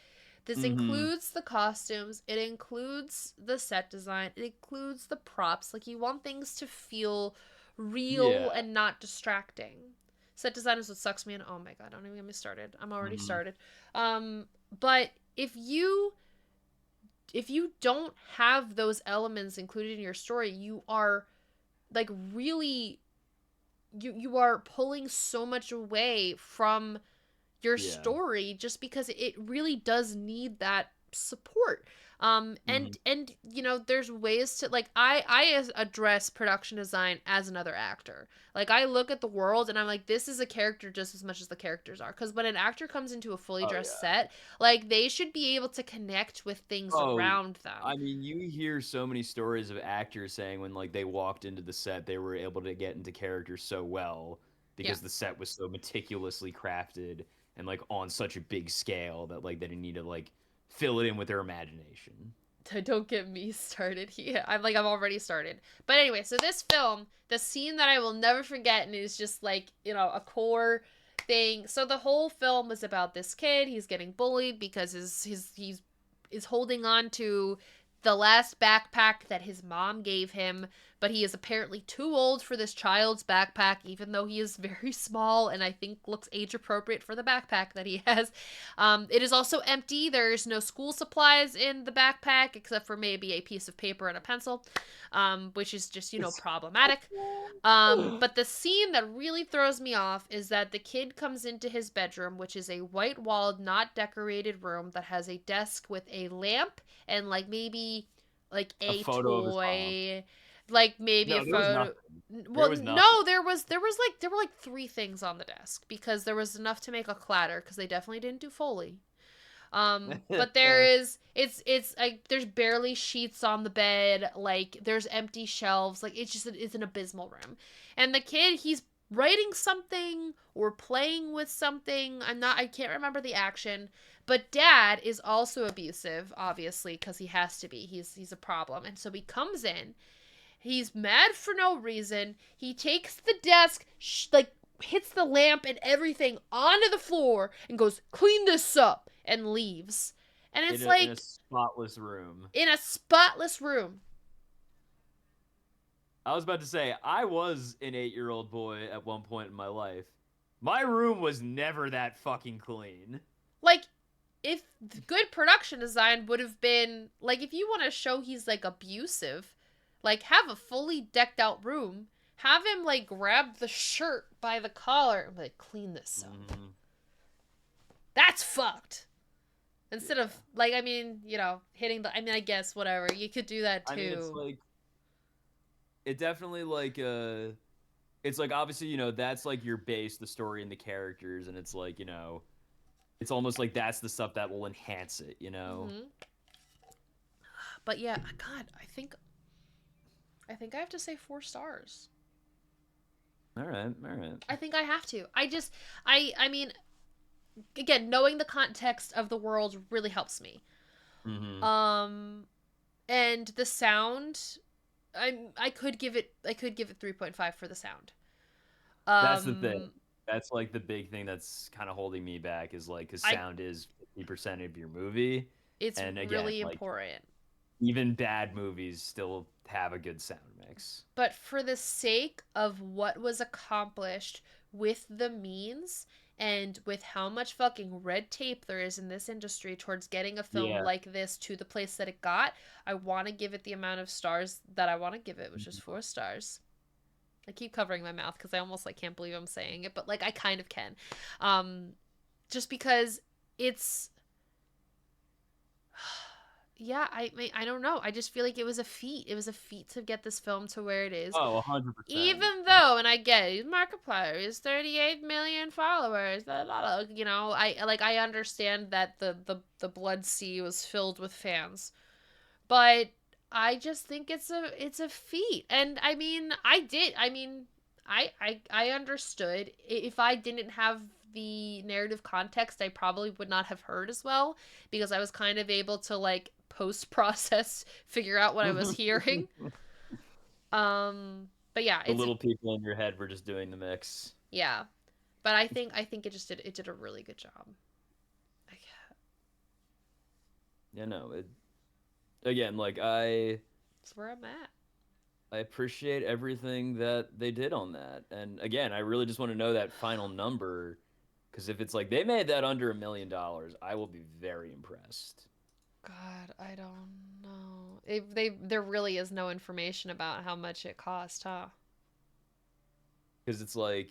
This Mm-hmm. includes the costumes, it includes the set design, it includes the props. Like you want things to feel real Yeah. and not distracting. Set design is what sucks me in. Oh my god, don't even get me started. I'm already Mm-hmm. started. But if you don't have those elements included in your story, you are like really you are pulling so much away from your Yeah. story just because it really does need that support. Mm-hmm. And there's ways to like I address production design as another actor. Like I look at the world and I'm like, this is a character just as much as the characters are, because when an actor comes into a fully Oh dressed yeah. set, like they should be able to connect with things Oh, around them. I mean, you hear so many stories of actors saying when like they walked into the set, they were able to get into character so well Yeah. because the set was so meticulously crafted and like on such a big scale that like they didn't need to like fill it in with their imagination. Don't get me started here. I'm already started. But anyway, so this film, the scene that I will never forget, and is just like, a core thing. So the whole film was about this kid. He's getting bullied because he's is holding on to the last backpack that his mom gave him, but he is apparently too old for this child's backpack, even though he is very small and I think looks age appropriate for the backpack that he has. It is also empty. There's no school supplies in the backpack except for maybe a piece of paper and a pencil, which is just, problematic. But the scene that really throws me off is that the kid comes into his bedroom, which is a white walled, not decorated room that has a desk with a lamp and like maybe like A a photo of his mom. toy, like maybe a No, there was photo. nothing. There Well, was nothing. no, there were like three things on the desk because there was enough to make a clatter because they definitely didn't do Foley. But there is it's like there's barely sheets on the bed, like there's empty shelves, like it's an abysmal room. And the kid, he's writing something or playing with something. I can't remember the action, but dad is also abusive, obviously, because he has to be. He's a problem. And so he comes in, he's mad for no reason. He takes the desk, like hits the lamp and everything onto the floor and goes, "Clean this up," and leaves. And it's in a spotless room. in a spotless room. I was about to say, I was an 8-year-old boy at one point in my life. My room was never that fucking clean. Like, if good production design would have been, like, if you want to show he's, like, abusive, like, have a fully decked out room. Have him, like, grab the shirt by the collar and, like, clean this up. Mm-hmm. That's fucked. Instead of, like, I mean, you know, hitting the, I mean, I guess, whatever. You could do that, too. I mean, it's like, it definitely, like, it's like, obviously, you know, that's, like, your base, the story and the characters, and it's like, you know, it's almost like that's the stuff that will enhance it, you know? Mm-hmm. But yeah, God, I think I have to say 4 stars. All right. I think I have to. I mean, again, knowing the context of the world really helps me. Mm-hmm. And the sound, I could give it 3.5 for the sound. That's the thing. That's like the big thing that's kind of holding me back is like, because sound is 50% of your movie. It's and again, really like, important. Even bad movies still have a good sound mix. But for the sake of what was accomplished with the means and with how much fucking red tape there is in this industry towards getting a film like this to the place that it got, I want to give it the amount of stars that I want to give it, which is 4 stars. I keep covering my mouth because I almost like can't believe I'm saying it, but like I kind of can. Just because it's yeah, I don't know. I just feel like it was a feat. It was a feat to get this film to where it is. Oh, 100%. Even though, and I get it, he's Markiplier, he's 38 million followers, blah, blah, blah, you know, I understand that the Blood Sea was filled with fans, but I just think it's a feat. And I mean, I understood. If I didn't have the narrative context, I probably would not have heard as well, because I was kind of able to like post-process, figure out what I was hearing. But yeah, the little people in your head were just doing the mix. Yeah, but I think it did a really good job. Yeah, no, again, like that's where I'm at. I appreciate everything that they did on that, and again, I really just want to know that final number, because if it's like they made that under $1 million, I will be very impressed. God, I don't know. There really is no information about how much it cost, huh? Because it's like,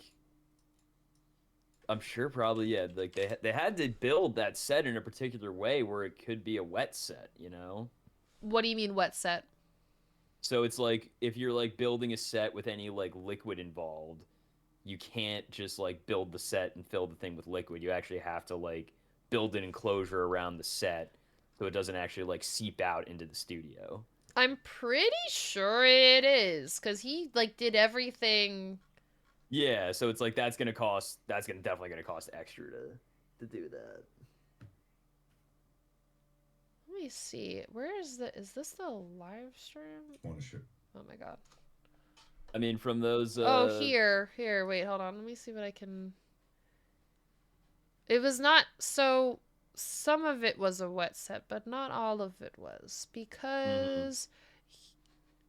I'm sure probably, yeah, like they had to build that set in a particular way where it could be a wet set, you know? What do you mean wet set? So it's like, if you're like building a set with any like liquid involved, you can't just like build the set and fill the thing with liquid. You actually have to like build an enclosure around the set so it doesn't actually like seep out into the studio. I'm pretty sure it is, because he like did everything. Yeah, so it's like definitely gonna cost extra to do that. Let me see. Where is this the live stream? Oh my god. I mean, from those Oh, here, wait, hold on. Let me see what I can. It was not, so some of it was a wet set, but not all of it was, because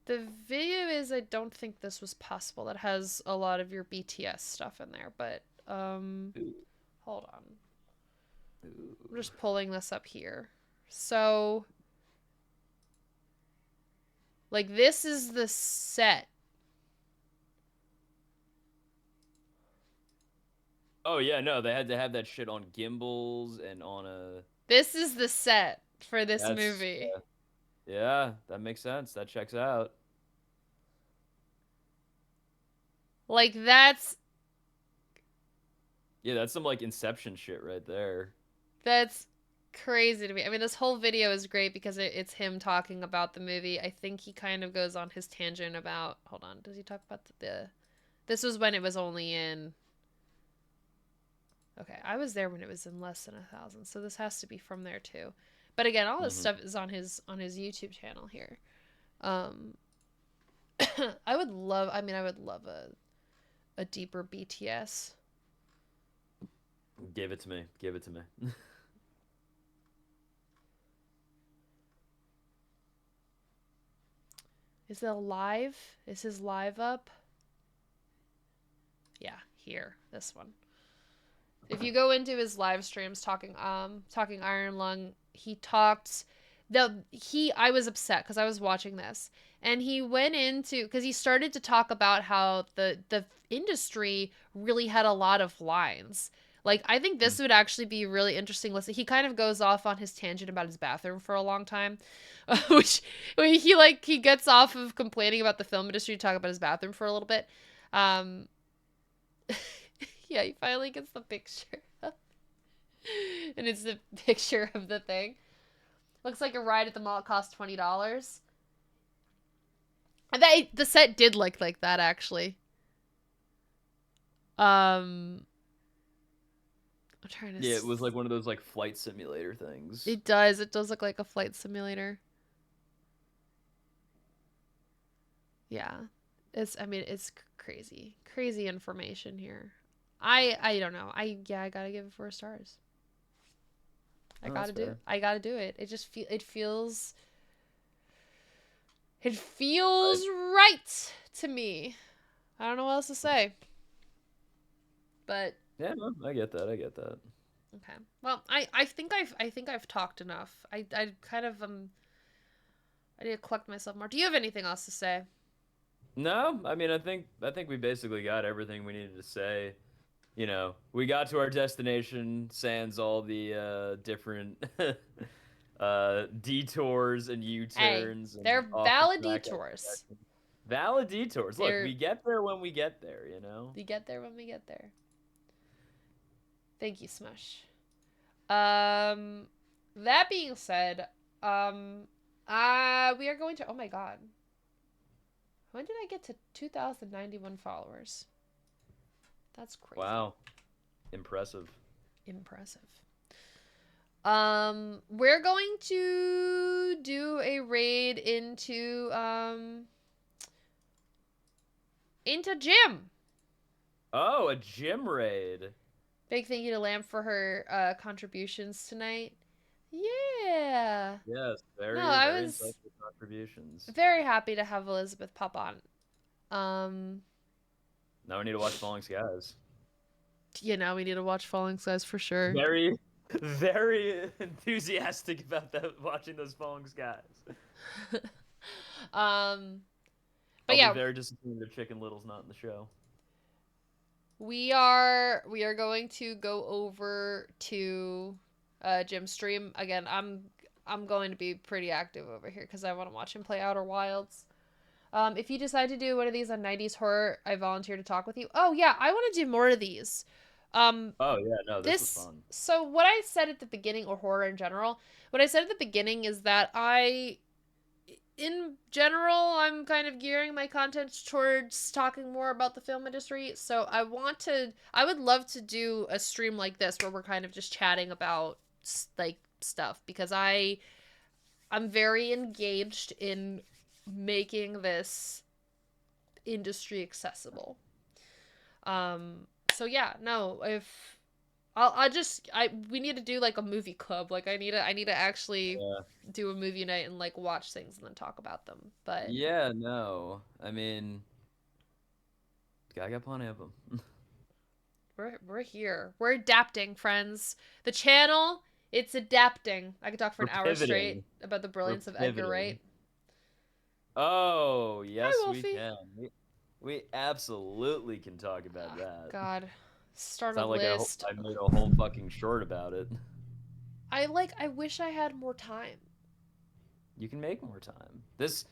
the video is, I don't think this was possible. It has a lot of your BTS stuff in there, but hold on. I'm just pulling this up here. So like this is the set. Oh yeah, no, they had to have that shit on gimbals and on a. This is the set for this movie. Yeah, that makes sense. That checks out. Like that's. Yeah, that's some like Inception shit right there. That's crazy to me. I mean, this whole video is great because it's him talking about the movie. I think he kind of goes on his tangent about. Hold on, does he talk about the? This was when it was only in. Okay, I was there when it was in less than 1,000, so this has to be from there too. But again, all this stuff is on his YouTube channel here. I would love. I mean, I would love a deeper BTS. Give it to me. Give it to me. Is it live? Is his live up? Yeah, here. This one. If you go into his live streams talking Iron Lung, he talked I was upset because I was watching this and he went into because he started to talk about how the industry really had a lot of lines. Like, I think this would actually be really interesting. Listen, he kind of goes off on his tangent about his bathroom for a long time, which he gets off of complaining about the film industry to talk about his bathroom for a little bit. Yeah, he finally gets the picture up. And it's the picture of the thing. Looks like a ride at the mall. It costs $20. And the set did look like that, actually. I'm trying to... Yeah, it was like one of those like flight simulator things. It does. It does look like a flight simulator. Yeah. It's crazy. Crazy information here. I don't know. I gotta give it 4 stars. I gotta do it. It just feels right to me. I don't know what else to say. But yeah, no, I get that. Okay. Well, I think I've talked enough. I kind of I need to collect myself more. Do you have anything else to say? No, I mean I think we basically got everything we needed to say. You know, we got to our destination, sans all the different detours and U-turns. Hey, they're valid detours. Valid detours. Look, we get there when we get there, you know? We get there when we get there. Thank you, Smush. That being said, we are going to... Oh my god. When did I get to 2,091 followers? That's crazy. Wow. Impressive. We're going to do a raid into Jim. Oh, a gym raid. Big thank you to Lamb for her contributions tonight. Yeah. Yes, very insightful contributions. Very happy to have Elizabeth pop on. Now we need to watch Falling Skies. Yeah, now we need to watch Falling Skies for sure. Very, very enthusiastic about watching those Falling Skies. But I'll be very disappointed if Chicken Little's not in the show. We are going to go over to Jim's stream again. I'm going to be pretty active over here because I want to watch him play Outer Wilds. If you decide to do one of these on 90s horror, I volunteer to talk with you. Oh yeah, I want to do more of these. Oh yeah, no, this was fun. So what I said at the beginning, or horror in general, what I said at the beginning is that in general, I'm kind of gearing my content towards talking more about the film industry. So I would love to do a stream like this where we're kind of just chatting about like stuff, because I'm very engaged in making this industry accessible. So yeah, no, if we need to do like a movie club. Like I need to actually do a movie night and like watch things and then talk about them. But yeah, no, I mean, I got plenty of them. we're here. We're adapting, friends. The channel, it's adapting. I could talk for an hour straight about the brilliance of Edgar Wright. Oh yes, we can. We absolutely can talk about that. God, start a list. I made a whole fucking short about it. I wish I had more time. You can make more time. That's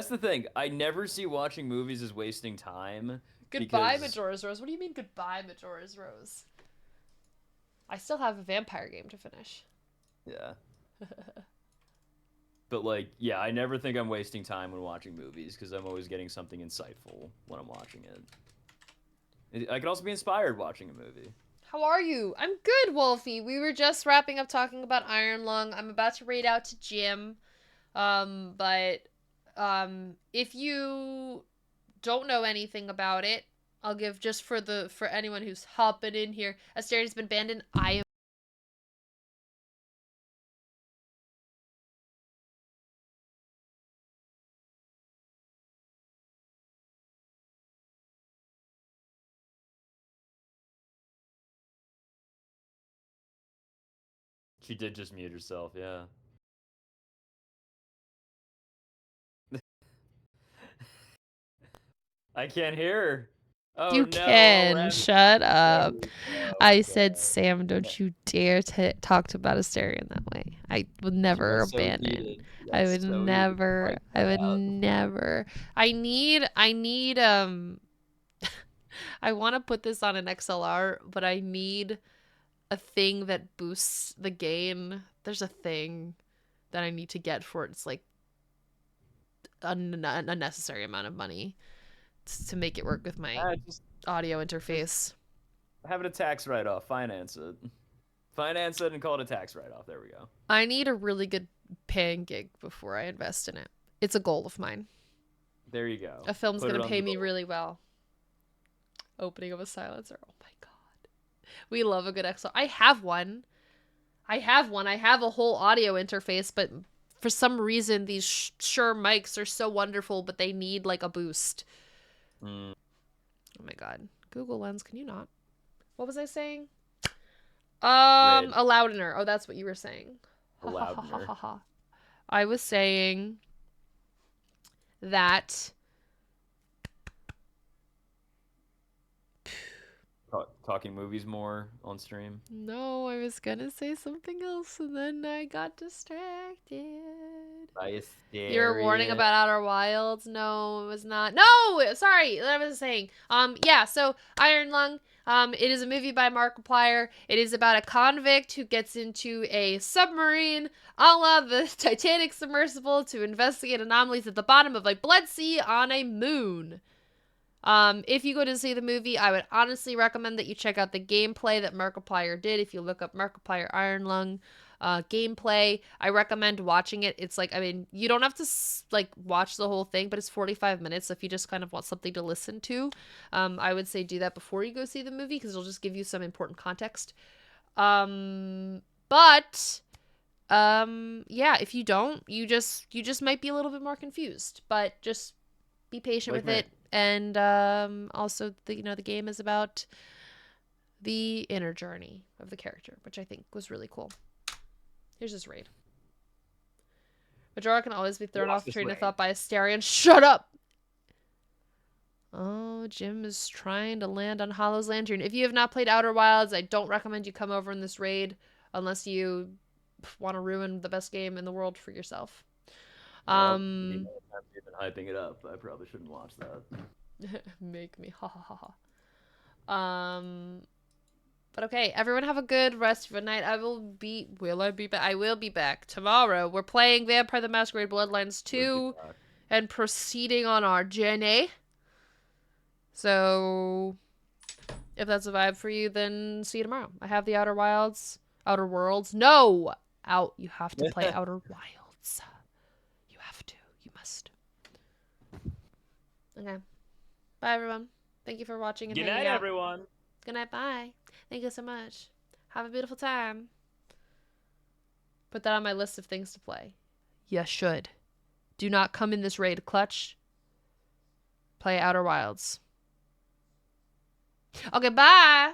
the thing. I never see watching movies as wasting time. Goodbye, Majora's Rose. What do you mean goodbye, Majora's Rose? I still have a vampire game to finish. Yeah. But like, yeah, I never think I'm wasting time when watching movies because I'm always getting something insightful when I'm watching it. I can also be inspired watching a movie. How are you? I'm good, Wolfie. We were just wrapping up talking about Iron Lung. I'm about to raid out to Jim. But if you don't know anything about it, I'll give just for anyone who's hopping in here. Asteria's been banned in I. She did just mute herself, yeah. I can't hear her. Oh You no! can shut up. Oh, I said, okay. Sam, don't you dare talk about Asteria in that way. I would She never got so abandon. heated. She I got would so heated. never. I would Out. never. I need. I want to put this on an XLR, but I need a thing that boosts the gain. There's a thing that I need to get for it. It's like an unnecessary amount of money to make it work with my Just audio interface. have it a tax write-off. Finance it. Finance it and call it a tax write-off. There we go. I need a really good paying gig before I invest in it. It's a goal of mine. There you go. A film's Put going it to on pay the me goal. really well. Opening of a silencer. Oh my god. We love a good XLR. I have one. I have a whole audio interface, but for some reason these Shure mics are so wonderful, but they need like a boost. Mm. Oh my god. Google Lens, can you not? What was I saying? Red. A loudener. Oh, that's what you were saying. A loudener. I was saying that Talking movies more on stream. no, I was gonna say something else and then I got distracted. You were warning about Outer Wilds? No, it was not. No, sorry. I was saying. Yeah. So Iron Lung. It is a movie by Markiplier. It is about a convict who gets into a submarine, a la the Titanic submersible, to investigate anomalies at the bottom of a blood sea on a moon. If you go to see the movie, I would honestly recommend that you check out the gameplay that Markiplier did. If you look up Markiplier Iron Lung gameplay, I recommend watching it. It's like, I mean, you don't have to like watch the whole thing, but it's 45 minutes. So if you just kind of want something to listen to, I would say do that before you go see the movie because it'll just give you some important context. Yeah, if you don't, you just might be a little bit more confused, but just be patient with it. And also the game is about the inner journey of the character, which I think was really cool. Here's his raid. Majora can always be thrown off train of thought by Asterion. Shut up! Oh, Jim is trying to land on Hollow's Lantern. If you have not played Outer Wilds, I don't recommend you come over in this raid unless you want to ruin the best game in the world for yourself. Well, you've been hyping it up. I probably shouldn't watch that. Make me ha ha ha ha. But okay, everyone have a good rest of the night. Will I be back? I will be back tomorrow. We're playing Vampire the Masquerade Bloodlines 2 and proceeding on our journey. So if that's a vibe for you, then see you tomorrow. I have the Outer Worlds. No! You have to play Outer Wilds. You have to. You must. Okay. Bye, everyone. Thank you for watching and Good hanging night, out. everyone. Good night. Bye. Thank you so much. Have a beautiful time. Put that on my list of things to play. You should. Do not come in this raid clutch. Play Outer Wilds. Okay, bye.